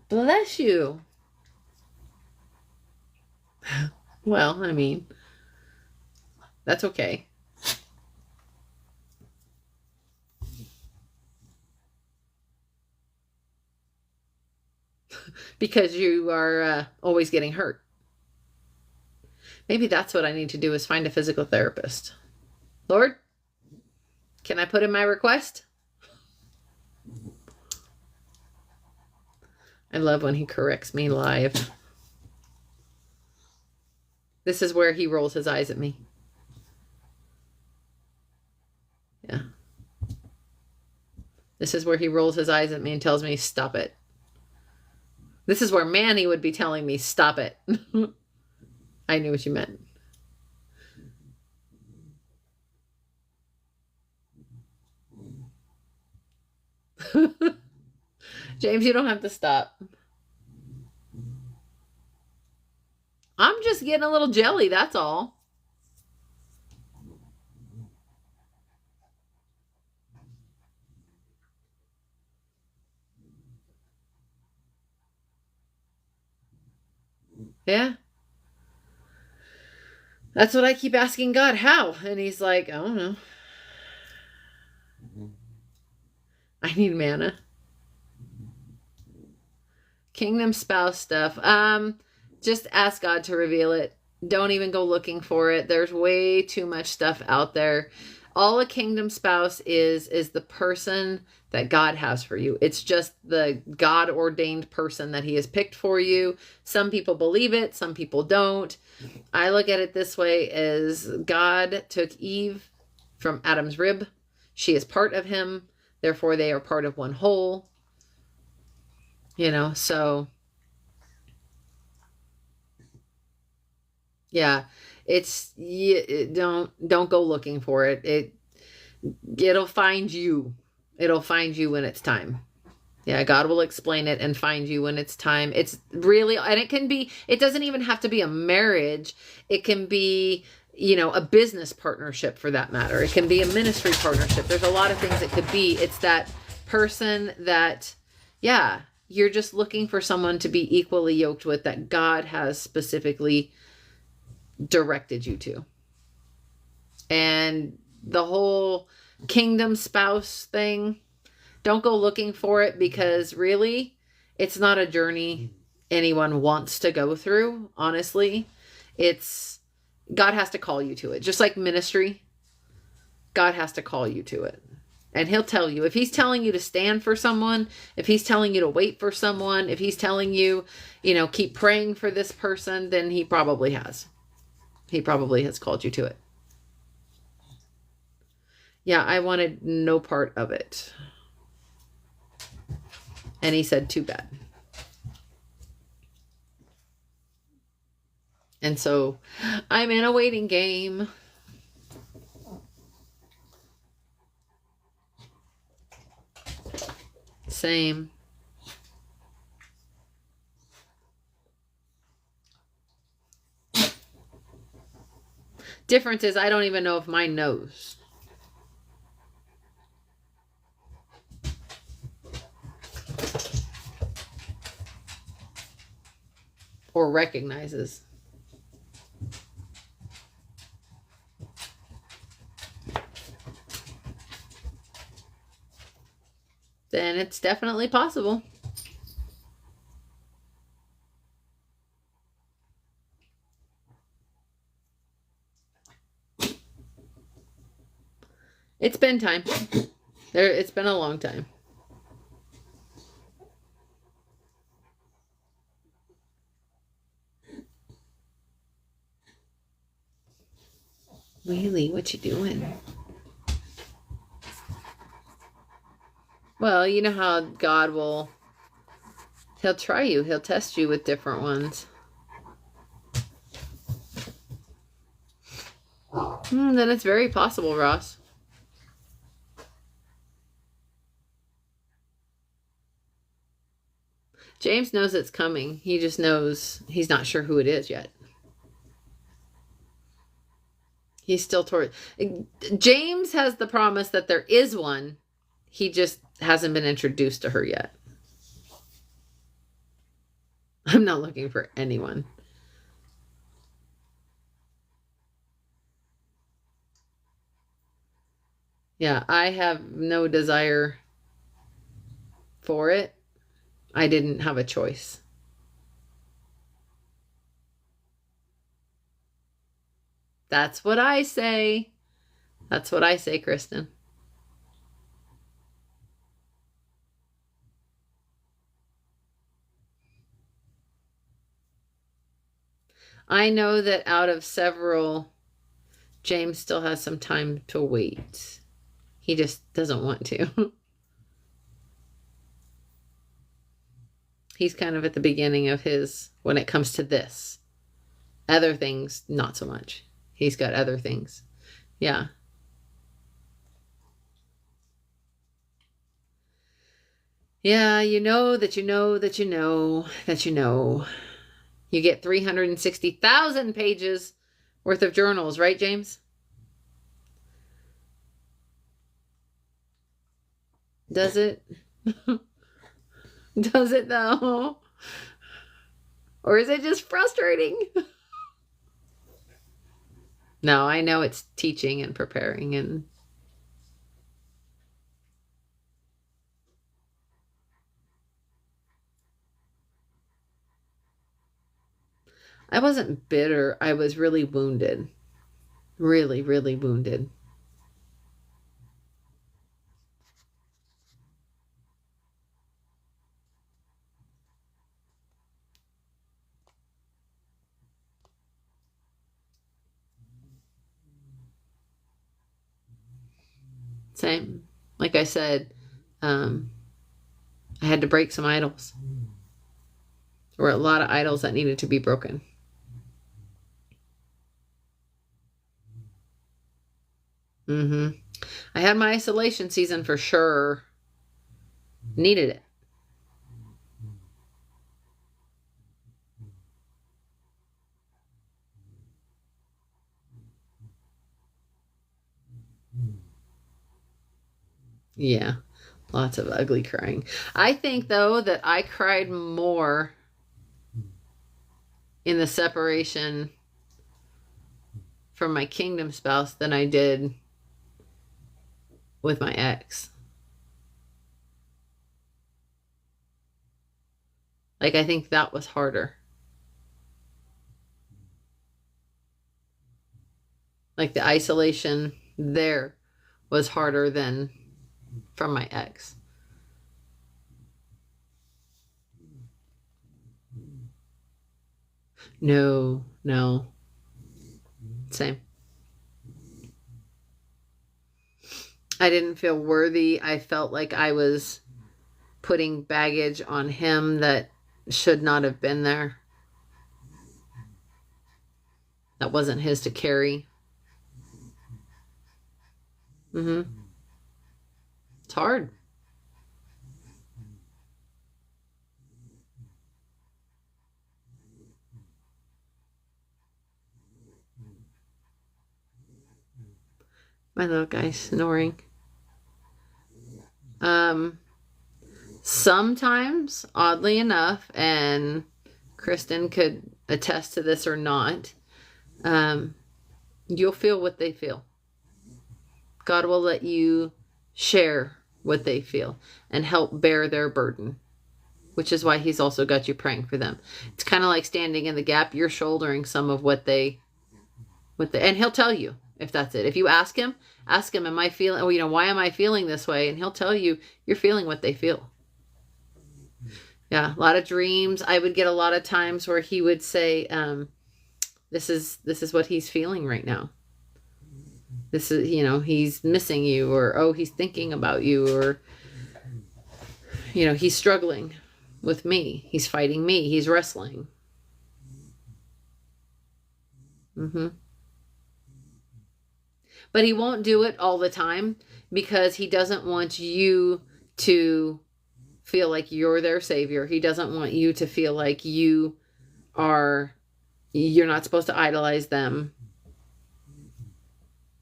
Bless you. Well, I mean, that's okay. Because you are always getting hurt. Maybe that's what I need to do is find a physical therapist. Lord, can I put in my request? I love when he corrects me live. This is where he rolls his eyes at me. Yeah. This is where he rolls his eyes at me and tells me, stop it. This is where Manny would be telling me, stop it. I knew what you meant. James, you don't have to stop. I'm just getting a little jelly, that's all. Yeah. That's what I keep asking God, how? And he's like, I don't know. I need manna. Kingdom spouse stuff. Just ask God to reveal it. Don't even go looking for it. There's way too much stuff out there. All a kingdom spouse is the person that God has for you. It's just the God ordained person that he has picked for you. Some people believe it, some people don't. I look at it this way as God took Eve from Adam's rib. She is part of him. Therefore, they are part of one whole. You know, so yeah, don't go looking for it. It'll find you. It'll find you when it's time. Yeah, God will explain it and find you when it's time. It's really, and it doesn't even have to be a marriage. It can be, a business partnership for that matter. It can be a ministry partnership. There's a lot of things it could be. It's that person that, yeah, you're just looking for someone to be equally yoked with, that God has specifically directed you to. And the whole kingdom spouse thing, don't go looking for it, because really it's not a journey anyone wants to go through. Honestly, God has to call you to it. Just like ministry, God has to call you to it. And he'll tell you, if he's telling you to stand for someone, if he's telling you to wait for someone, if he's telling you, keep praying for this person, then he probably has. He probably has called you to it. Yeah, I wanted no part of it. And he said, too bad. And so I'm in a waiting game. Same. Difference is I don't even know if mine knows. Or recognizes. Then it's definitely possible. It's been time. It's been a long time. Really? What you doing? Well, you know how God he'll try you. He'll test you with different ones. Then it's very possible, Ross. James knows it's coming. He just knows he's not sure who it is yet. He's still James has the promise that there is one. He just hasn't been introduced to her yet. I'm not looking for anyone. Yeah, I have no desire for it. I didn't have a choice. That's what I say. That's what I say, Kristen. I know that out of several, James still has some time to wait. He just doesn't want to. He's kind of at the beginning of his, when it comes to this. Other things, not so much. He's got other things. Yeah. Yeah, you know that you know that you know that you know. You get 360,000 pages worth of journals, right, James? Does it? Does it though? Or is it just frustrating? No, I know it's teaching and preparing and I wasn't bitter. I was really wounded. Really, really wounded. Same. Like I said, I had to break some idols. There were a lot of idols that needed to be broken. I had my isolation season for sure. Needed it. Yeah, lots of ugly crying. I think, though, that I cried more in the separation from my kingdom spouse than I did with my ex. Like, I think that was harder. Like, the isolation there was harder than from my ex. No. Same. I didn't feel worthy. I felt like I was putting baggage on him that should not have been there. That wasn't his to carry. It's hard. My little guy's snoring. Sometimes, oddly enough, and Kristen could attest to this or not, you'll feel what they feel. God will let you share what they feel and help bear their burden, which is why he's also got you praying for them. It's kind of like standing in the gap. You're shouldering some of what they, and he'll tell you if that's it. If you ask him, am I feeling, why am I feeling this way? And he'll tell you, you're feeling what they feel. Yeah, a lot of dreams. I would get a lot of times where he would say, this is what he's feeling right now. This is, he's missing you, or, oh, he's thinking about you, or, he's struggling with me. He's fighting me. He's wrestling. But he won't do it all the time because he doesn't want you to feel like you're their savior. He doesn't want you to feel like you're not supposed to idolize them.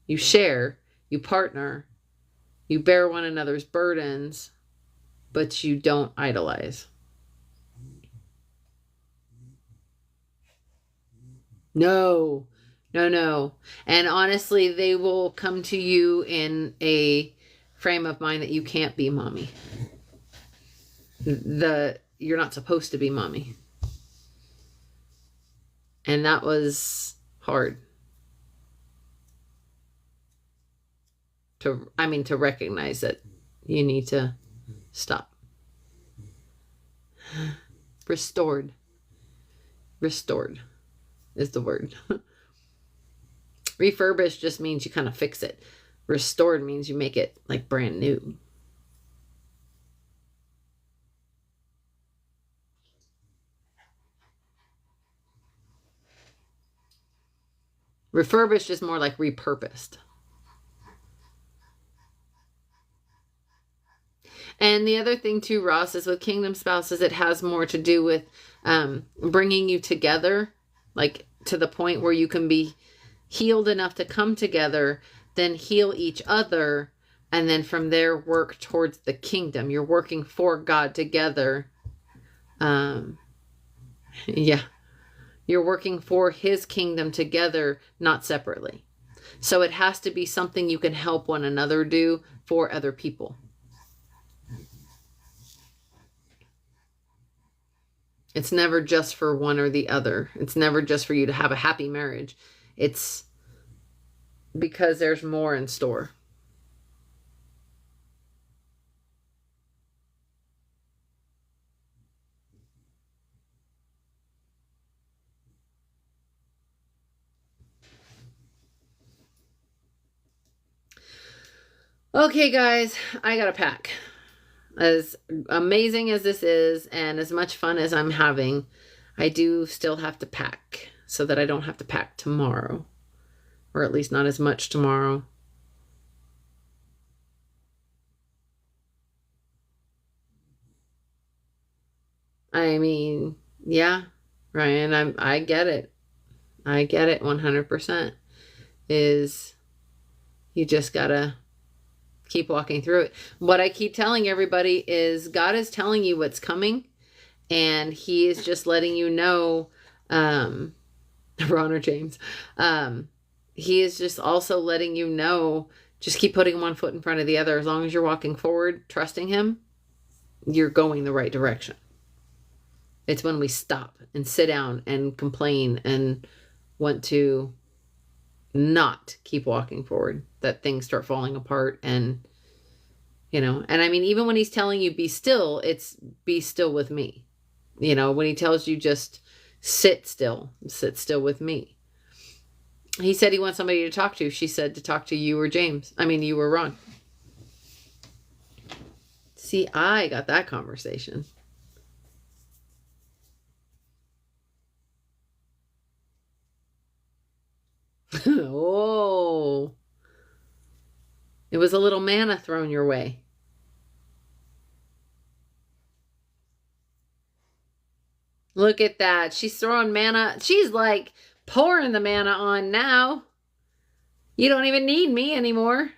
You share, you partner, you bear one another's burdens, but you don't idolize. No. And honestly, they will come to you in a frame of mind that you can't be mommy. You're not supposed to be mommy. And that was hard. To recognize that you need to stop. Restored is the word. Refurbished just means you kind of fix it. Restored means you make it like brand new. Refurbished is more like repurposed. And the other thing too, Ross, is with kingdom spouses, it has more to do with bringing you together, like to the point where you can be healed enough to come together, then heal each other, and then from there work towards the kingdom. You're working for God together. Yeah. You're working for his kingdom together, not separately. So it has to be something you can help one another do for other people. It's never just for one or the other. It's never just for you to have a happy marriage. It's because there's more in store. Okay, guys, I gotta pack. As amazing as this is, and as much fun as I'm having, I do still have to pack so that I don't have to pack tomorrow, or at least not as much tomorrow. I mean, yeah, Ryan, I get it. I get it 100%. Is you just gotta keep walking through it. What I keep telling everybody is God is telling you what's coming, and He is just letting you know, Ron or James, He is just also letting you know, just keep putting one foot in front of the other. As long as you're walking forward, trusting Him, you're going the right direction. It's when we stop and sit down and complain and want to not keep walking forward that things start falling apart. And and I mean, even when He's telling you be still, it's be still with me. When He tells you just sit still with me. He said He wants somebody to talk to. She said to talk to you or James. I mean, you or Ron. See, I got that conversation. Oh, it was a little manna thrown your way. Look at that. She's throwing manna. She's like pouring the manna on now. You don't even need me anymore.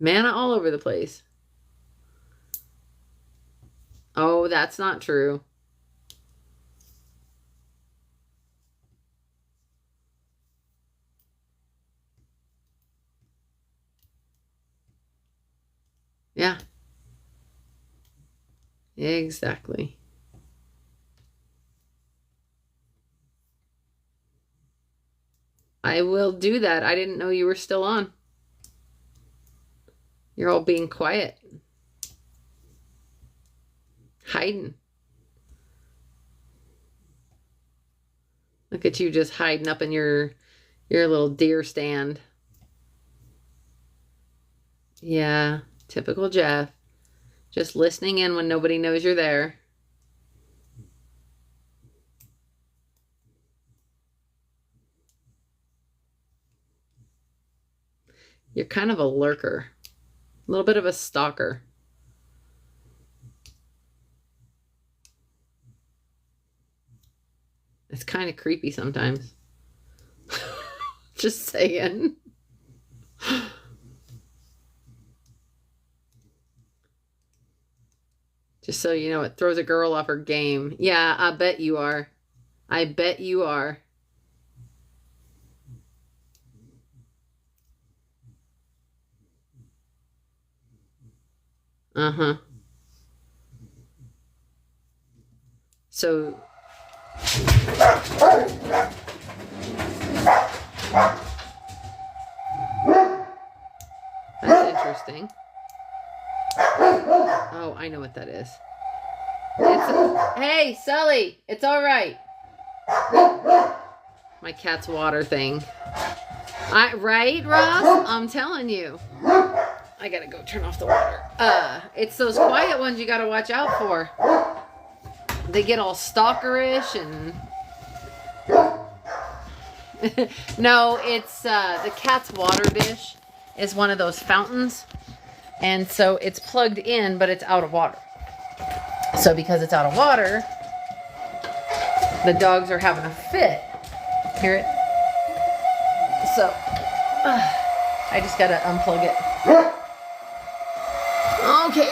Manna all over the place. Oh, that's not true. Yeah. Exactly. I will do that. I didn't know you were still on. You're all being quiet. Hiding. Look at you just hiding up in your little deer stand. Yeah, typical Jeff. Just listening in when nobody knows you're there. You're kind of a lurker. A little bit of a stalker. It's kind of creepy sometimes. Just saying. Just so you know, it throws a girl off her game. Yeah, I bet you are. I bet you are. Uh-huh. So... That's interesting. Oh, I know what that is. Hey, Sully, it's all right. My cat's water thing. Right, Ross? I'm telling you. I gotta go turn off the water. It's those quiet ones you gotta watch out for. They get all stalkerish and... No, it's the cat's water dish is one of those fountains. And so it's plugged in, but it's out of water. So because it's out of water, the dogs are having a fit. Hear it? So I just gotta unplug it. Okay.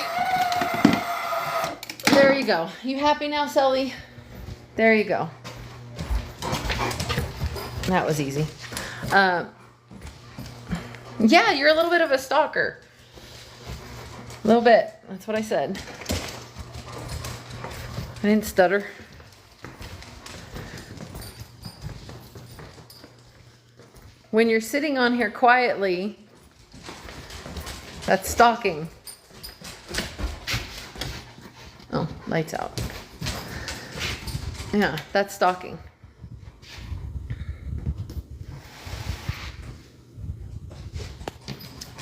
There you go. You happy now, Sully? There you go. That was easy. Yeah, you're a little bit of a stalker. A little bit. That's what I said. I didn't stutter. When you're sitting on here quietly, that's stalking. Oh, lights out. Yeah, that's stalking.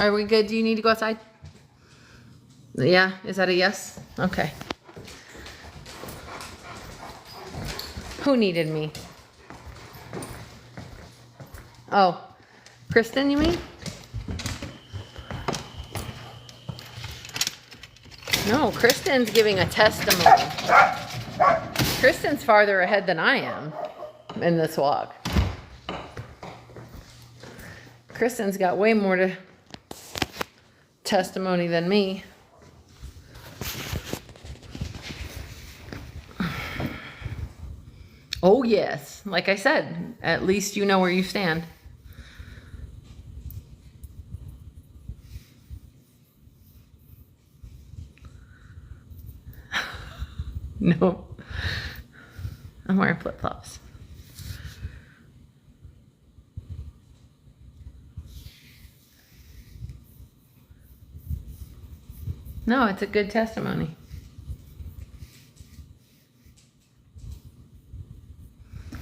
Are we good? Do you need to go outside? Yeah, is that a yes? Okay. Who needed me? Oh, Kristen, you mean? No, Kristen's giving a testimony. Kristen's farther ahead than I am in this walk. Kristen's got way more to testimony than me. Oh yes, like I said, at least you know where you stand. No, I'm wearing flip-flops. No, it's a good testimony.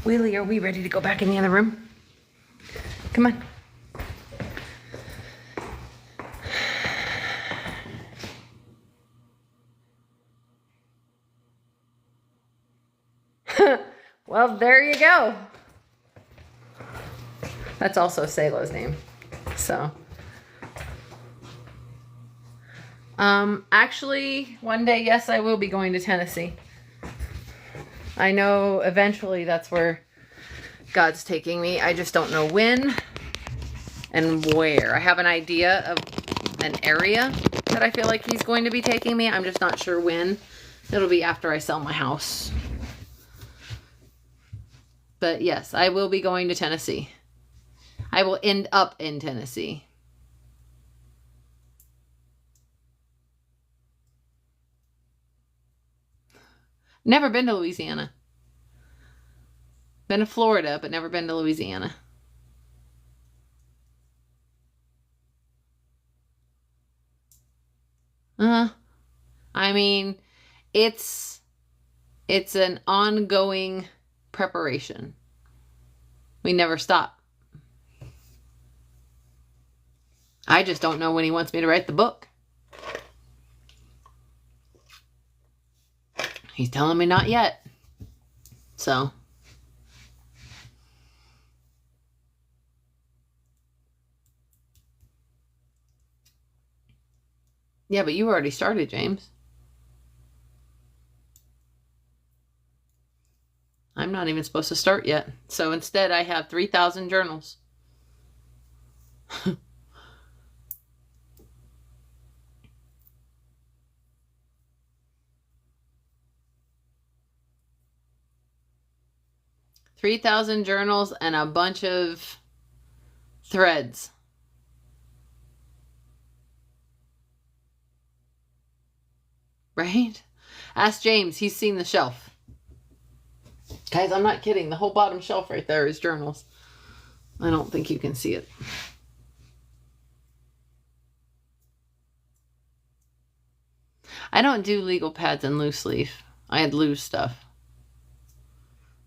Wheelie, are we ready to go back in the other room? Come on. Well, there you go. That's also Sayla's name. So. Actually, one day, yes, I will be going to Tennessee. I know eventually that's where God's taking me. I just don't know when and where. I have an idea of an area that I feel like he's going to be taking me. I'm just not sure when. It'll be after I sell my house. But yes, I will be going to Tennessee. I will end up in Tennessee. Never been to Louisiana. Been to Florida, but never been to Louisiana. I mean, it's an ongoing preparation. We never stop. I just don't know when he wants me to write the book. He's telling me not yet. So. Yeah, but you already started, James. I'm not even supposed to start yet. So instead, I have 3,000 journals. $3,000 journals and a bunch of threads. Right? Ask James. He's seen the shelf. Guys, I'm not kidding. The whole bottom shelf right there is journals. I don't think you can see it. I don't do legal pads and loose leaf. I had loose stuff.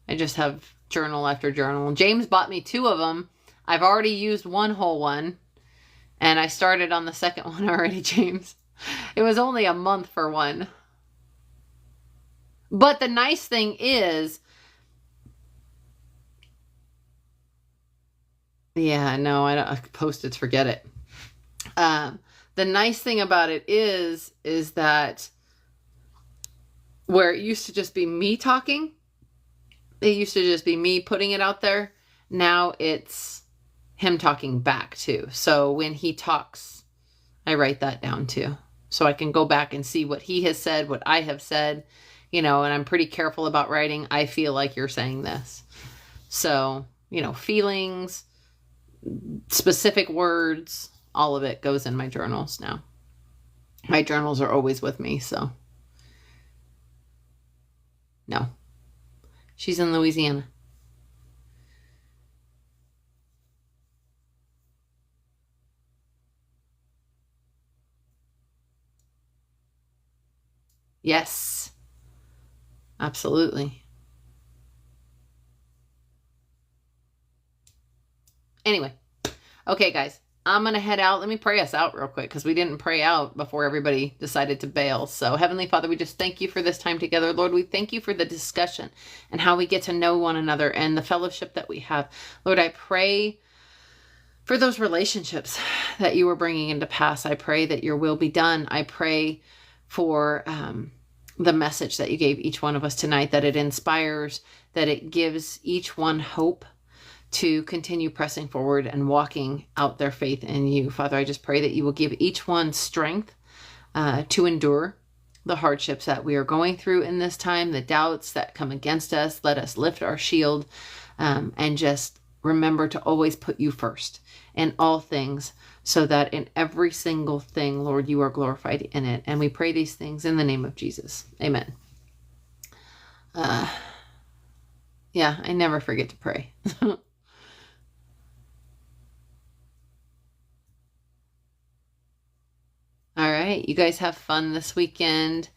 I just have journal after journal. James bought me 2 of them. I've already used one whole one. And I started on the second one already, James. It was only a month for one. But the nice thing is... Yeah, no, I don't... Post-its, forget it. The nice thing about it is that where it used to just be me talking, it used to just be me putting it out there. Now it's him talking back too. So when he talks, I write that down too. So I can go back and see what he has said, what I have said, and I'm pretty careful about writing. I feel like you're saying this. So, feelings, specific words, all of it goes in my journals now. My journals are always with me, so. No. She's in Louisiana. Yes. Absolutely. Anyway. Okay, guys. I'm going to head out. Let me pray us out real quick because we didn't pray out before everybody decided to bail. So Heavenly Father, we just thank you for this time together. Lord, we thank you for the discussion and how we get to know one another and the fellowship that we have. Lord, I pray for those relationships that you were bringing into pass. I pray that your will be done. I pray for the message that you gave each one of us tonight, that it inspires, that it gives each one hope to continue pressing forward and walking out their faith in you. Father, I just pray that you will give each one strength to endure the hardships that we are going through in this time, the doubts that come against us. Let us lift our shield and just remember to always put you first in all things, so that in every single thing, Lord, you are glorified in it. And we pray these things in the name of Jesus. Amen. Yeah, I never forget to pray. All right, you guys have fun this weekend.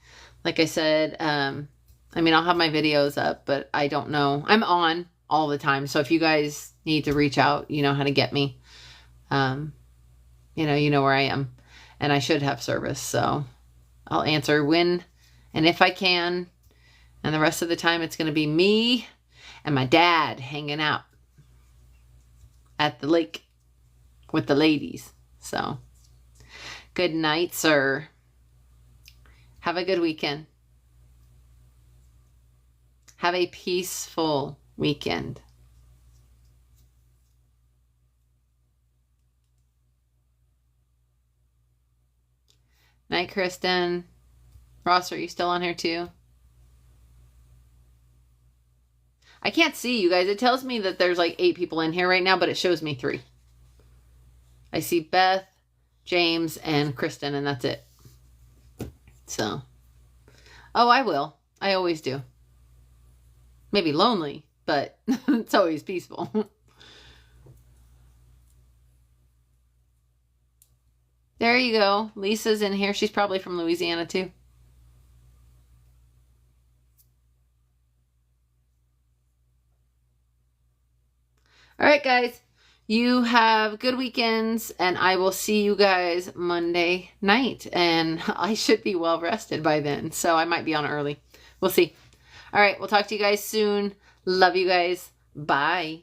Like I said, I mean, I'll have my videos up, but I don't know. I'm on all the time. So if you guys need to reach out, you know how to get me. You know where I am, and I should have service. So I'll answer when and if I can. And the rest of the time, it's going to be me and my dad hanging out at the lake with the ladies. So good night, sir. Have a good weekend. Have a peaceful weekend. Night, Kristen. Ross, are you still on here too? I can't see you guys. It tells me that there's like 8 people in here right now, but it shows me 3. I see Beth, James, and Kristen, and that's it. So, oh, I will. I always do. Maybe lonely, but it's always peaceful. There you go. Lisa's in here. She's probably from Louisiana too. All right, guys. You have good weekends, and I will see you guys Monday night. And I should be well rested by then, so I might be on early. We'll see. All right, we'll talk to you guys soon. Love you guys. Bye.